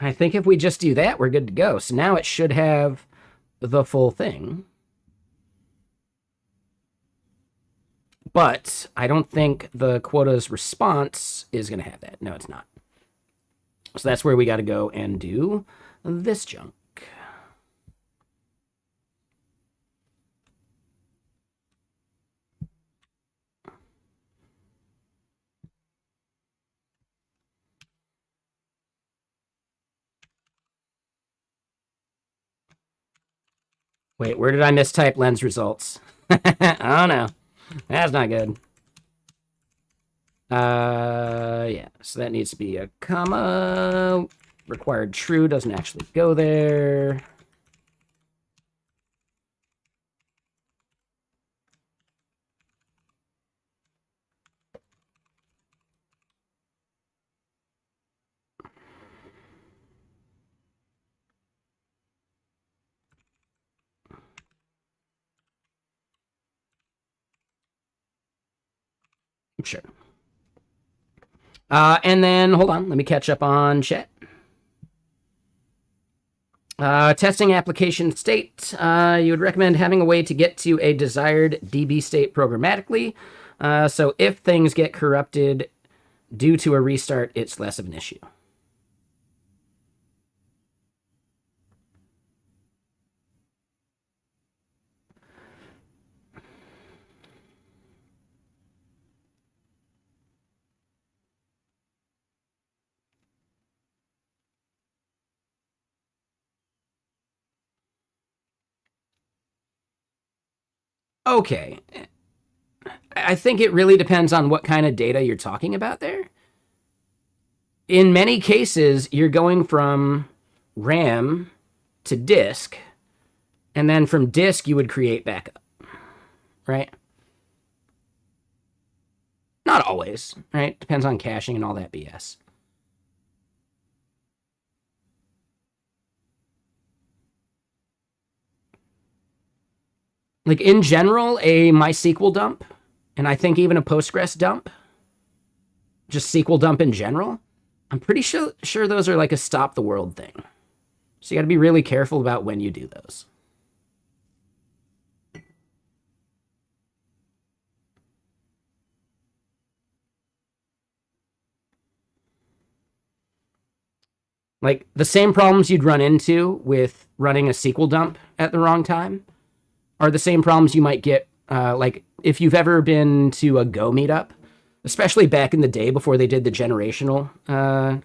I think if we just do that, we're good to go. So now it should have the full thing. But I don't think the quota's response is going to have that. No, it's not. So that's where we got to go and do this junk. Wait, where did I mistype lens results? Oh no, that's not good. Yeah, so that needs to be a comma. Required true doesn't actually go there. Sure. And then, hold on, let me catch up on chat. Testing application state. You would recommend having a way to get to a desired DB state programmatically. So if things get corrupted due to a restart, it's less of an issue. Okay. I think it really depends on what kind of data you're talking about there. In many cases, you're going from RAM to disk, and then from disk, you would create backup, right? Not always, right? Depends on caching and all that BS. Like in general, a MySQL dump, and I think even a Postgres dump, just SQL dump in general, I'm pretty sure those are like a stop the world thing. So you got to be really careful about when you do those. Like the same problems you'd run into with running a SQL dump at the wrong time are the same problems you might get. Like if you've ever been to a Go meetup, especially back in the day before they did the generational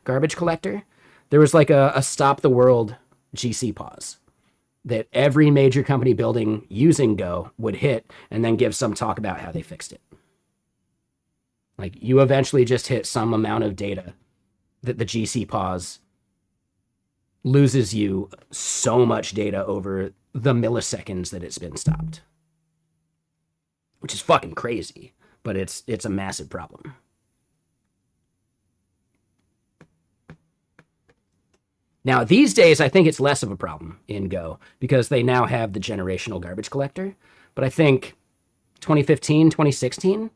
garbage collector, there was like a stop the world GC pause that every major company building using Go would hit and then give some talk about how they fixed it. Like you eventually just hit some amount of data that the GC pause loses you so much data over the milliseconds that it's been stopped, which is fucking crazy, but it's a massive problem. Now, these days, I think it's less of a problem in Go because they now have the generational garbage collector. But I think 2015, 2016,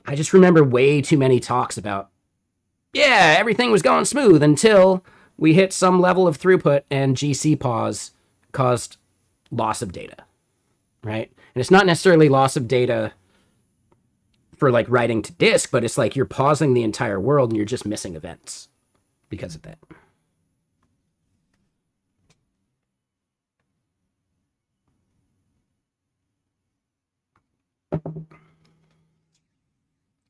I just remember way too many talks about, yeah, everything was going smooth until we hit some level of throughput and GC pause caused loss of data, right? And it's not necessarily loss of data for like writing to disk, but it's like you're pausing the entire world and you're just missing events because of that.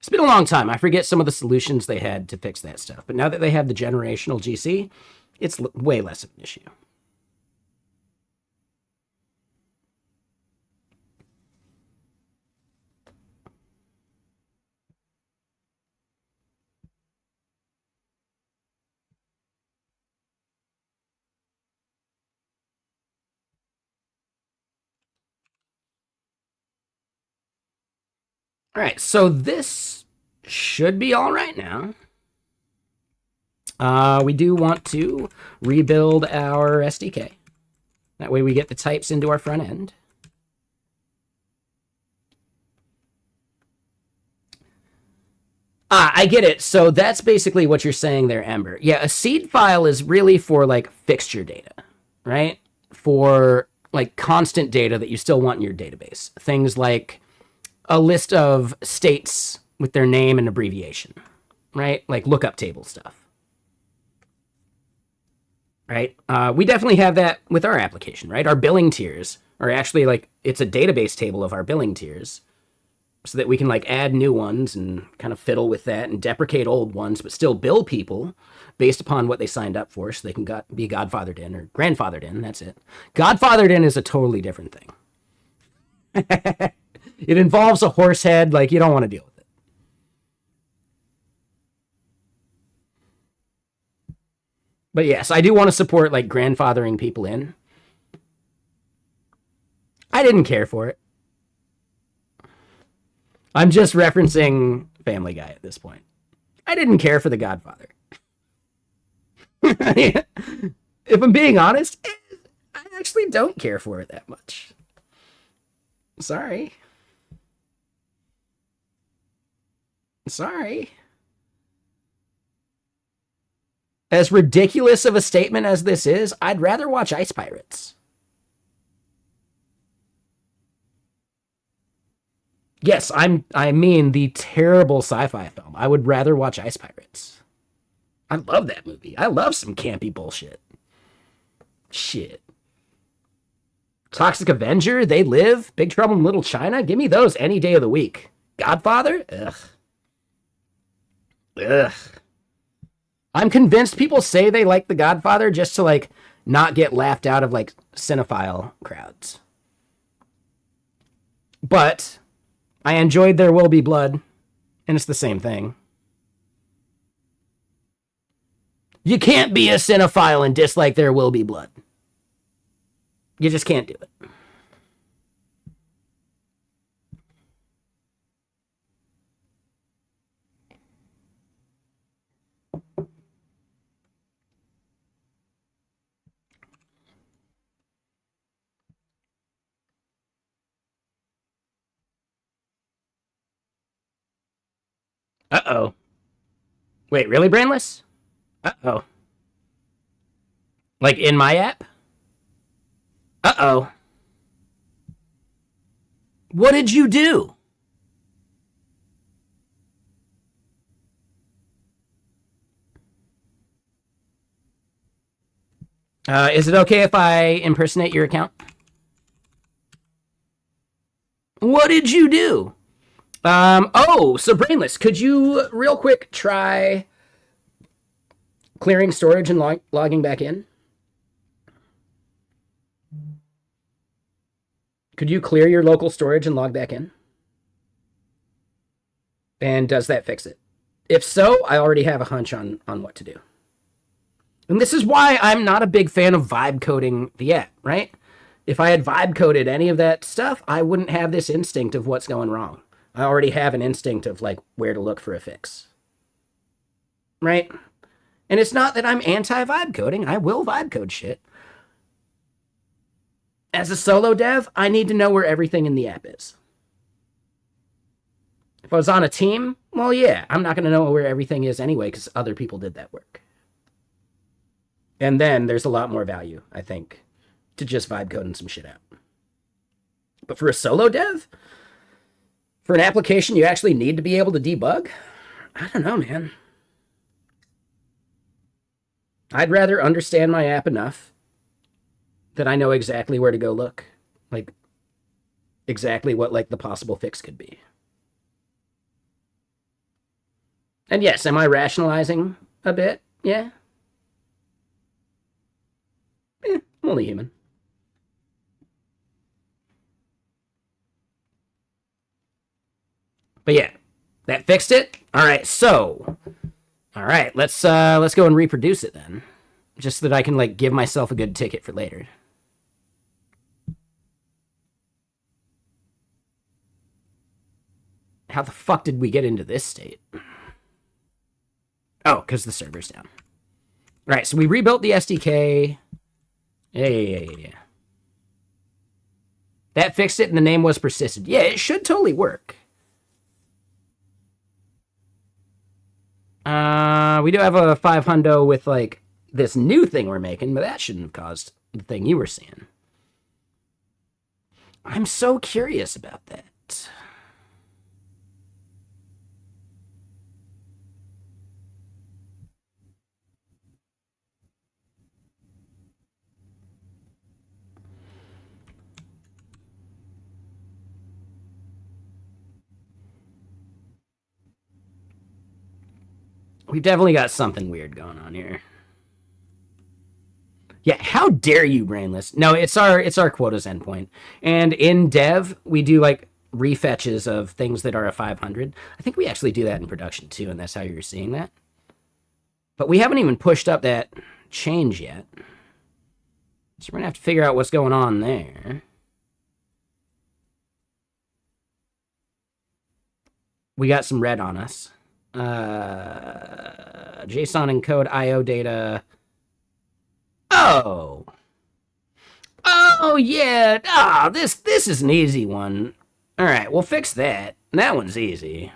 It's been a long time. I forget some of the solutions they had to fix that stuff. But now that they have the generational GC, it's way less of an issue. All right, so this should be all right now. We do want to rebuild our SDK. That way we get the types into our front end. I get it. So that's basically what you're saying there, Ember. Yeah, a seed file is really for like fixture data, right? For like constant data that you still want in your database. Things like a list of states with their name and abbreviation, right? Like lookup table stuff. Right? We definitely have that with our application, right? Our billing tiers are actually like, it's a database table of our billing tiers so that we can like add new ones and kind of fiddle with that and deprecate old ones, but still bill people based upon what they signed up for so they can be godfathered in or grandfathered in. That's it. Godfathered in is a totally different thing. It involves a horse head. Like you don't want to deal with it. But yes, I do want to support like grandfathering people in. I didn't care for it. I'm just referencing Family Guy at this point. I didn't care for the Godfather. If I'm being honest, I actually don't care for it that much. Sorry. Sorry. As ridiculous of a statement as this is, I'd rather watch Ice Pirates. Yes, I mean the terrible sci-fi film. I would rather watch Ice Pirates. I love that movie. I love some campy bullshit. Shit. Toxic Avenger, They Live, Big Trouble in Little China. Give me those any day of the week. Godfather? Ugh. Ugh. I'm convinced people say they like The Godfather just to like not get laughed out of like cinephile crowds. But I enjoyed There Will Be Blood, and it's the same thing. You can't be a cinephile and dislike There Will Be Blood. You just can't do it. Uh-oh. Wait, really, Brainless? Uh-oh. Like in my app? Uh-oh. What did you do? Is it okay if I impersonate your account? What did you do? So Brainless, could you real quick try clearing storage and logging back in? Could you clear your local storage and log back in? And does that fix it? If so, I already have a hunch on what to do. And this is why I'm not a big fan of vibe coding the app, right? If I had vibe coded any of that stuff, I wouldn't have this instinct of what's going wrong. I already have an instinct of like where to look for a fix. Right? And it's not that I'm anti-vibe coding. I will vibe code shit. As a solo dev, I need to know where everything in the app is. If I was on a team, well, yeah, I'm not going to know where everything is anyway because other people did that work. And then there's a lot more value, I think, to just vibe coding some shit out. But for a solo dev, for an application you actually need to be able to debug, I don't know, man. I'd rather understand my app enough that I know exactly where to go look. Like, exactly what, like, the possible fix could be. And yes, am I rationalizing a bit? Yeah. I'm only human. But yeah, that fixed it. All right, so, all right, let's go and reproduce it then, just so that I can like give myself a good ticket for later. How the fuck did we get into this state? Oh, because the server's down. All right, so we rebuilt the SDK. Yeah. That fixed it, and the name was persisted. Yeah, it should totally work. We do have a 500 with like this new thing we're making, but that shouldn't have caused the thing you were seeing. I'm so curious about that. We've definitely got something weird going on here. Yeah, how dare you, Brainless? No, it's our quotas endpoint. And in dev, we do like refetches of things that are a 500. I think we actually do that in production too, and that's how you're seeing that. But we haven't even pushed up that change yet. So we're gonna have to figure out what's going on there. We got some red on us. JSON encode IO data. Oh yeah. This is an easy one. All right, we'll fix that. That one's easy.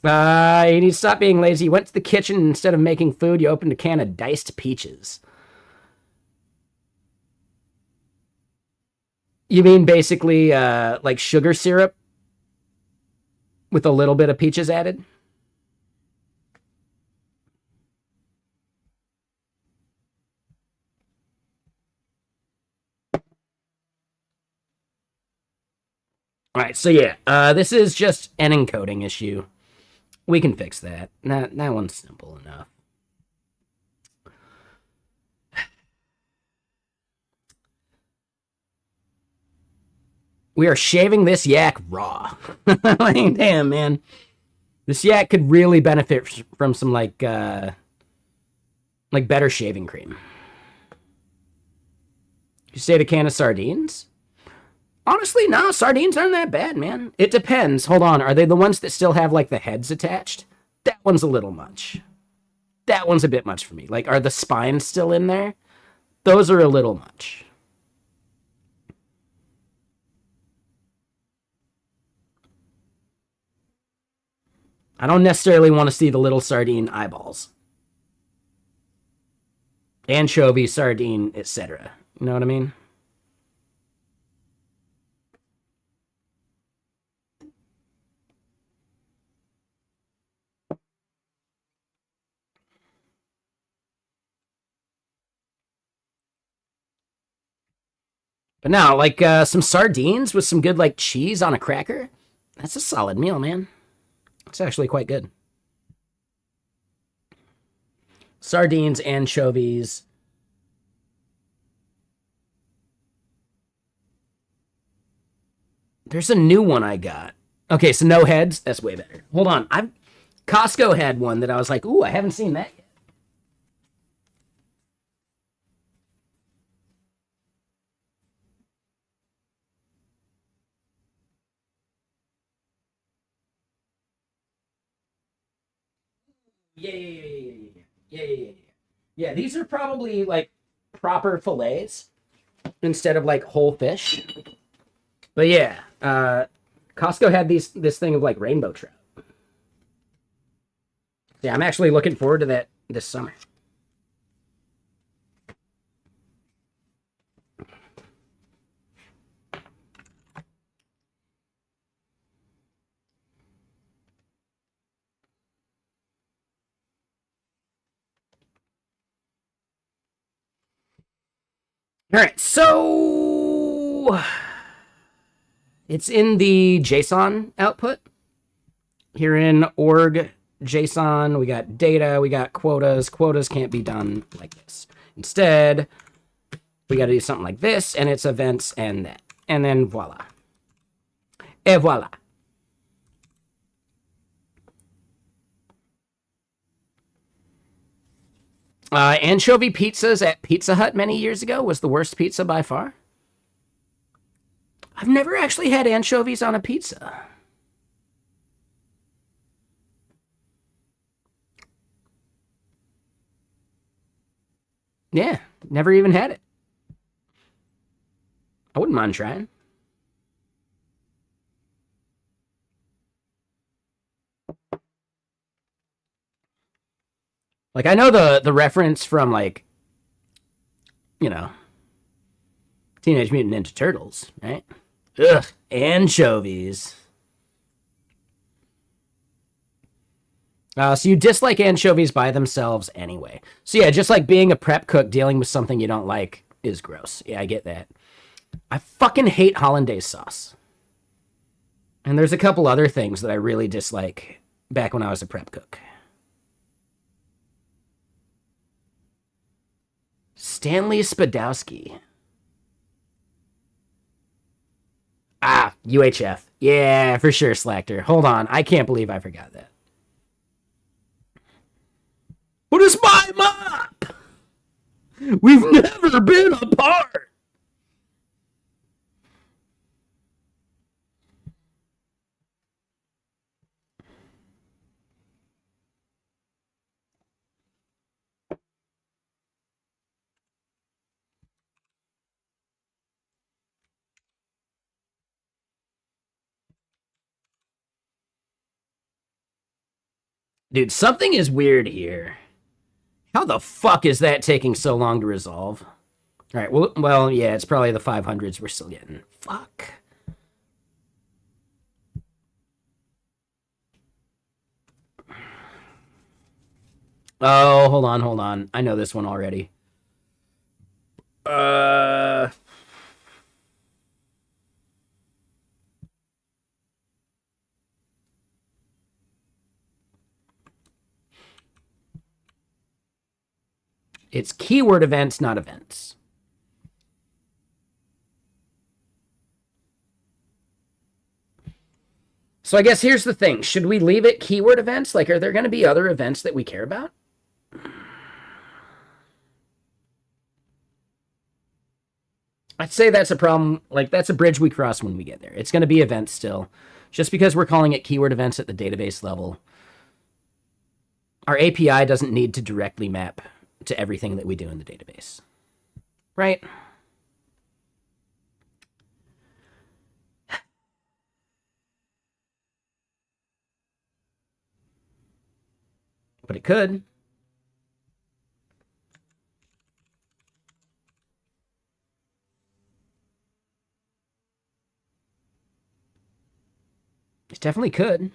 You need to stop being lazy. You went to the kitchen and instead of making food, you opened a can of diced peaches. You mean basically like sugar syrup with a little bit of peaches added? All right, so yeah, this is just an encoding issue. We can fix that. That one's simple enough. We are shaving this yak raw. Like, damn, man. This yak could really benefit from some like better shaving cream. You say a can of sardines? Honestly, no, sardines aren't that bad, man. It depends. Hold on, are they the ones that still have like the heads attached? That one's a little much. That one's a bit much for me. Like, are the spines still in there? Those are a little much. I don't necessarily want to see the little sardine eyeballs. Anchovy, sardine, etc. You know what I mean? But now, like some sardines with some good like cheese on a cracker, that's a solid meal, man. It's actually quite good. Sardines, anchovies. There's a new one I got. Okay, so no heads. That's way better. Hold on. I've Costco had one that I was like, ooh, I haven't seen that yet. Yeah. Yeah, these are probably like proper fillets instead of like whole fish. But yeah, Costco had this thing of like rainbow trout. Yeah, I'm actually looking forward to that this summer. All right, so it's in the JSON output. Here in org JSON, we got data, we got quotas. Quotas can't be done like this. Instead, we got to do something like this, and it's events and that. And then voila. Et voila. Anchovy pizzas at Pizza Hut many years ago was the worst pizza by far. I've never actually had anchovies on a pizza. Yeah, never even had it. I wouldn't mind trying. Like I know the reference from like, you know, Teenage Mutant Ninja Turtles, right? Ugh, anchovies. So you dislike anchovies by themselves anyway. So yeah, just like being a prep cook, dealing with something you don't like is gross. Yeah, I get that. I fucking hate hollandaise sauce. And there's a couple other things that I really dislike back when I was a prep cook. Stanley Spadowski. Ah, UHF. Yeah, for sure, Slacker. Hold on. I can't believe I forgot that. What is my mop? We've never been apart. Dude, something is weird here. How the fuck is that taking so long to resolve? All right, well, yeah, it's probably the 500s we're still getting. Fuck. Oh, hold on. I know this one already. It's keyword events, not events. So I guess here's the thing. Should we leave it keyword events? Like, are there going to be other events that we care about? I'd say that's a problem. Like, that's a bridge we cross when we get there. It's going to be events still. Just because we're calling it keyword events at the database level, our API doesn't need to directly map to everything that we do in the database. Right? But it could. It definitely could.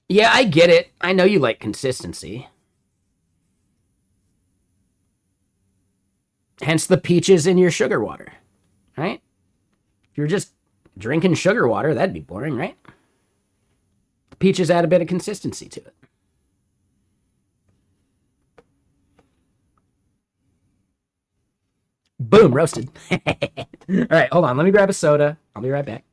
Yeah, I get it. I know you like consistency. Hence the peaches in your sugar water, right? If you're just drinking sugar water, that'd be boring, right? Peaches add a bit of consistency to it. Boom, roasted. All right, hold on. Let me grab a soda. I'll be right back.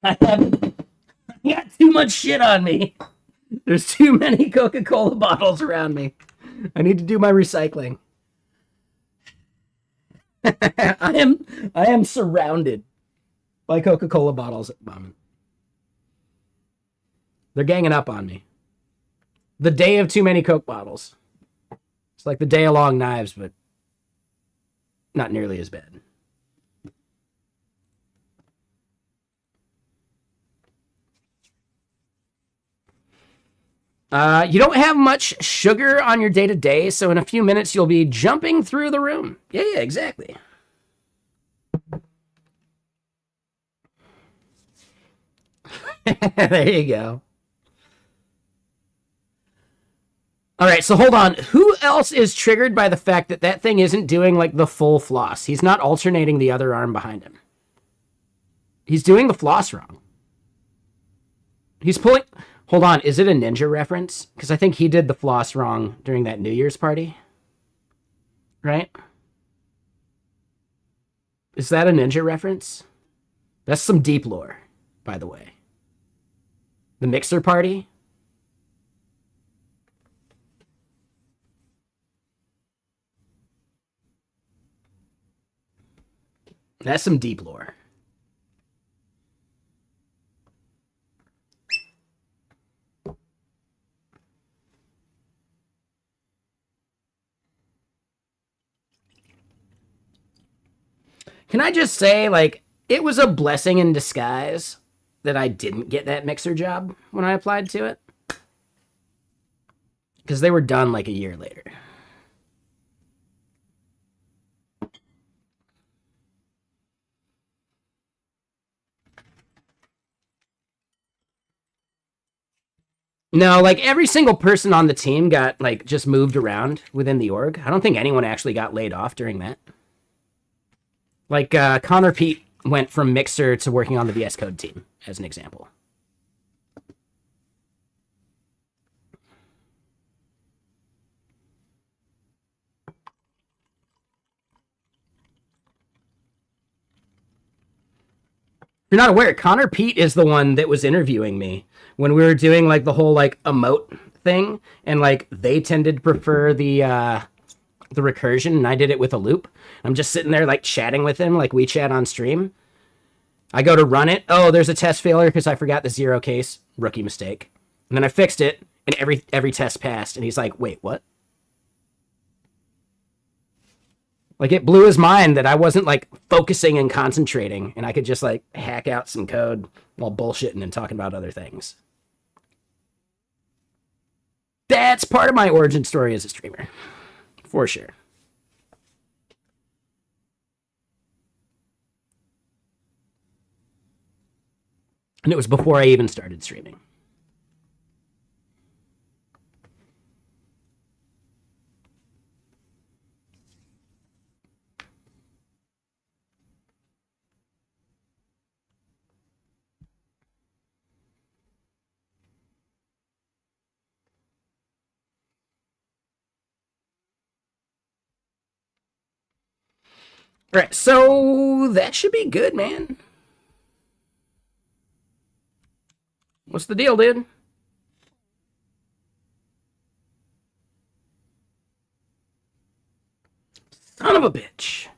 I got too much shit on me. There's too many Coca-Cola bottles around me. I need to do my recycling. I am surrounded by Coca-Cola bottles at the moment. They're ganging up on me. The day of too many Coke bottles. It's like the day of long knives, but not nearly as bad. You don't have much sugar on your day-to-day, so in a few minutes you'll be jumping through the room. Yeah, exactly. There you go. All right, so hold on. Who else is triggered by the fact that that thing isn't doing, like, the full floss? He's not alternating the other arm behind him. He's doing the floss wrong. He's pulling... Hold on, is it a ninja reference? Because I think he did the floss wrong during that New Year's party. Right? Is that a ninja reference? That's some deep lore, by the way. The mixer party? That's some deep lore. Can I just say, like, it was a blessing in disguise that I didn't get that mixer job when I applied to it? Because they were done like a year later. No, like every single person on the team got like just moved around within the org. I don't think anyone actually got laid off during that. Like Connor Pete went from Mixer to working on the VS Code team, as an example. If you're not aware, Connor Pete is the one that was interviewing me when we were doing like the whole like emote thing, and like they tended to prefer the recursion, and I did it with a loop. I'm just sitting there like chatting with him like we chat on stream. I go to run it. Oh, there's a test failure because I forgot the 0 case. Rookie mistake. And then I fixed it, and every test passed. And he's like, wait, what? Like, it blew his mind that I wasn't, like, focusing and concentrating, and I could just, like, hack out some code while bullshitting and talking about other things. That's part of my origin story as a streamer. For sure. And it was before I even started streaming. All right, so that should be good, man. What's the deal, dude? Son of a bitch.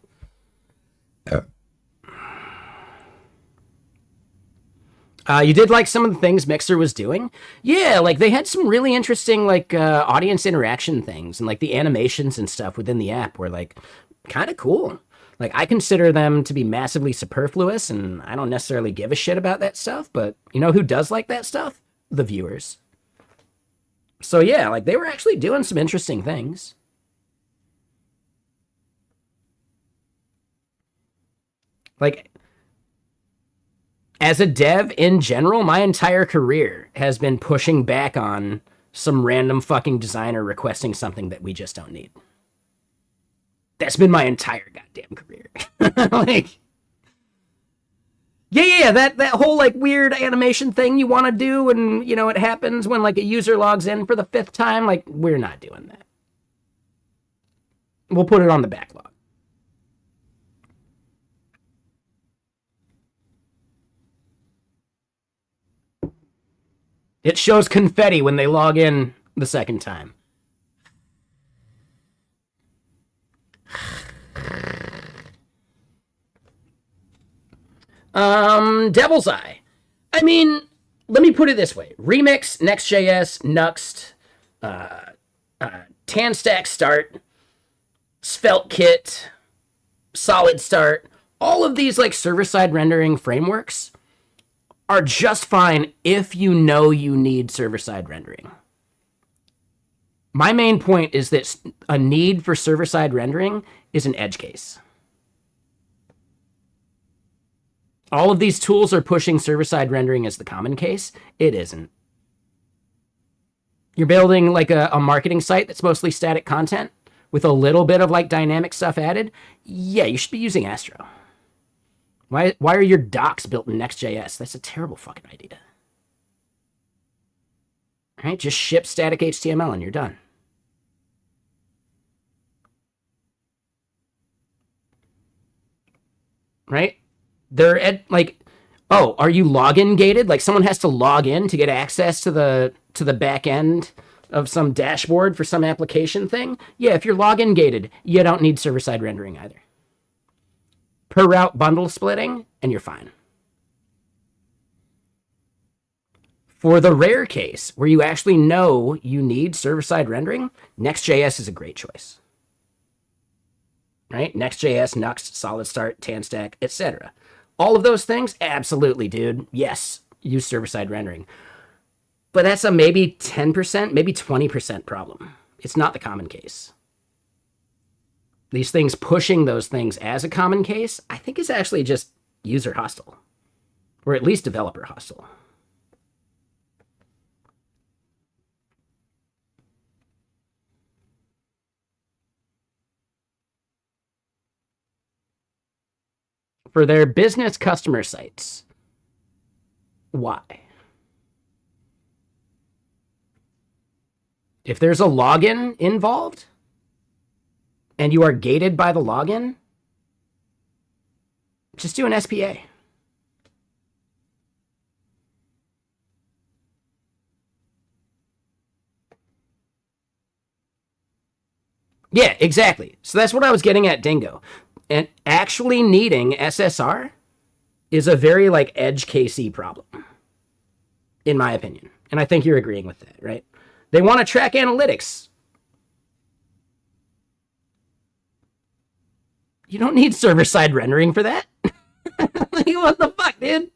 You did like some of the things Mixer was doing? Yeah, like they had some really interesting like audience interaction things, and like the animations and stuff within the app were like kind of cool. Like I consider them to be massively superfluous, and I don't necessarily give a shit about that stuff, but you know who does like that stuff? The viewers. So yeah, like they were actually doing some interesting things. Like as a dev in general, my entire career has been pushing back on some random fucking designer requesting something that we just don't need. That's been my entire goddamn career. Like, yeah, that whole like weird animation thing you want to do, and you know it happens when like a user logs in for the 5th time. Like, we're not doing that. We'll put it on the backlog. It shows confetti when they log in the 2nd time. Devil's Eye. I mean, let me put it this way. Remix, Next.js, Nuxt, TanStack Start, SvelteKit, Solid Start, all of these like server-side rendering frameworks are just fine if you know you need server-side rendering. My main point is that a need for server-side rendering is an edge case. All of these tools are pushing server-side rendering as the common case. It isn't. You're building like a marketing site that's mostly static content with a little bit of like dynamic stuff added. Yeah, you should be using Astro. Why are your docs built in Next.js? That's a terrible fucking idea. All right, just ship static HTML and you're done. Right? They're at like, oh, are you login gated? Like someone has to log in to get access to the back end of some dashboard for some application thing? Yeah, if you're login gated, you don't need server-side rendering either. Per route bundle splitting, and you're fine. For the rare case where you actually know you need server-side rendering, Next.js is a great choice. Right? Next.js, Nuxt, Solid Start, TanStack, etc. All of those things, absolutely, dude. Yes, use server-side rendering. But that's a maybe 10%, maybe 20% problem. It's not the common case. These things pushing those things as a common case, I think is actually just user hostile. Or at least developer hostile. For their business customer sites. Why? If there's a login involved, and you are gated by the login, just do an SPA. Yeah, exactly. So that's what I was getting at, Dingo. And actually needing SSR is a very like edge casey problem, in my opinion. And I think you're agreeing with that, right? They want to track analytics. You don't need server-side rendering for that. Like, what the fuck, dude?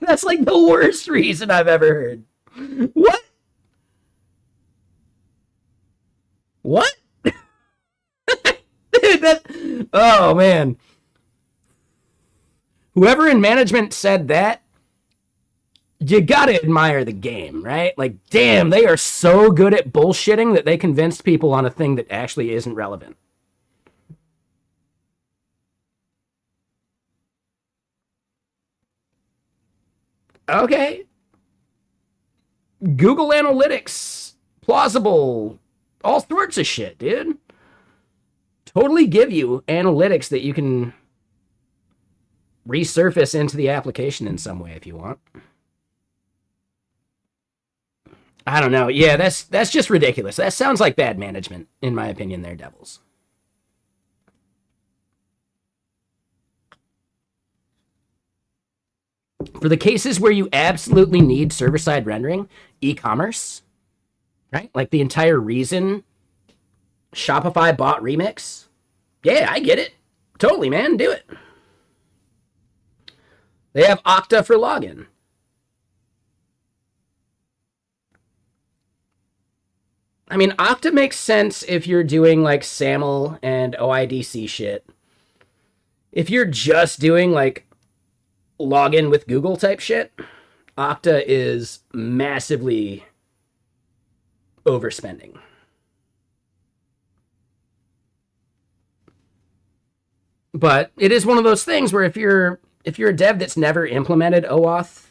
That's like the worst reason I've ever heard. What? What? Dude, that... Oh, man. Whoever in management said that, you gotta admire the game, right? Like, damn, they are so good at bullshitting that they convinced people on a thing that actually isn't relevant. Okay. Google Analytics, plausible, all sorts of shit, dude. Totally give you analytics that you can resurface into the application in some way if you want. I don't know. Yeah, that's just ridiculous. That sounds like bad management, in my opinion, there, Devils. For the cases where you absolutely need server-side rendering, e-commerce, right? Like the entire reason Shopify bought Remix. Yeah, I get it. Totally, man. Do it. They have Okta for login. I mean, Okta makes sense if you're doing like SAML and OIDC shit. If you're just doing like login with Google type shit, Okta is massively overspending. But it is one of those things where if you're a dev that's never implemented OAuth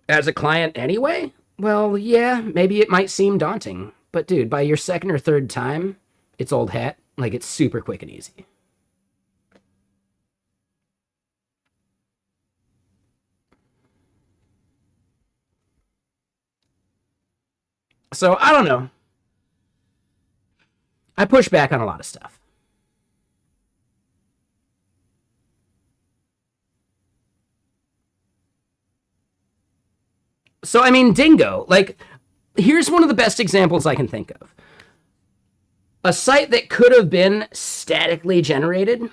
as a client anyway, well, yeah, maybe it might seem daunting. But dude, by your second or third time, it's old hat. Like, it's super quick and easy. So, I don't know. I push back on a lot of stuff. So, I mean, Dingo, like, here's one of the best examples I can think of. A site that could have been statically generated,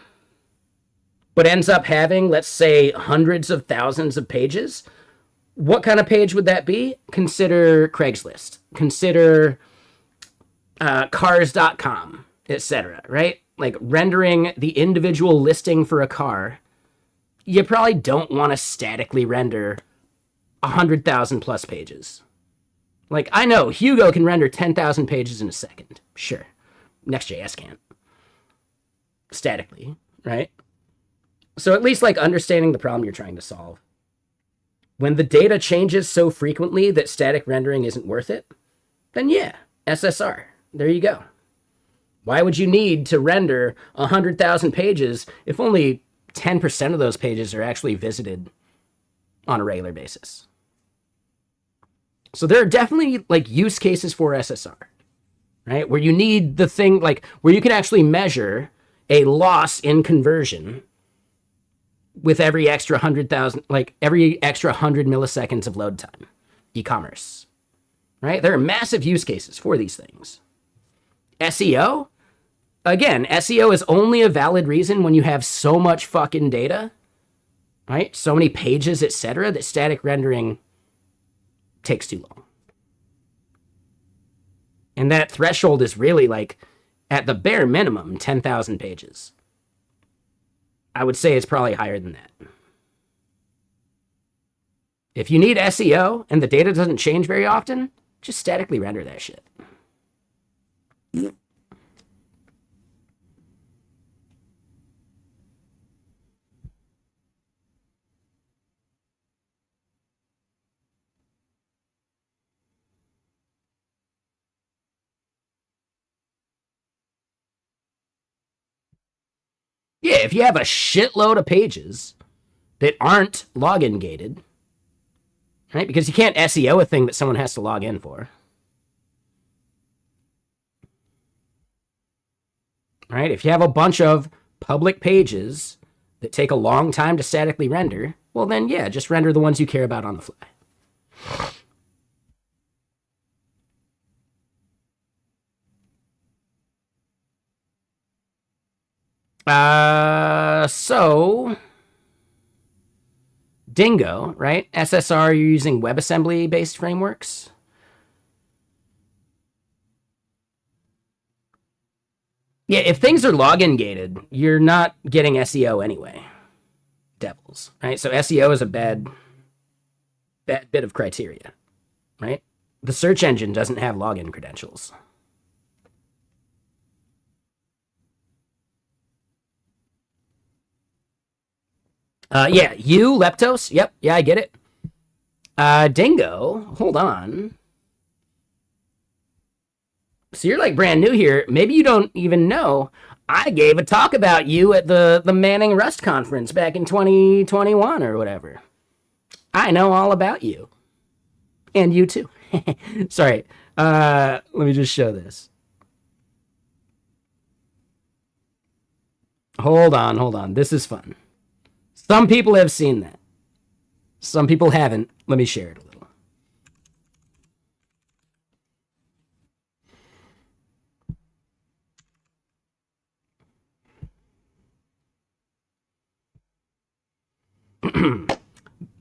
but ends up having, let's say, hundreds of thousands of pages. What kind of page would that be? Consider Craigslist. Consider cars.com, etc., right? Like rendering the individual listing for a car. You probably don't want to statically render 100,000 plus pages. Like, I know Hugo can render 10,000 pages in a second. Sure. Next.js can't. Statically, right? So at least like understanding the problem you're trying to solve. When the data changes so frequently that static rendering isn't worth it, then yeah, SSR. There you go. Why would you need to render 100,000 pages if only 10% of those pages are actually visited on a regular basis? So there are definitely like use cases for SSR, right? Where you need the thing, like where you can actually measure a loss in conversion with every extra 100,000, like every extra 100 milliseconds of load time. E-commerce, right? There are massive use cases for these things. SEO, again, SEO is only a valid reason when you have so much fucking data, right? So many pages, etc., that static rendering takes too long. And that threshold is really like, at the bare minimum, 10,000 pages. I would say it's probably higher than that. If you need SEO and the data doesn't change very often, just statically render that shit. Yeah, if you have a shitload of pages that aren't login gated, right? Because you can't SEO a thing that someone has to log in for. Right? If you have a bunch of public pages that take a long time to statically render, well then yeah, just render the ones you care about on the fly. So Dingo, right? SSR, you're using WebAssembly based frameworks. Yeah, if things are login gated, you're not getting SEO anyway. Devils, right? So SEO is a bad bit of criteria, right? The search engine doesn't have login credentials. Yeah, you, Leptos. Yep, yeah, I get it. Dingo, hold on. So you're like brand new here. Maybe you don't even know. I gave a talk about you at the Manning Rust conference back in 2021 or whatever. I know all about you. And you too. Sorry. Let me just show this. Hold on. This is fun. Some people have seen that. Some people haven't. Let me share it a little.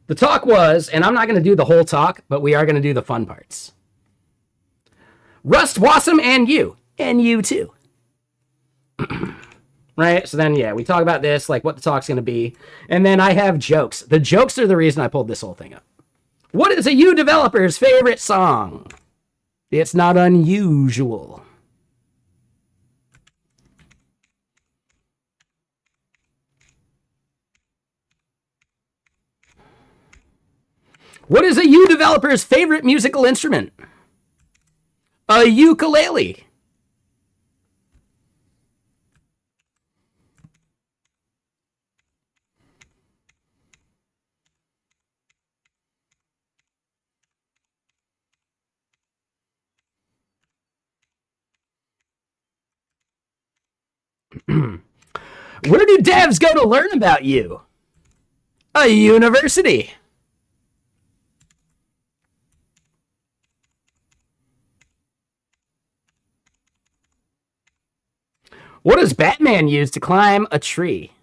The talk was, and I'm not going to do the whole talk, but we are going to do the fun parts. Rust, Wasm, and you too. Right? So then, yeah, we talk about this, like what the talk's going to be. And then I have jokes. The jokes are the reason I pulled this whole thing up. What is a you developer's favorite song? It's not unusual. What is a you developer's favorite musical instrument? A ukulele. Where do devs go to learn about you? A university. What does Batman use to climb a tree?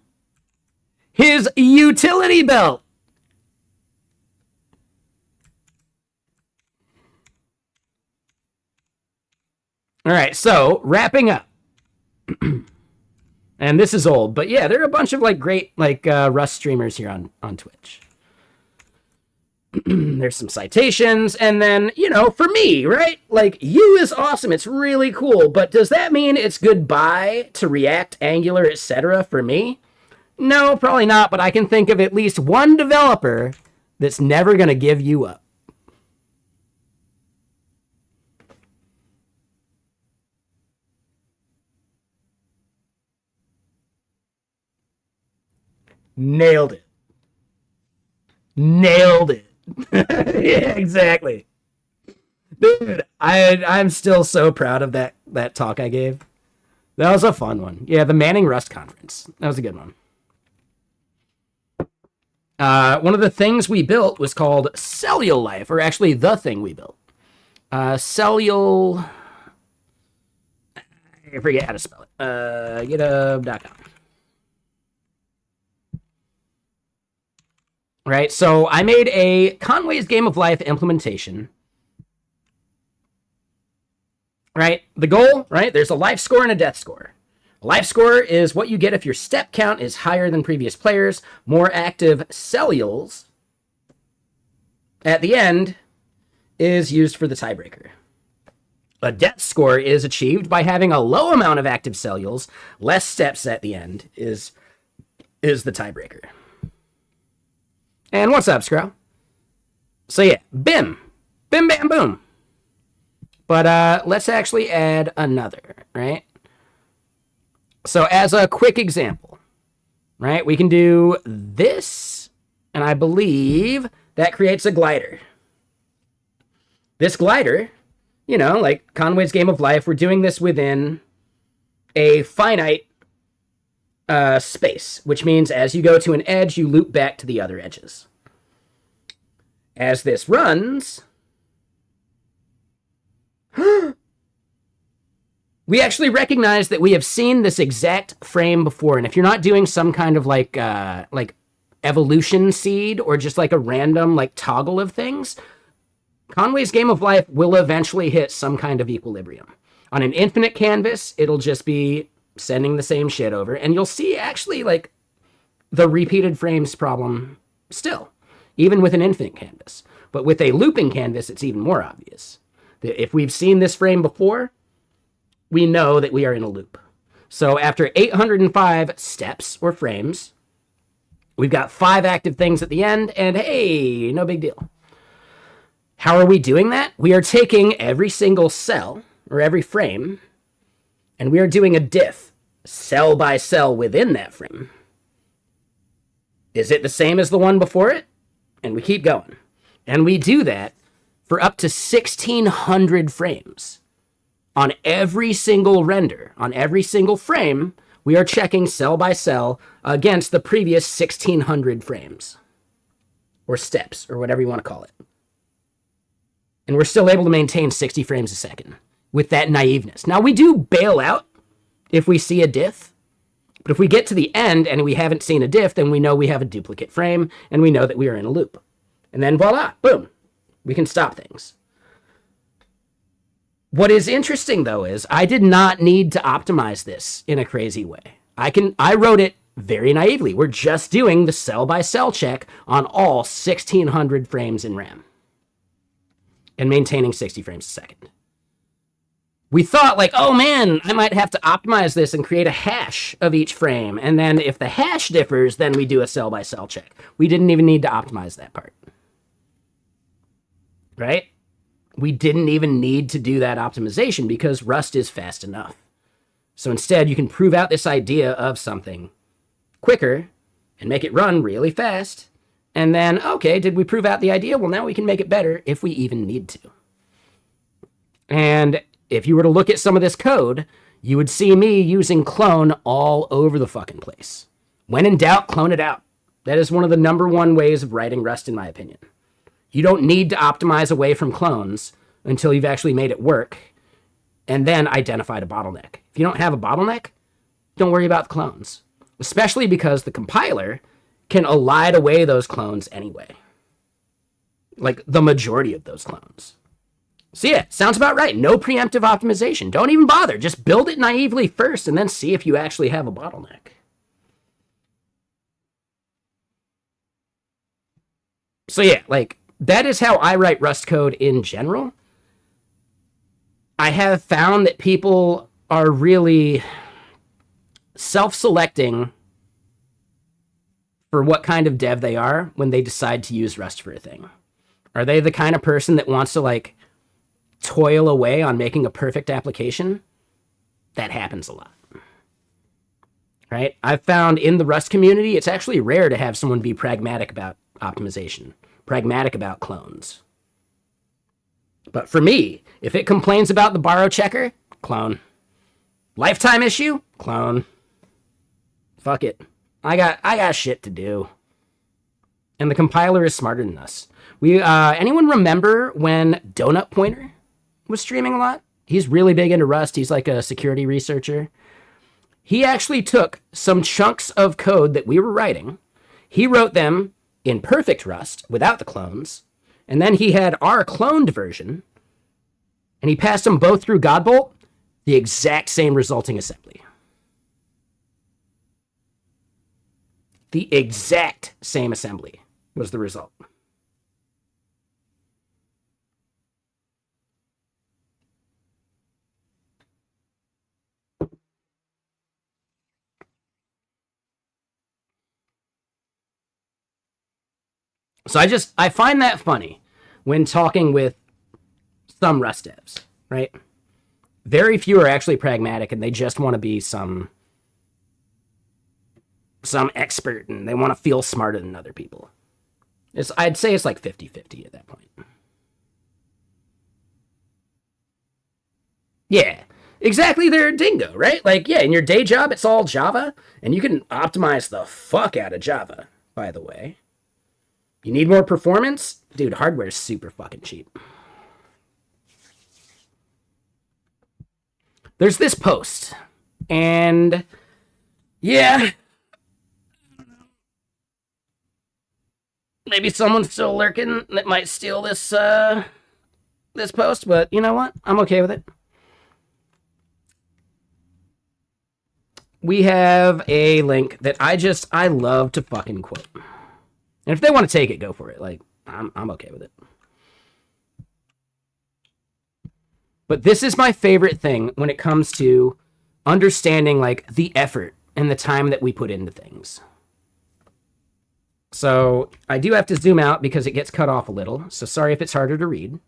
His utility belt. All right, so wrapping up. And this is old, but yeah, there are a bunch of like great like Rust streamers here on Twitch. There's some citations, and then, you know, for me, right? Like, you is awesome. It's really cool, but does that mean it's goodbye to React, Angular, etc. for me? No, probably not, but I can think of at least one developer that's never going to give you up. Nailed it. Nailed it. Yeah, exactly. Dude, I'm still so proud of that talk I gave. That was a fun one. Yeah, the Manning Rust conference. That was a good one. One of the things we built was called Cellulife, or actually the thing we built. Cellul... I forget how to spell it. GitHub.com. Right, so I made a Conway's Game of Life implementation. Right, the goal, right, there's a life score and a death score. A life score is what you get if your step count is higher than previous players. More active cellules at the end is used for the tiebreaker. A death score is achieved by having a low amount of active cellules. Less steps at the end is the tiebreaker. And what's up, Scrow? So yeah, bim, bam, boom. But let's actually add another, right? So as a quick example, right, we can do this, and I believe that creates a glider. This glider, you know, like Conway's Game of Life, we're doing this within a finite space, which means as you go to an edge, you loop back to the other edges. As this runs, we actually recognize that we have seen this exact frame before. And if you're not doing some kind of like evolution seed or just like a random like toggle of things, Conway's Game of Life will eventually hit some kind of equilibrium. On an infinite canvas, it'll just be sending the same shit over, and you'll see actually like the repeated frames problem still, even with an infinite canvas. But with a looping canvas, it's even more obvious. That if we've seen this frame before, we know that we are in a loop. So after 805 steps or frames, we've got 5 active things at the end, and hey, no big deal. How are we doing that? We are taking every single cell, or every frame, and we are doing a diff, cell by cell within that frame. Is it the same as the one before it? And we keep going. And we do that for up to 1,600 frames. On every single render, on every single frame, we are checking cell by cell against the previous 1,600 frames. Or steps, or whatever you want to call it. And we're still able to maintain 60 frames a second with that naiveness. Now, we do bail out if we see a diff, but if we get to the end and we haven't seen a diff, then we know we have a duplicate frame, and we know that we are in a loop. And then voila, boom, we can stop things. What is interesting, though, is I did not need to optimize this in a crazy way. I wrote it very naively. We're just doing the cell-by-cell check on all 1,600 frames in RAM and maintaining 60 frames a second. We thought like, oh man, I might have to optimize this and create a hash of each frame. And then if the hash differs, then we do a cell-by-cell check. We didn't even need to optimize that part. Right? We didn't even need to do that optimization because Rust is fast enough. So instead, you can prove out this idea of something quicker and make it run really fast. And then, okay, did we prove out the idea? Well, now we can make it better if we even need to. And if you were to look at some of this code, you would see me using clone all over the fucking place. When in doubt, clone it out. That is one of the #1 ways of writing Rust, in my opinion. You don't need to optimize away from clones until you've actually made it work and then identified a bottleneck. If you don't have a bottleneck, don't worry about the clones, especially because the compiler can elide away those clones anyway. Like the majority of those clones. So yeah, sounds about right. No preemptive optimization. Don't even bother. Just build it naively first and then see if you actually have a bottleneck. So yeah, like that is how I write Rust code in general. I have found that people are really self-selecting for what kind of dev they are when they decide to use Rust for a thing. Are they the kind of person that wants to like toil away on making a perfect application? That happens a lot. Right? I've found in the Rust community, it's actually rare to have someone be pragmatic about optimization, pragmatic about clones. But for me, if it complains about the borrow checker, clone. Lifetime issue, clone. Fuck it. I got shit to do. And the compiler is smarter than us. Anyone remember when Donut Pointer was streaming a lot? He's really big into Rust. He's like a security researcher. He actually took some chunks of code that we were writing. He wrote them in perfect Rust without the clones. And then he had our cloned version. And he passed them both through Godbolt. The exact same resulting assembly. The exact same assembly was the result. So I find that funny when talking with some Rust devs, right? Very few are actually pragmatic and they just want to be some expert and they want to feel smarter than other people. I'd say it's like 50-50 at that point. Yeah. exactly their dingo, right? Like, yeah, in your day job, it's all Java, and you can optimize the fuck out of Java, by the way. You need more performance? Dude, hardware is super fucking cheap. There's this post, and yeah, maybe someone's still lurking that might steal this post, but you know what? I'm okay with it. We have a link that I love to fucking quote. And if they want to take it, go for it. Like, I'm okay with it. But this is my favorite thing when it comes to understanding like the effort and the time that we put into things. So I do have to zoom out because it gets cut off a little. So sorry if it's harder to read.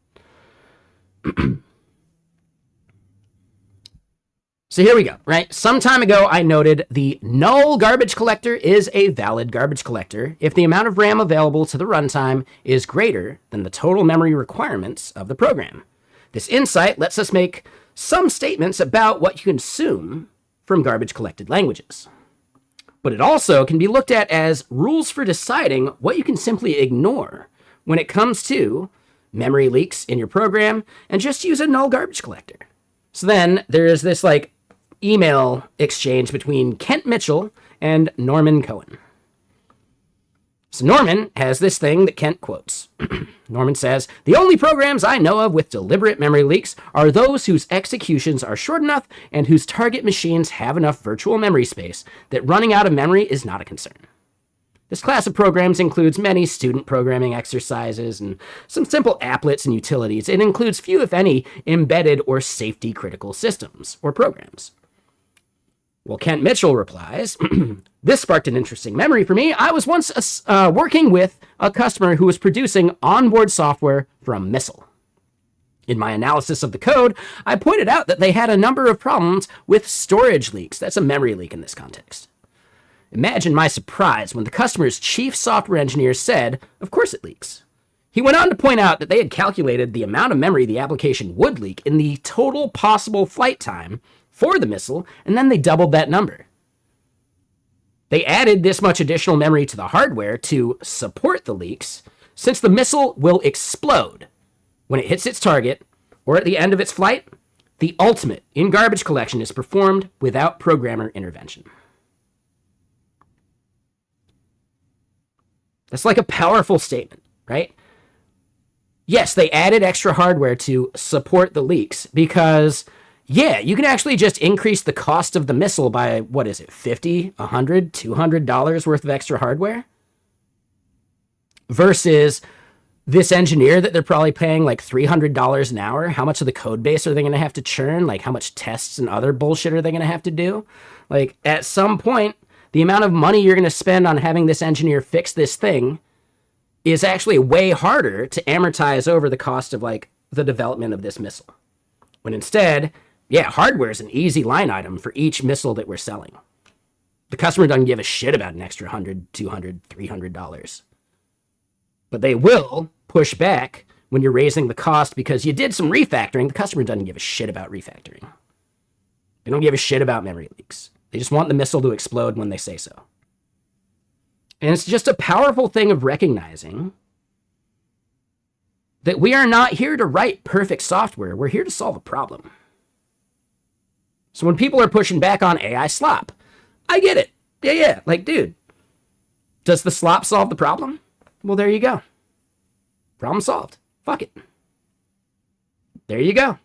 So here we go, right? Some time ago, I noted the null garbage collector is a valid garbage collector if the amount of RAM available to the runtime is greater than the total memory requirements of the program. This insight lets us make some statements about what you consume from garbage collected languages. But it also can be looked at as rules for deciding what you can simply ignore when it comes to memory leaks in your program and just use a null garbage collector. So then there is this like email exchange between Kent Mitchell and Norman Cohen. So Norman has this thing that Kent quotes. Norman says, "The only programs I know of with deliberate memory leaks are those whose executions are short enough and whose target machines have enough virtual memory space that running out of memory is not a concern. This class of programs includes many student programming exercises and some simple applets and utilities. It includes few, if any, embedded or safety-critical systems or programs." Well, Kent Mitchell replies, "This sparked an interesting memory for me. I was once working with a customer who was producing onboard software from Missile. In my analysis of the code, I pointed out that they had a number of problems with storage leaks." That's a memory leak in this context. Imagine my surprise when the customer's chief software engineer said, "Of course it leaks." He went on to point out that they had calculated the amount of memory the application would leak in the total possible flight time for the Missile, and then they doubled that number. They added this much additional memory to the hardware to support the leaks, since the Missile will explode when it hits its target or at the end of its flight. The ultimate in garbage collection is performed without programmer intervention. That's like a powerful statement, right? Yes, they added extra hardware to support the leaks because, yeah, you can actually just increase the cost of the Missile by, what is it, $50, $100, $200 worth of extra hardware? Versus this engineer that they're probably paying like $300 an hour. How much of the code base are they going to have to churn? Like how much tests and other bullshit are they going to have to do? Like at some point, the amount of money you're going to spend on having this engineer fix this thing is actually way harder to amortize over the cost of like the development of this Missile. When instead, yeah, hardware is an easy line item for each Missile that we're selling. The customer doesn't give a shit about an extra $100, $200, $300. But they will push back when you're raising the cost because you did some refactoring. The customer doesn't give a shit about refactoring. They don't give a shit about memory leaks. They just want the Missile to explode when they say so. And it's just a powerful thing of recognizing that we are not here to write perfect software. We're here to solve a problem. So when people are pushing back on AI slop, I get it. Yeah. Like, dude, does the slop solve the problem? Well, there you go. Problem solved. Fuck it. There you go.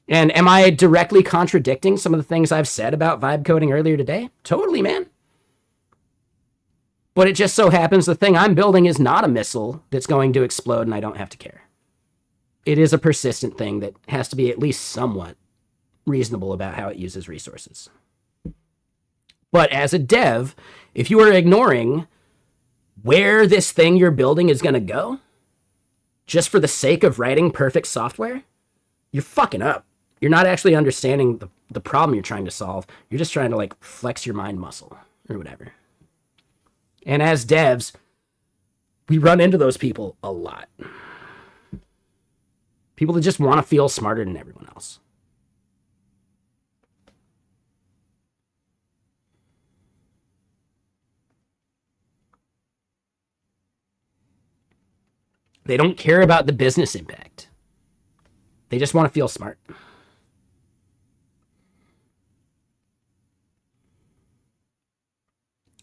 And am I directly contradicting some of the things I've said about vibe coding earlier today? Totally, man. But it just so happens the thing I'm building is not a Missile that's going to explode and I don't have to care. It is a persistent thing that has to be at least somewhat reasonable about how it uses resources. But as a dev, if you are ignoring where this thing you're building is going to go, just for the sake of writing perfect software, you're fucking up. You're not actually understanding the problem you're trying to solve. You're just trying to like flex your mind muscle or whatever. And as devs, we run into those people a lot. People that just want to feel smarter than everyone else. They don't care about the business impact. They just want to feel smart.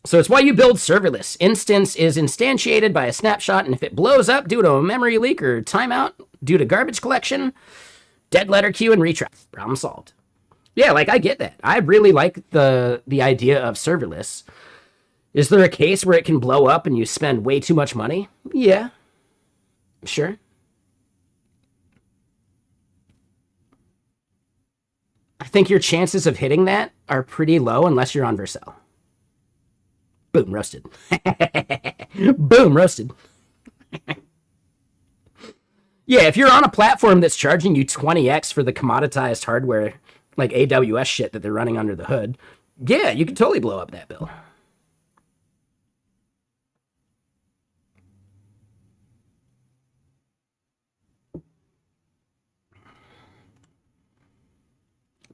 So it's why you build serverless. Instance is instantiated by a snapshot, and if it blows up due to a memory leak or timeout due to garbage collection, dead letter queue and retry. Problem solved. Yeah, like I get that. I really like the idea of serverless. Is there a case where it can blow up and you spend way too much money? Yeah. Sure. I think your chances of hitting that are pretty low unless you're on Vercel. Boom, roasted. Boom, roasted. Yeah, if you're on a platform that's charging you 20x for the commoditized hardware, like AWS shit that they're running under the hood, yeah, you could totally blow up that bill.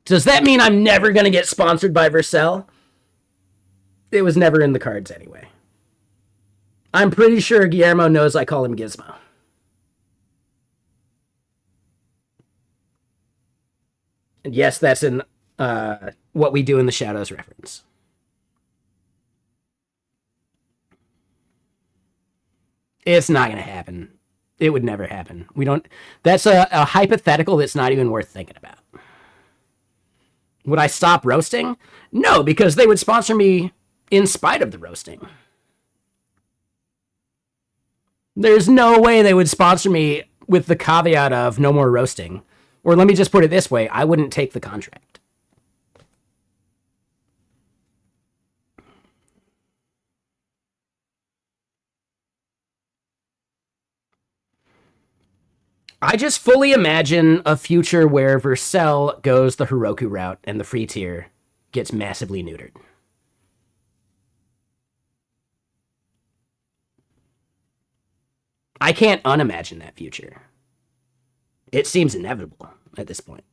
Does that mean I'm never going to get sponsored by Vercel? It was never in the cards anyway. I'm pretty sure Guillermo knows I call him Gizmo. And yes, that's in What We Do in the Shadows reference. It's not going to happen. It would never happen. We don't. That's a hypothetical that's not even worth thinking about. Would I stop roasting? No, because they would sponsor me in spite of the roasting. There's no way they would sponsor me with the caveat of no more roasting. Or let me just put it this way, I wouldn't take the contract. I just fully imagine a future where Vercel goes the Heroku route and the free tier gets massively neutered. I can't unimagine that future. It seems inevitable at this point.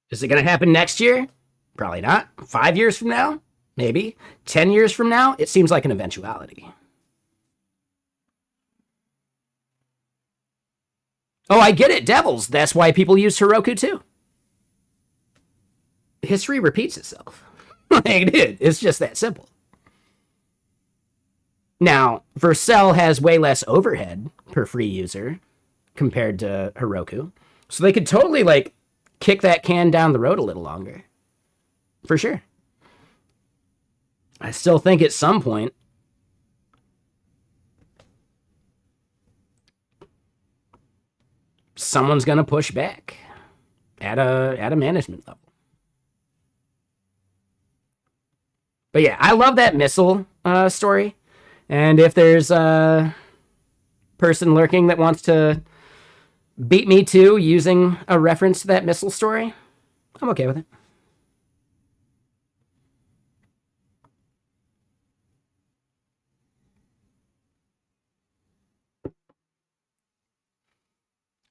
Is it going to happen next year? Probably not. 5 years from now? Maybe. 10 years from now? It seems like an eventuality. Oh, I get it, Devils. That's why people use Heroku too. History repeats itself. Like, dude, it's just that simple. Now, Vercel has way less overhead per free user compared to Heroku. So they could totally, like, kick that can down the road a little longer. For sure. I still think at some point someone's going to push back at a management level. But yeah, I love that missile story. And if there's a person lurking that wants to beat me too using a reference to that missile story, I'm okay with it.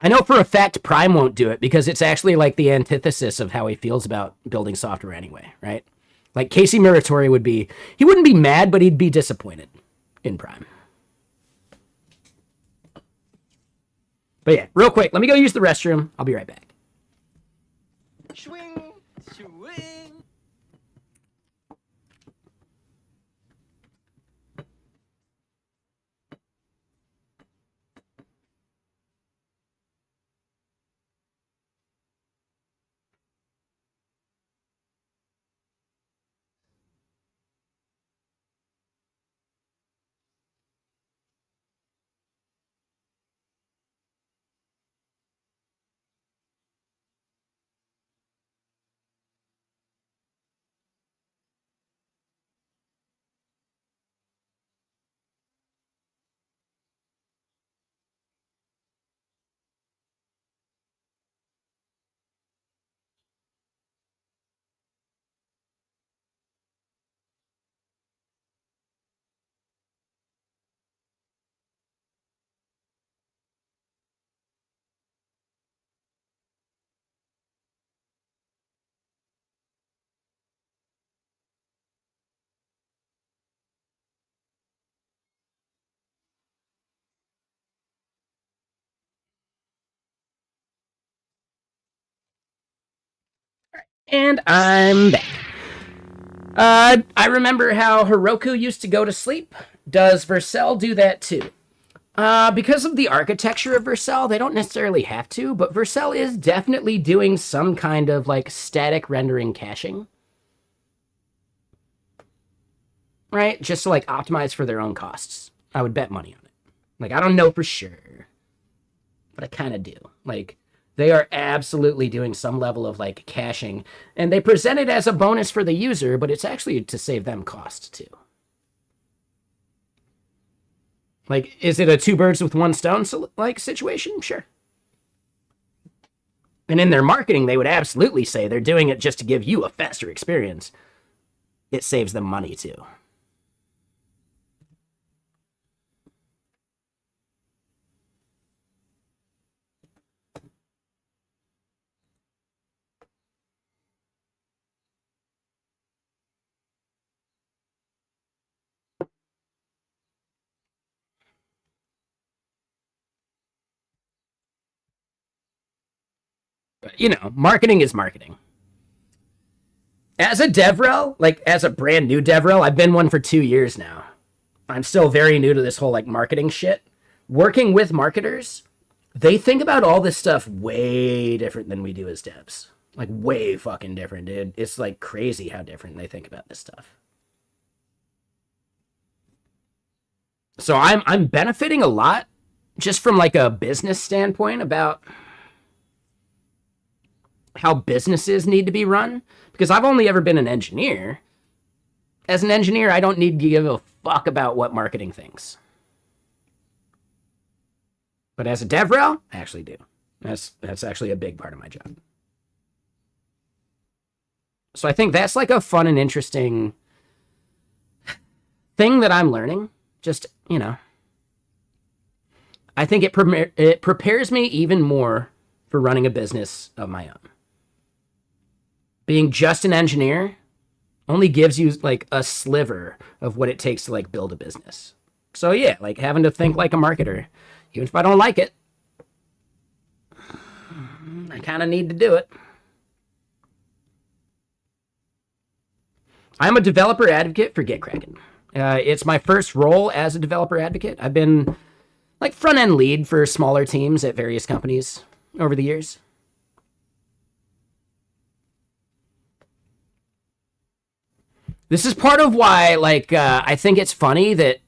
I know for a fact Prime won't do it because it's actually like the antithesis of how he feels about building software anyway, right? Like Casey Muratori would be, he wouldn't be mad, but he'd be disappointed in Prime. But yeah, real quick, let me go use the restroom. I'll be right back. Swing, swing. And I'm back. I remember how Heroku used to go to sleep. Does Vercel do that too? Because of the architecture of Vercel, they don't necessarily have to, but Vercel is definitely doing some kind of like static rendering caching. Right? Just to like optimize for their own costs. I would bet money on it. Like, I don't know for sure, but I kind of do. Like, they are absolutely doing some level of like caching, and they present it as a bonus for the user, but it's actually to save them cost too. Like, is it a two birds with one stone like situation? Sure. And in their marketing, they would absolutely say they're doing it just to give you a faster experience. It saves them money too. But, you know, marketing is marketing. As a DevRel, like as a brand new DevRel, I've been one for 2 years now. I'm still very new to this whole like marketing shit. Working with marketers, they think about all this stuff way different than we do as devs. Like way fucking different, dude. It's like crazy how different they think about this stuff. So I'm benefiting a lot just from like a business standpoint about how businesses need to be run, because I've only ever been an engineer. As an engineer, I don't need to give a fuck about what marketing thinks. But as a DevRel, I actually do. That's actually a big part of my job. So I think that's like a fun and interesting thing that I'm learning. Just, you know, I think it prepares me even more for running a business of my own. Being just an engineer only gives you like a sliver of what it takes to like build a business. So yeah, like having to think like a marketer, even if I don't like it, I kind of need to do it. I'm a developer advocate for GitKraken. It's my first role as a developer advocate. I've been like front end lead for smaller teams at various companies over the years. This is part of why, like, I think it's funny that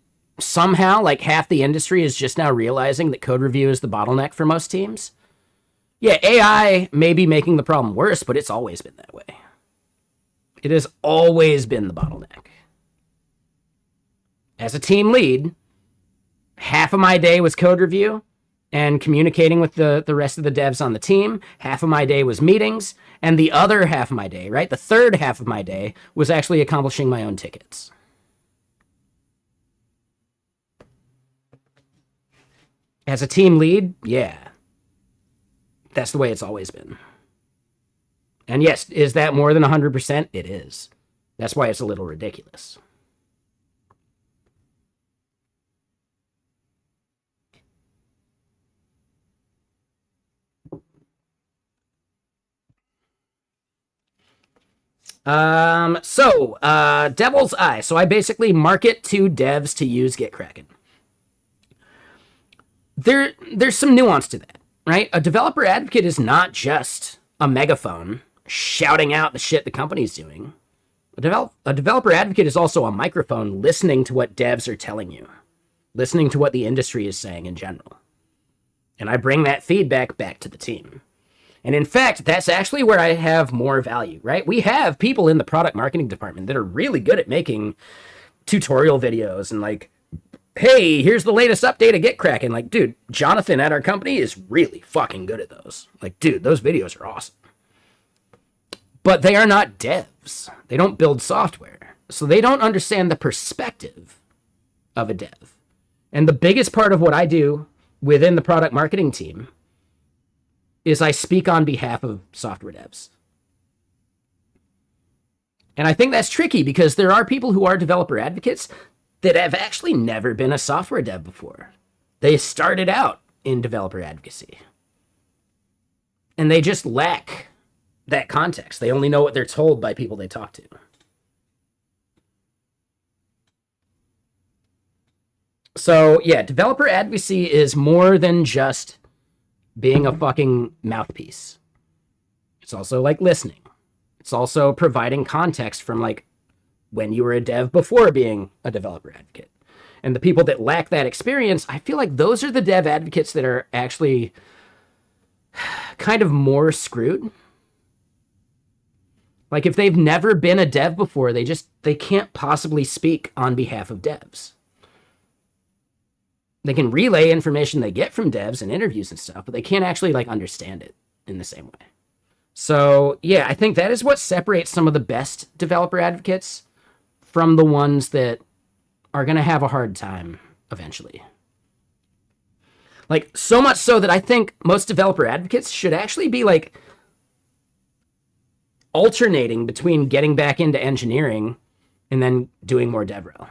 somehow, like, half the industry is just now realizing that code review is the bottleneck for most teams. Yeah, AI may be making the problem worse, but it's always been that way. It has always been the bottleneck. As a team lead, half of my day was code review and communicating with the rest of the devs on the team. Half of my day was meetings. And the other half of my day, right? The third half of my day was actually accomplishing my own tickets. As a team lead, yeah. That's the way it's always been. And yes, is that more than 100%? It is. That's why it's a little ridiculous. Devil's Eye. So I basically market to devs to use GitKraken. There's some nuance to that, right? A developer advocate is not just a megaphone shouting out the shit the company's doing. A developer advocate is also a microphone listening to what devs are telling you, listening to what the industry is saying in general. And I bring that feedback back to the team. And in fact, that's actually where I have more value, right? We have people in the product marketing department that are really good at making tutorial videos and like, hey, here's the latest update of GitKraken. Like, dude, Jonathan at our company is really fucking good at those. Like, dude, those videos are awesome. But they are not devs. They don't build software. So they don't understand the perspective of a dev. And the biggest part of what I do within the product marketing team is I speak on behalf of software devs. And I think that's tricky because there are people who are developer advocates that have actually never been a software dev before. They started out in developer advocacy. And they just lack that context. They only know what they're told by people they talk to. So, yeah, developer advocacy is more than just being a fucking mouthpiece. It's also like listening. It's also providing context from like when you were a dev before being a developer advocate. And the people that lack that experience, I feel like those are the dev advocates that are actually kind of more screwed. Like if they've never been a dev before, they can't possibly speak on behalf of devs. They can relay information they get from devs and interviews and stuff, but they can't actually like understand it in the same way. So yeah, I think that is what separates some of the best developer advocates from the ones that are going to have a hard time eventually. Like so much so that I think most developer advocates should actually be like alternating between getting back into engineering and then doing more DevRel.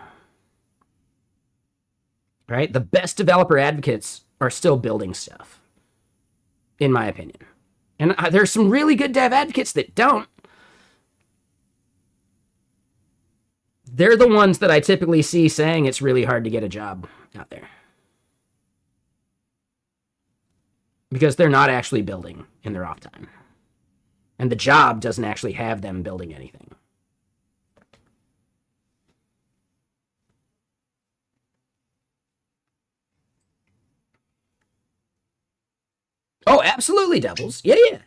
Right? The best developer advocates are still building stuff, in my opinion. And there's some really good dev advocates that don't. They're the ones that I typically see saying it's really hard to get a job out there. Because they're not actually building in their off time. And the job doesn't actually have them building anything. Oh, absolutely, Devils. Yeah,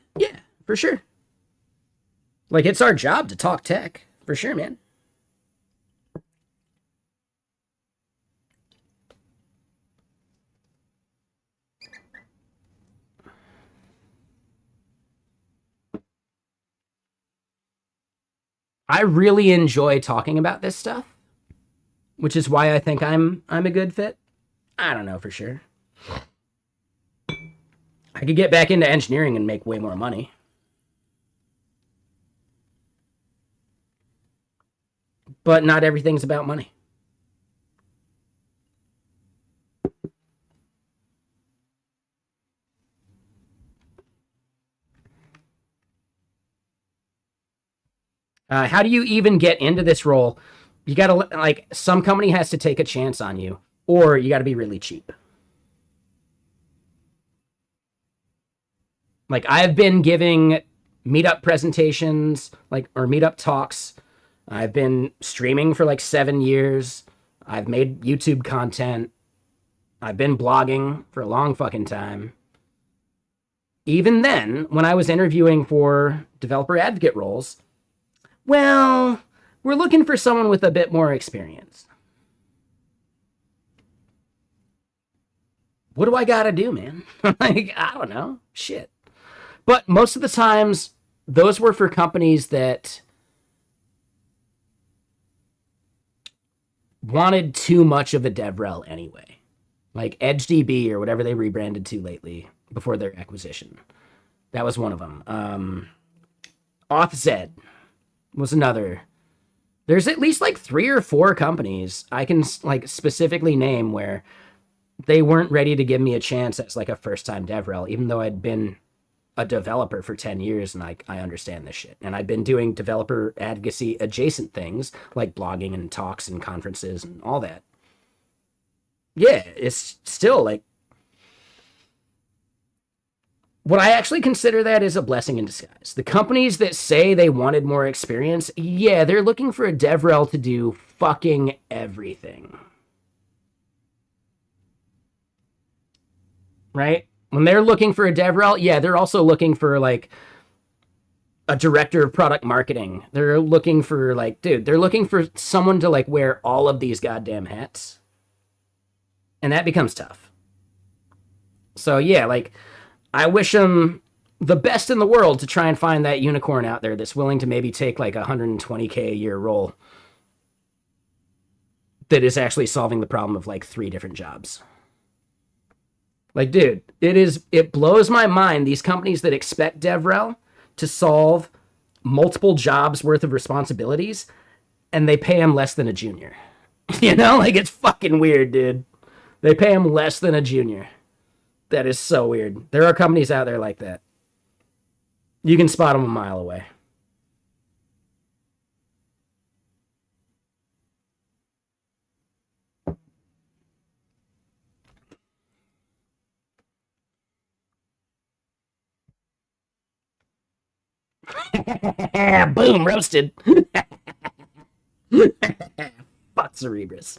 for sure. Like, it's our job to talk tech. For sure, man. I really enjoy talking about this stuff, which is why I think I'm a good fit. I don't know for sure. I could get back into engineering and make way more money. But not everything's about money. How do you even get into this role? You gotta, like, some company has to take a chance on you, or you gotta be really cheap. Like, I've been giving meetup presentations, like, or meetup talks. I've been streaming for like 7 years. I've made YouTube content. I've been blogging for a long fucking time. Even then, when I was interviewing for developer advocate roles, well, we're looking for someone with a bit more experience. What do I gotta do, man? Like, I don't know. Shit. But most of the times, those were for companies that wanted too much of a DevRel anyway. Like EdgeDB or whatever they rebranded to lately before their acquisition. That was one of them. AuthZed was another. There's at least like 3 or 4 companies I can like specifically name where they weren't ready to give me a chance as like a first-time DevRel, even though I'd been a developer for 10 years and I understand this shit. And I've been doing developer advocacy adjacent things like blogging and talks and conferences and all that. Yeah, it's still like, what I actually consider that is a blessing in disguise. The companies that say they wanted more experience, yeah, they're looking for a DevRel to do fucking everything. Right? When they're looking for a DevRel, yeah, they're also looking for like a director of product marketing. They're looking for like, dude, they're looking for someone to like wear all of these goddamn hats. And that becomes tough. So yeah, like, I wish them the best in the world to try and find that unicorn out there that's willing to maybe take like a $120K a year role that is actually solving the problem of like 3 different jobs. Like, dude, it blows my mind, these companies that expect DevRel to solve multiple jobs worth of responsibilities, and they pay them less than a junior. You know, like, it's fucking weird, dude. They pay them less than a junior. That is so weird. There are companies out there like that. You can spot him a mile away. Boom, roasted. Fuck Cerebrus.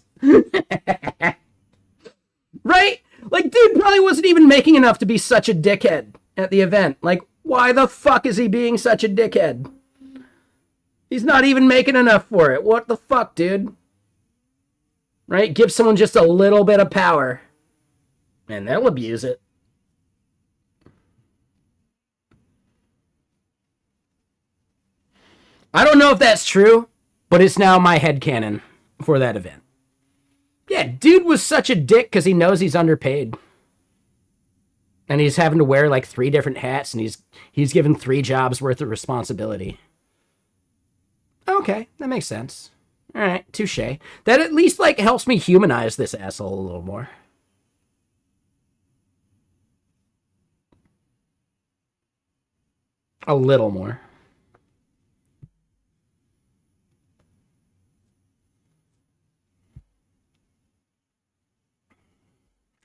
Right? Like, dude probably wasn't even making enough to be such a dickhead at the event. Like, why the fuck is he being such a dickhead? He's not even making enough for it. What the fuck, dude? Right? Give someone just a little bit of power, and they'll abuse it. I don't know if that's true, but it's now my headcanon for that event. Yeah, dude was such a dick because he knows he's underpaid. And he's having to wear like 3 different hats, and he's given 3 jobs worth of responsibility. Okay, that makes sense. All right, touche. That at least like helps me humanize this asshole a little more. A little more.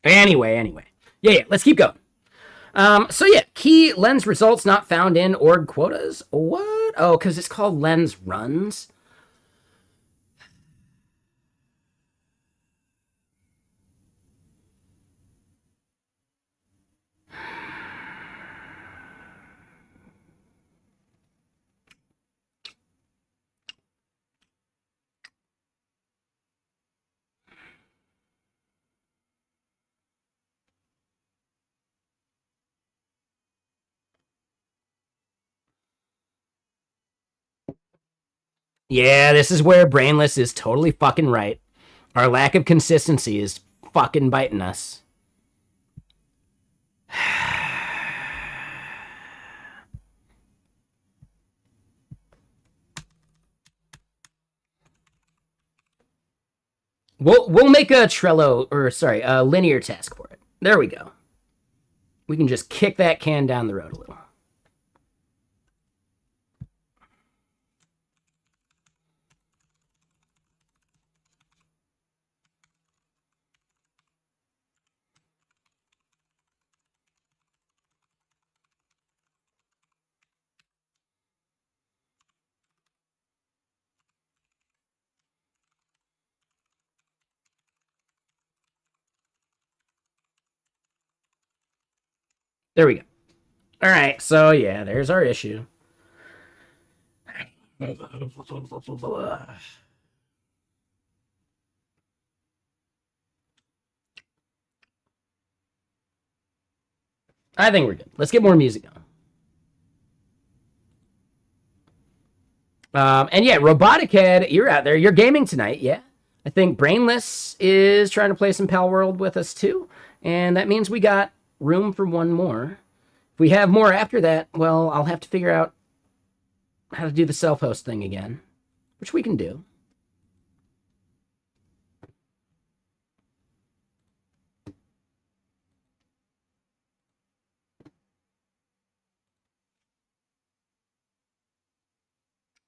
Anyway. Yeah, let's keep going. So yeah, key lens results not found in org quotas. What? Oh, because it's called lens runs. Yeah, this is where Brainless is totally fucking right. Our lack of consistency is fucking biting us. We'll make a Trello, or sorry, a linear task for it. There we go. We can just kick that can down the road a little. There we go. All right, so yeah, there's our issue. I think we're good. Let's get more music on. And yeah, Robotic Head, you're out there. You're gaming tonight, yeah. I think Brainless is trying to play some Pal World with us too. And that means we got room for one more. If we have more after that, well, I'll have to figure out how to do the self-host thing again, which we can do.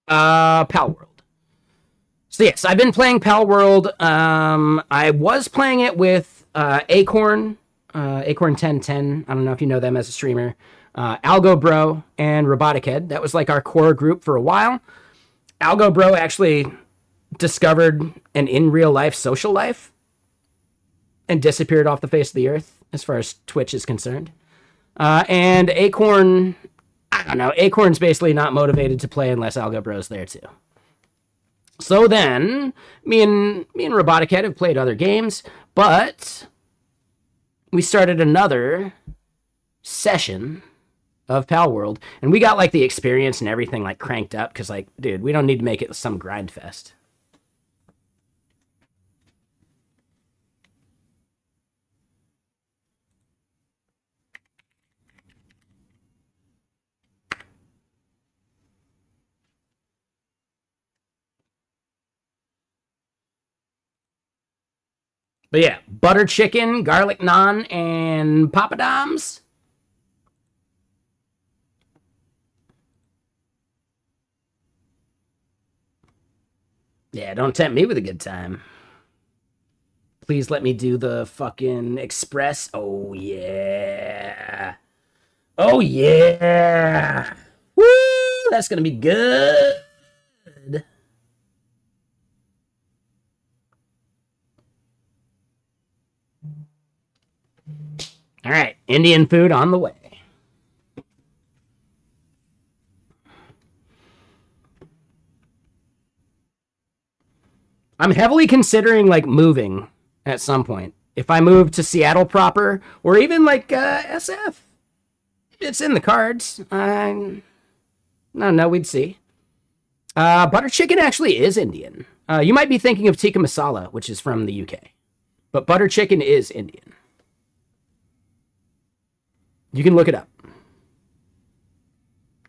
Pal World. So yes, I've been playing Pal World. I was playing it with Acorn, Acorn 1010. I don't know if you know them as a streamer. Algo Bro and Robotic Head. That was like our core group for a while. Algo Bro actually discovered an in real life social life and disappeared off the face of the earth as far as Twitch is concerned. And Acorn, I don't know. Acorn's basically not motivated to play unless Algo Bro's there too. So then, me and Robotic Head have played other games, but we started another session of Pal World, and we got like the experience and everything like cranked up because like, dude, we don't need to make it some grind fest. But yeah, butter chicken, garlic naan, and papadums. Yeah, don't tempt me with a good time. Please let me do the fucking express. Oh, yeah. Oh, yeah. Woo! That's going to be good. All right, Indian food on the way. I'm heavily considering like moving at some point. If I move to Seattle proper or even like SF, it's in the cards. No, we'd see. Butter chicken actually is Indian. You might be thinking of tikka masala, which is from the UK, but butter chicken is Indian. You can look it up.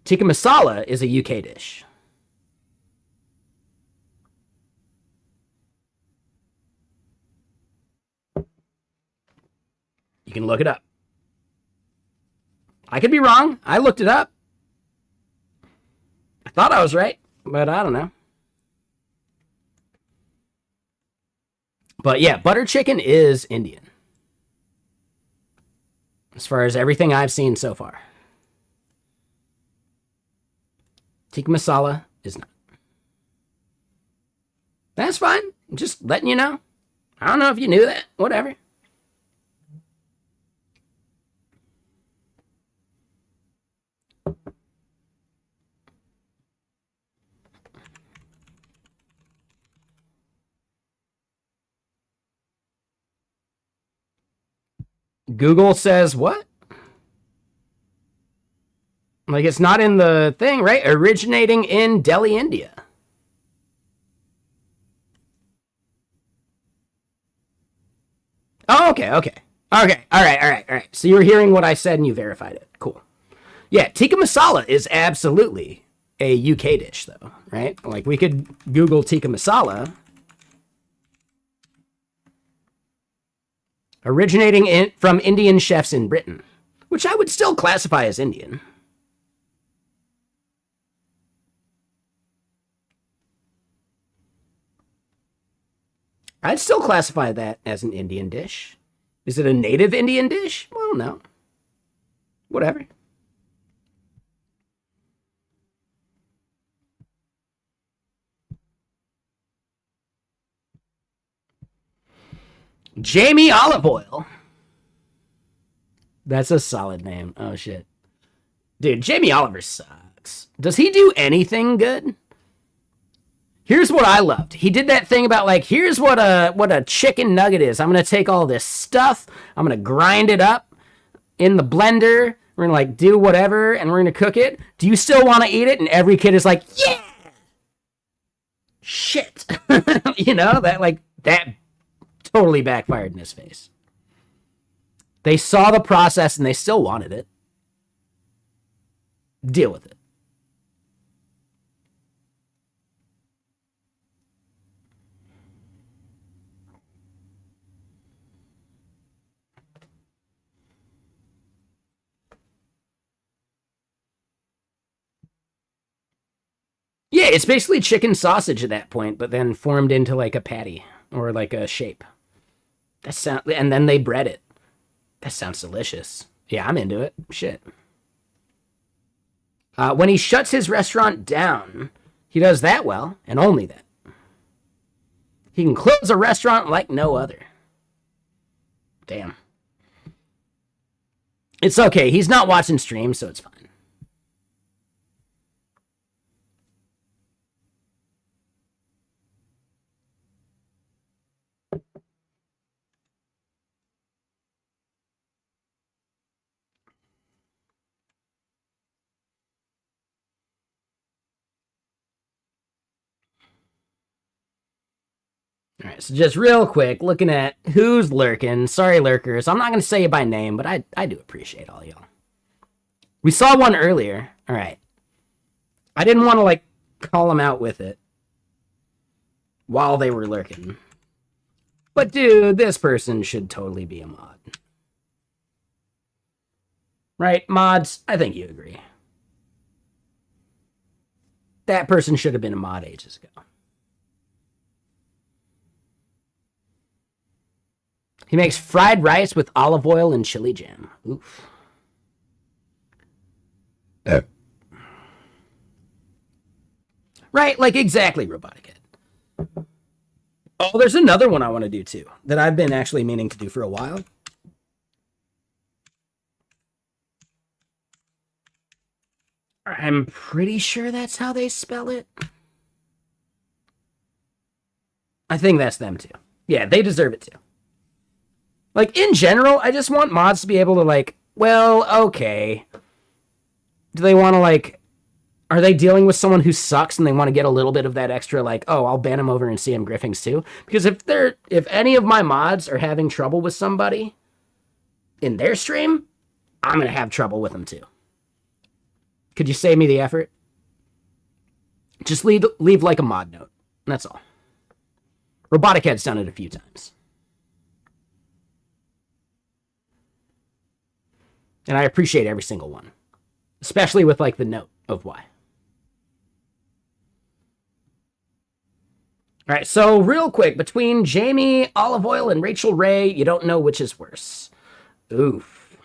Tikka masala is a UK dish. You can look it up. I could be wrong. I looked it up. I thought I was right, but I don't know. But yeah, butter chicken is Indian. As far as everything I've seen so far. Tikka masala is not. That's fine. Just letting you know. I don't know if you knew that. Whatever. Google says what? Like it's not in the thing, right? Originating in Delhi, India. Oh, okay. Okay. All right. So you were hearing what I said and you verified it. Cool. Yeah, tikka masala is absolutely a UK dish, though, right? Like we could Google tikka masala. Originating from Indian chefs in Britain, which I would still classify as Indian. I'd still classify that as an Indian dish. Is it a native Indian dish? Well, no. Whatever. Jamie Olive Oil. That's a solid name. Oh, shit. Dude, Jamie Oliver sucks. Does he do anything good? Here's what I loved. He did that thing about like, here's what a chicken nugget is. I'm going to take all this stuff. I'm going to grind it up in the blender. We're going to like do whatever and we're going to cook it. Do you still want to eat it? And every kid is like, yeah. Shit. You know, that totally backfired in his face. They saw the process and they still wanted it. Deal with it. Yeah, it's basically chicken sausage at that point, but then formed into like a patty or like a shape. And then they bread it. That sounds delicious. Yeah, I'm into it. Shit. When he shuts his restaurant down, he does that well, and only that. He can close a restaurant like no other. Damn. It's okay. He's not watching streams, so it's fine. All right, so just real quick, looking at who's lurking. Sorry, lurkers. I'm not going to say you by name, but I do appreciate all y'all. We saw one earlier. All right. I didn't want to, like, call them out with it while they were lurking. But, dude, this person should totally be a mod. Right, mods? I think you agree. That person should have been a mod ages ago. He makes fried rice with olive oil and chili jam. Oof. Right, like exactly, Robotic Head. Oh, there's another one I want to do too that I've been actually meaning to do for a while. I'm pretty sure that's how they spell it. I think that's them too. Yeah, they deserve it too. Like, in general, I just want mods to be able to, like, well, okay. Do they want to, like, are they dealing with someone who sucks and they want to get a little bit of that extra, like, oh, I'll ban them over and CM Griffings too? Because if any of my mods are having trouble with somebody in their stream, I'm going to have trouble with them too. Could you save me the effort? Just leave like a mod note. That's all. Robotic Head's done it a few times. And I appreciate every single one. Especially with, like, the note of why. All right, so real quick, between Jamie, Olive Oil, and Rachel Ray, you don't know which is worse. Oof.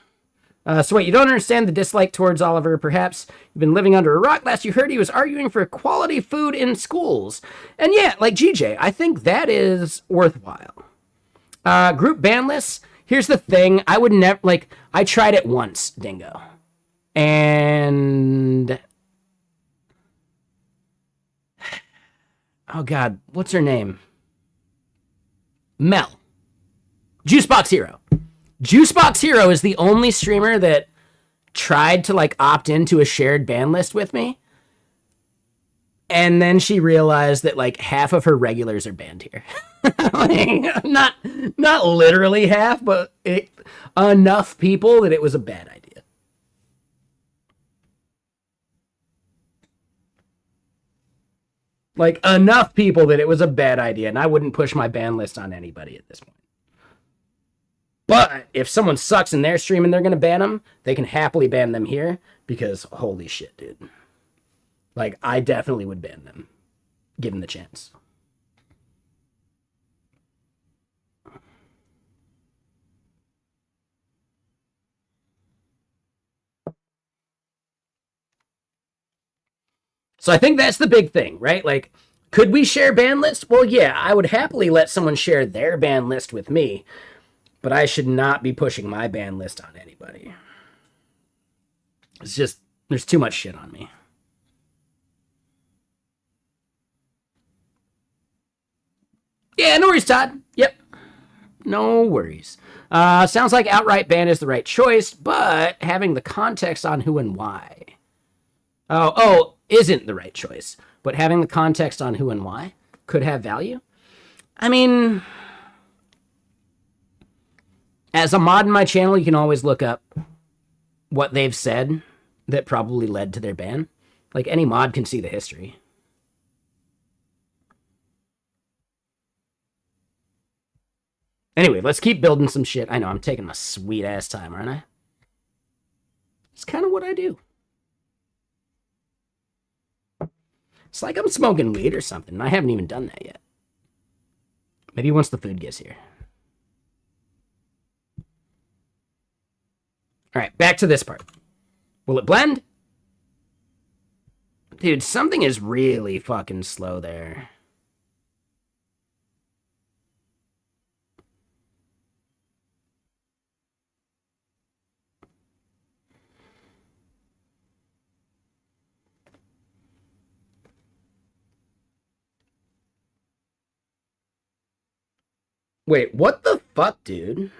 So wait, you don't understand the dislike towards Oliver, perhaps? You've been living under a rock. Last you heard, he was arguing for quality food in schools. And yeah, like GJ, I think that is worthwhile. Group ban lists. Here's the thing. I would never, like, I tried it once, Dingo. And... oh, God. What's her name? Mel. Juicebox Hero. Juicebox Hero is the only streamer that tried to, like, opt into a shared ban list with me. And then she realized that, like, half of her regulars are banned here. Like, not literally half, but enough people that it was a bad idea. Like, enough people that it was a bad idea, and I wouldn't push my ban list on anybody at this point. But if someone sucks in their stream and they're going to ban them, they can happily ban them here, because holy shit, dude. Like, I definitely would ban them, given the chance. So I think that's the big thing, right? Like, could we share ban lists? Well, yeah, I would happily let someone share their ban list with me, but I should not be pushing my ban list on anybody. It's just, there's too much shit on me. Yeah, no worries, Todd. Yep. No worries. Sounds like outright ban is the right choice, but having the context on who and why. Oh, isn't the right choice, but having the context on who and why could have value. I mean, as a mod in my channel, you can always look up what they've said that probably led to their ban. Like, any mod can see the history. Anyway, let's keep building some shit. I know, I'm taking my sweet-ass time, aren't I? It's kind of what I do. It's like I'm smoking weed or something, and I haven't even done that yet. Maybe once the food gets here. All right, back to this part. Will it blend? Dude, something is really fucking slow there. Wait, what the fuck, dude?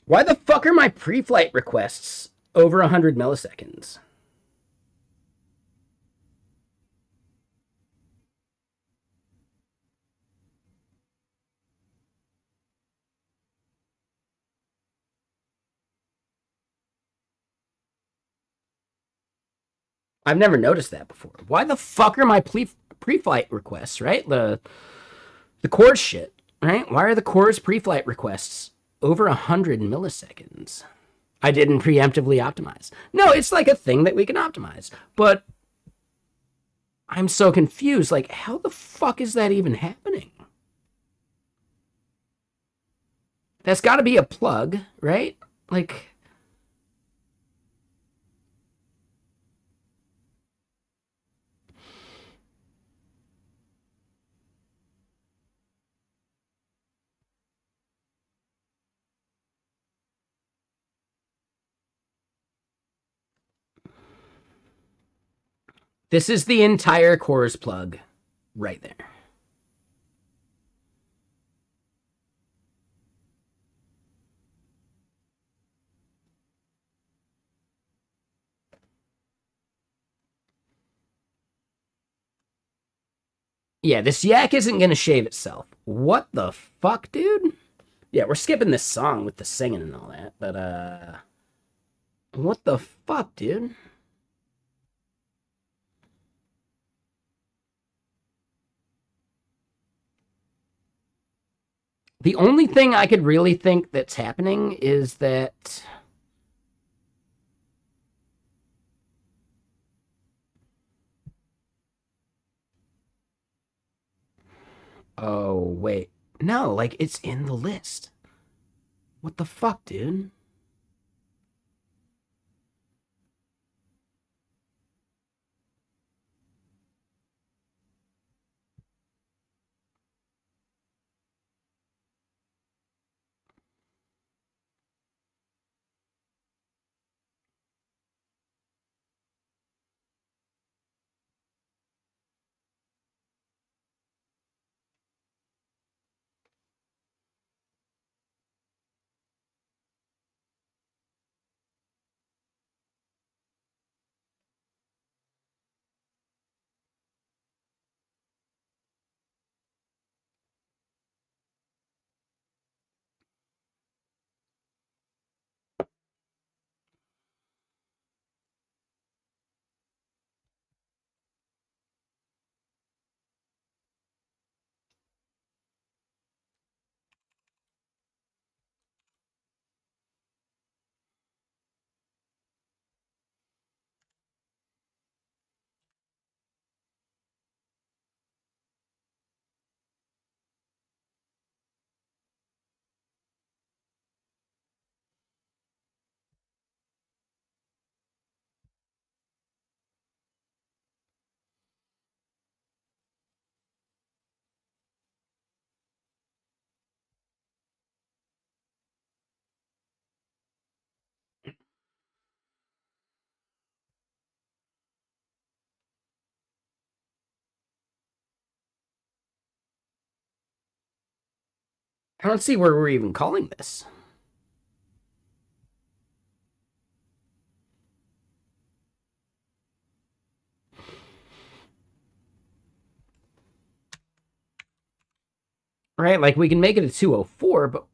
Why the fuck are my pre-flight requests over 100 milliseconds? I've never noticed that before. Why the fuck are my pre-flight requests, right? The course shit, right? Why are the course pre-flight requests over 100 milliseconds? I didn't preemptively optimize. No, it's like a thing that we can optimize. But I'm so confused. Like, how the fuck is that even happening? That's got to be a plug, right? Like, this is the entire chorus plug right there. Yeah, this yak isn't going to shave itself. What the fuck, dude? Yeah, we're skipping this song with the singing and all that, but, what the fuck, dude? The only thing I could really think that's happening is that. Oh, wait. No, like, it's in the list. What the fuck, dude? I don't see where we're even calling this. Right? Like, we can make it a 204, but.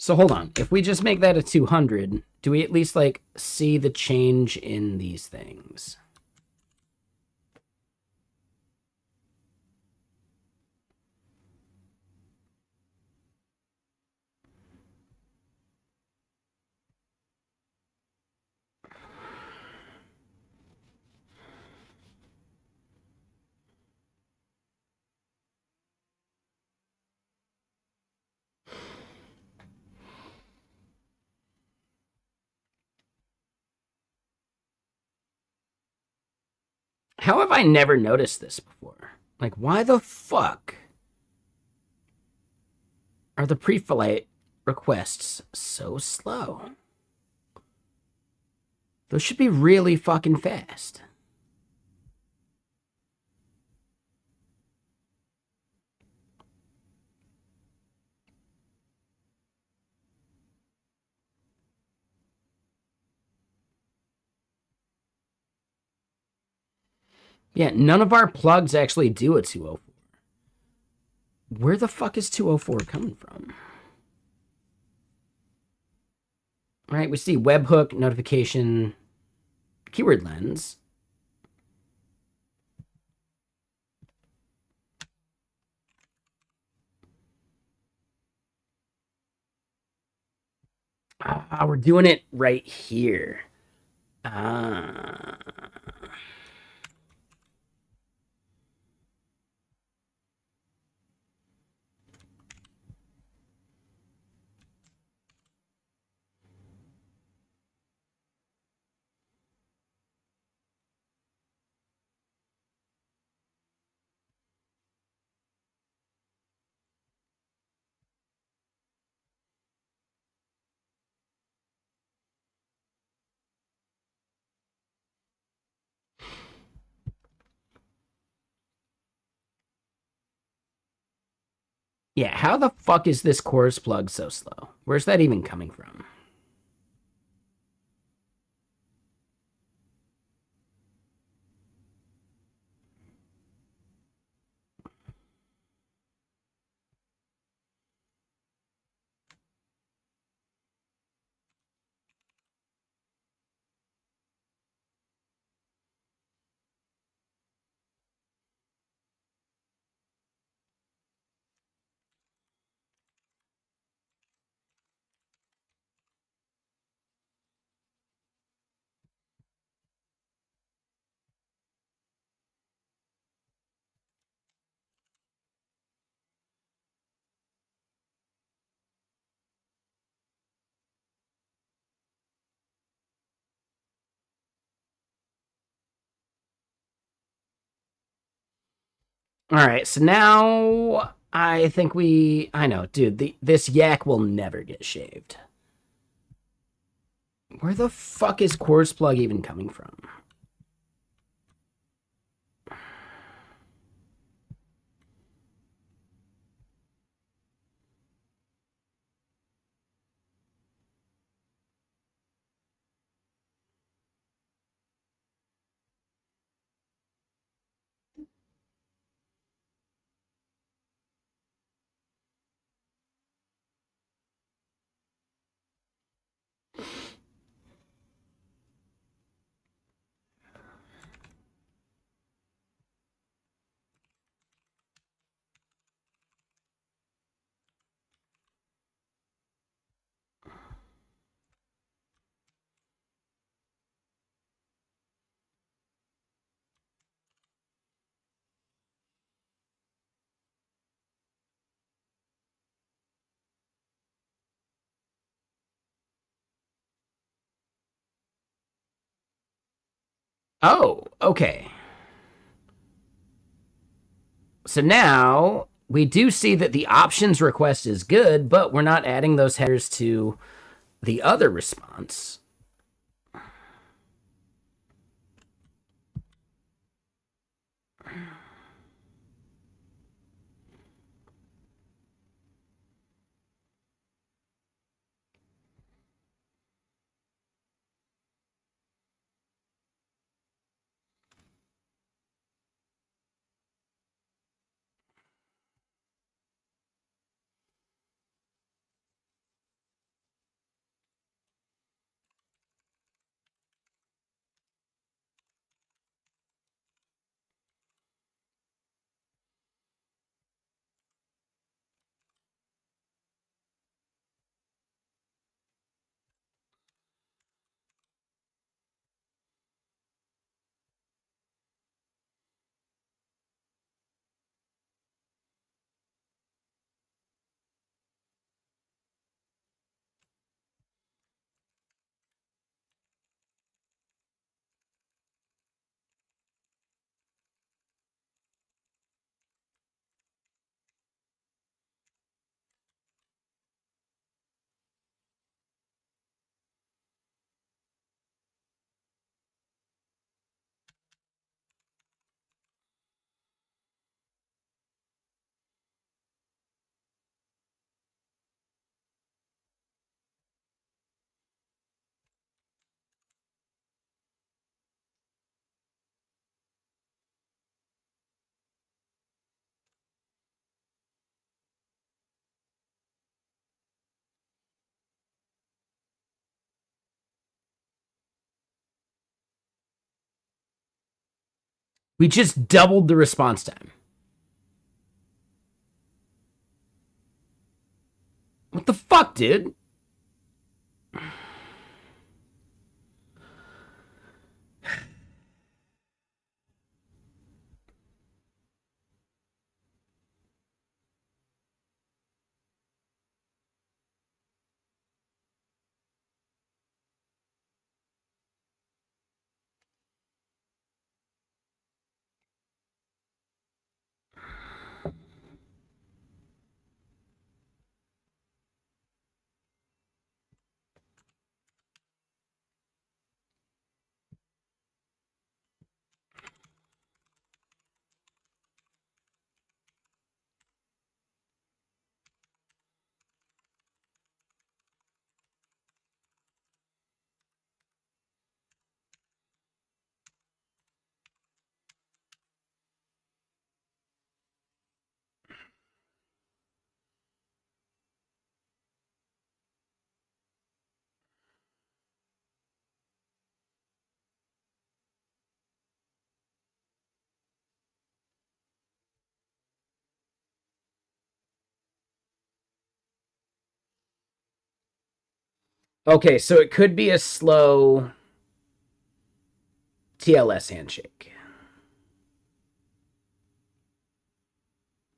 So hold on. If we just make that a 200, do we at least like see the change in these things? How have I never noticed this before? Like, why the fuck are the pre-flight requests so slow? Those should be really fucking fast. Yeah, none of our plugs actually do a 204. Where the fuck is 204 coming from? All right, we see webhook, notification, keyword lens. Ah, we're doing it right here. Ah. Yeah, how the fuck is this chorus plug so slow? Where's that even coming from? All right, so now I think I know, dude, this yak will never get shaved. Where the fuck is chorus plug even coming from? Oh, okay. So now we do see that the options request is good, but we're not adding those headers to the other response. We just doubled the response time. What the fuck, dude? Okay, so it could be a slow TLS handshake.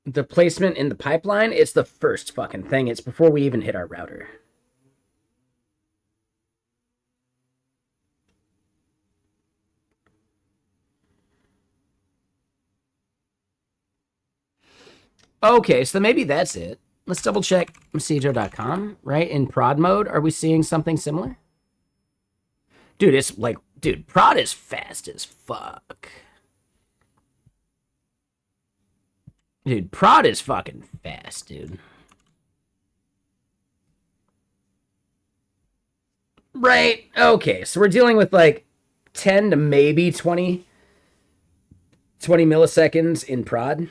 The placement in the pipeline, it's the first fucking thing. It's before we even hit our router. Okay, so maybe that's it. Let's double check Messijo.com, right? In prod mode, are we seeing something similar? Dude, it's like, dude, prod is fast as fuck. Dude, prod is fucking fast, dude. Right, okay, so we're dealing with like 10 to maybe 20 milliseconds in prod.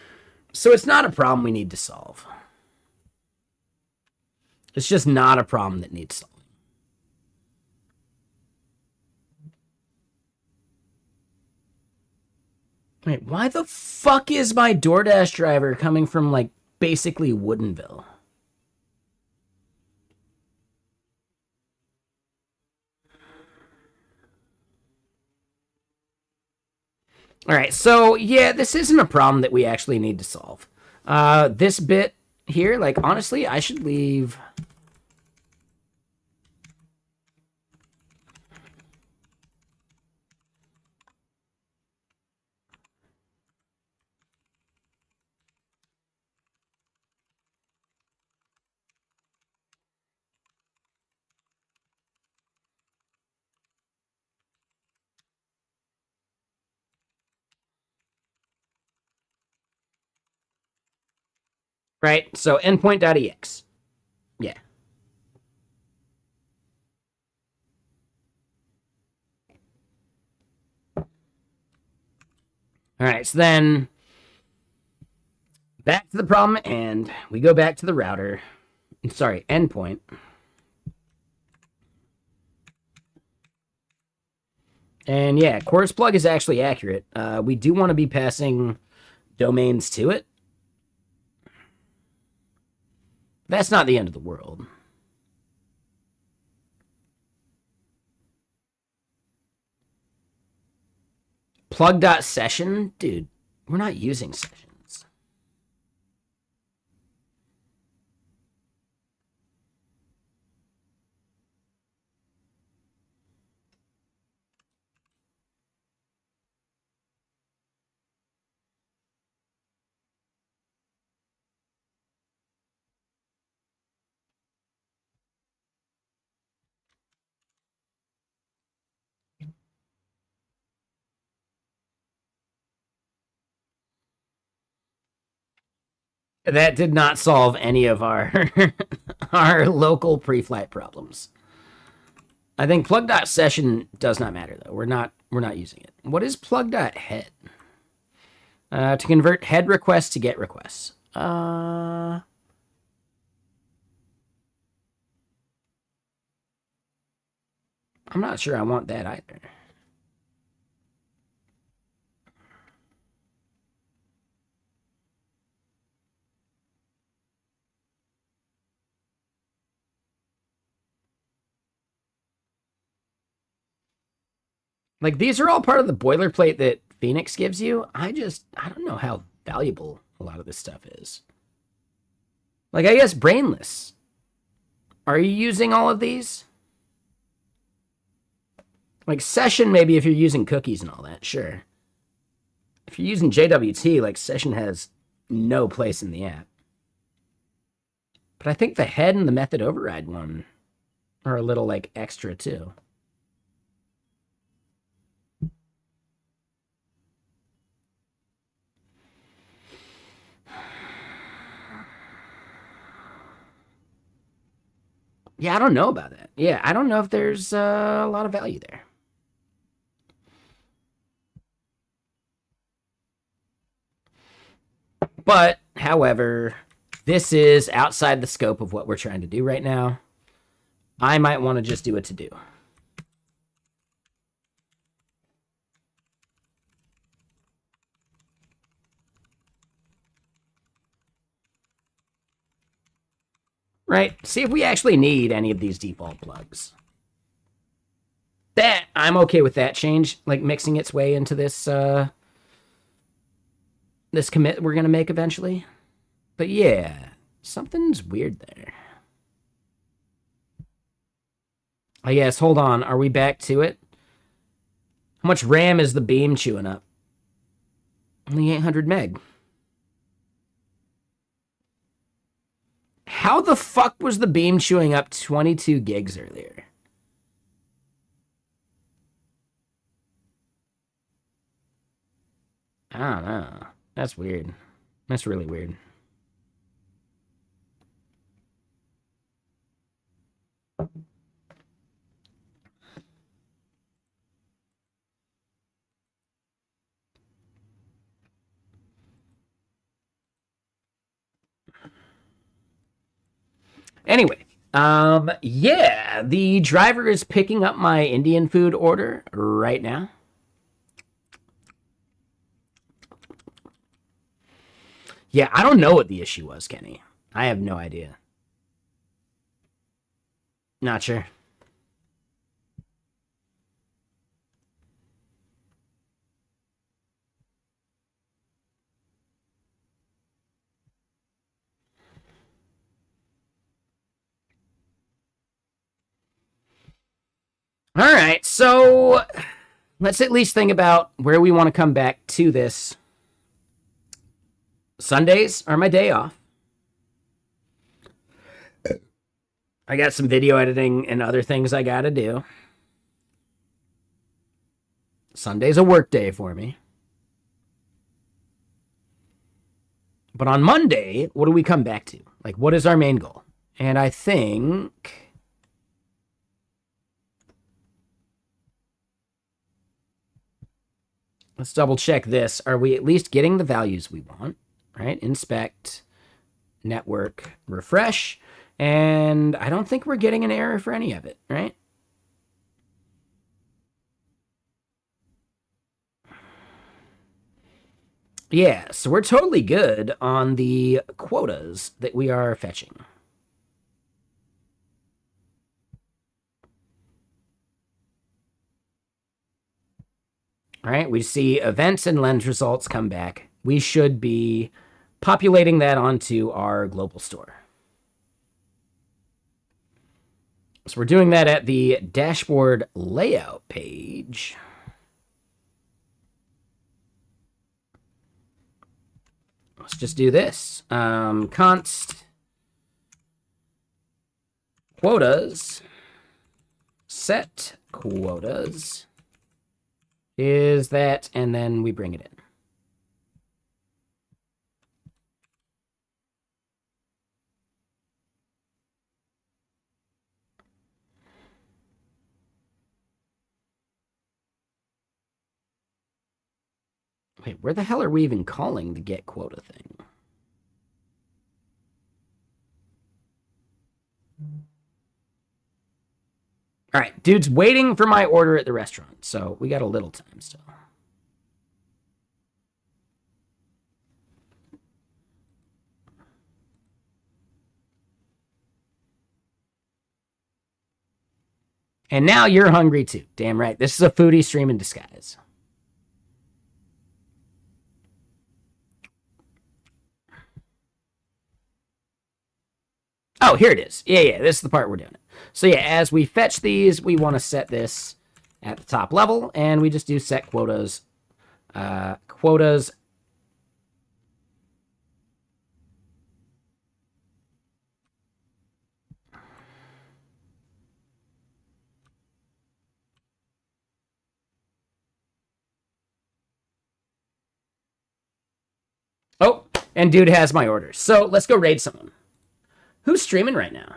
So it's not a problem we need to solve. It's just not a problem that needs solving. Wait, why the fuck is my DoorDash driver coming from, like, basically Woodinville? All right, so, yeah, this isn't a problem that we actually need to solve. This bit here, like, honestly, I should leave... Right, so endpoint.ex. Yeah. All right, so then back to the problem and we go back to the router. Sorry, endpoint. And yeah, course plug is actually accurate. We do want to be passing domains to it. That's not the end of the world. Plug.session? Dude, we're not using sessions. That did not solve any of our our local pre-flight problems. I think plug.session does not matter though. We're not using it. What is plug.head? To convert head requests to get requests. I'm not sure I want that either. Like, these are all part of the boilerplate that Phoenix gives you. I don't know how valuable a lot of this stuff is. Like, I guess brainless. Are you using all of these? Like, session, maybe if you're using cookies and all that, sure. If you're using JWT, like, session has no place in the app. But I think the head and the method override one are a little, like, extra, too. Yeah, I don't know about that. Yeah, I don't know if there's a lot of value there. But, however, this is outside the scope of what we're trying to do right now. I might want to just do a to-do. Right? See if we actually need any of these default plugs. That, I'm okay with that change, like mixing its way into this this commit we're going to make eventually. But yeah, something's weird there. I guess, hold on, are we back to it? How much RAM is the beam chewing up? Only 800 meg. How the fuck was the beam chewing up 22 gigs earlier? I don't know. That's weird. That's really weird. Anyway, yeah, the driver is picking up my Indian food order right now. Yeah, I don't know what the issue was, Kenny. I have no idea. Not sure. All right, so let's at least think about where we want to come back to this. Sundays are my day off. I got some video editing and other things I got to do. Sunday's a work day for me. But on Monday, what do we come back to? Like, what is our main goal? And I think... let's double check this. Are we at least getting the values we want? Right? Inspect, network, refresh. And I don't think we're getting an error for any of it, right? Yeah, so we're totally good on the quotas that we are fetching. All right, we see events and lens results come back. We should be populating that onto our global store. So we're doing that at the dashboard layout page. Let's just do this. Const quotas set quotas is that, and then we bring it in. Wait, where the hell are we even calling the get quota thing? All right, dude's waiting for my order at the restaurant, so we got a little time still. And now you're hungry too. Damn right. This is a foodie stream in disguise. Oh, here it is. Yeah, this is the part we're doing it. So yeah, as we fetch these, we want to set this at the top level, and we just do set quotas. Quotas. Oh, and dude has my orders. So let's go raid someone. Who's streaming right now?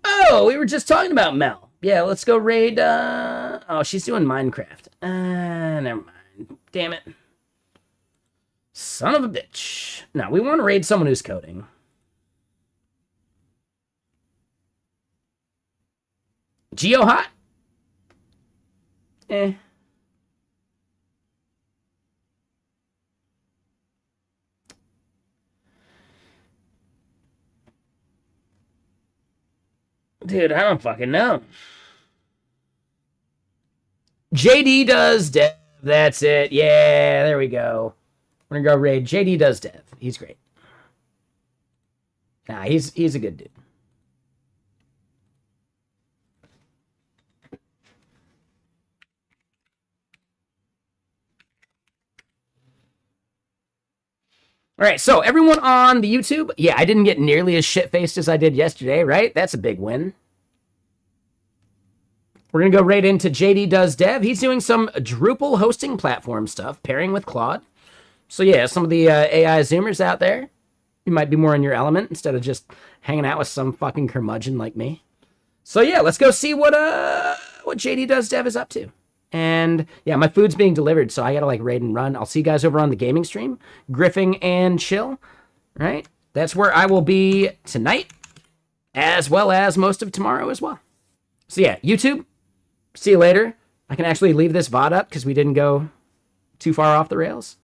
Oh, we were just talking about Mel. Yeah, let's go raid. Oh, she's doing Minecraft. Never mind. Damn it. Son of a bitch. No, we want to raid someone who's coding. Geo hot? Eh. Dude, I don't fucking know. JD does dev. That's it. Yeah, there we go. We're gonna go raid. JD does dev. He's great. Nah, he's a good dude. All right, so everyone on the YouTube, yeah, I didn't get nearly as shit-faced as I did yesterday, right? That's a big win. We're going to go right into JD Does Dev. He's doing some Drupal hosting platform stuff, pairing with Claude. So yeah, some of the AI Zoomers out there, you might be more in your element instead of just hanging out with some fucking curmudgeon like me. So yeah, let's go see what JD Does Dev is up to. And yeah, my food's being delivered, so I gotta like raid and run. I'll see you guys over on the gaming stream, Griffing and Chill, right? That's where I will be tonight, as well as most of tomorrow as well. So yeah, YouTube, see you later. I can actually leave this VOD up because we didn't go too far off the rails.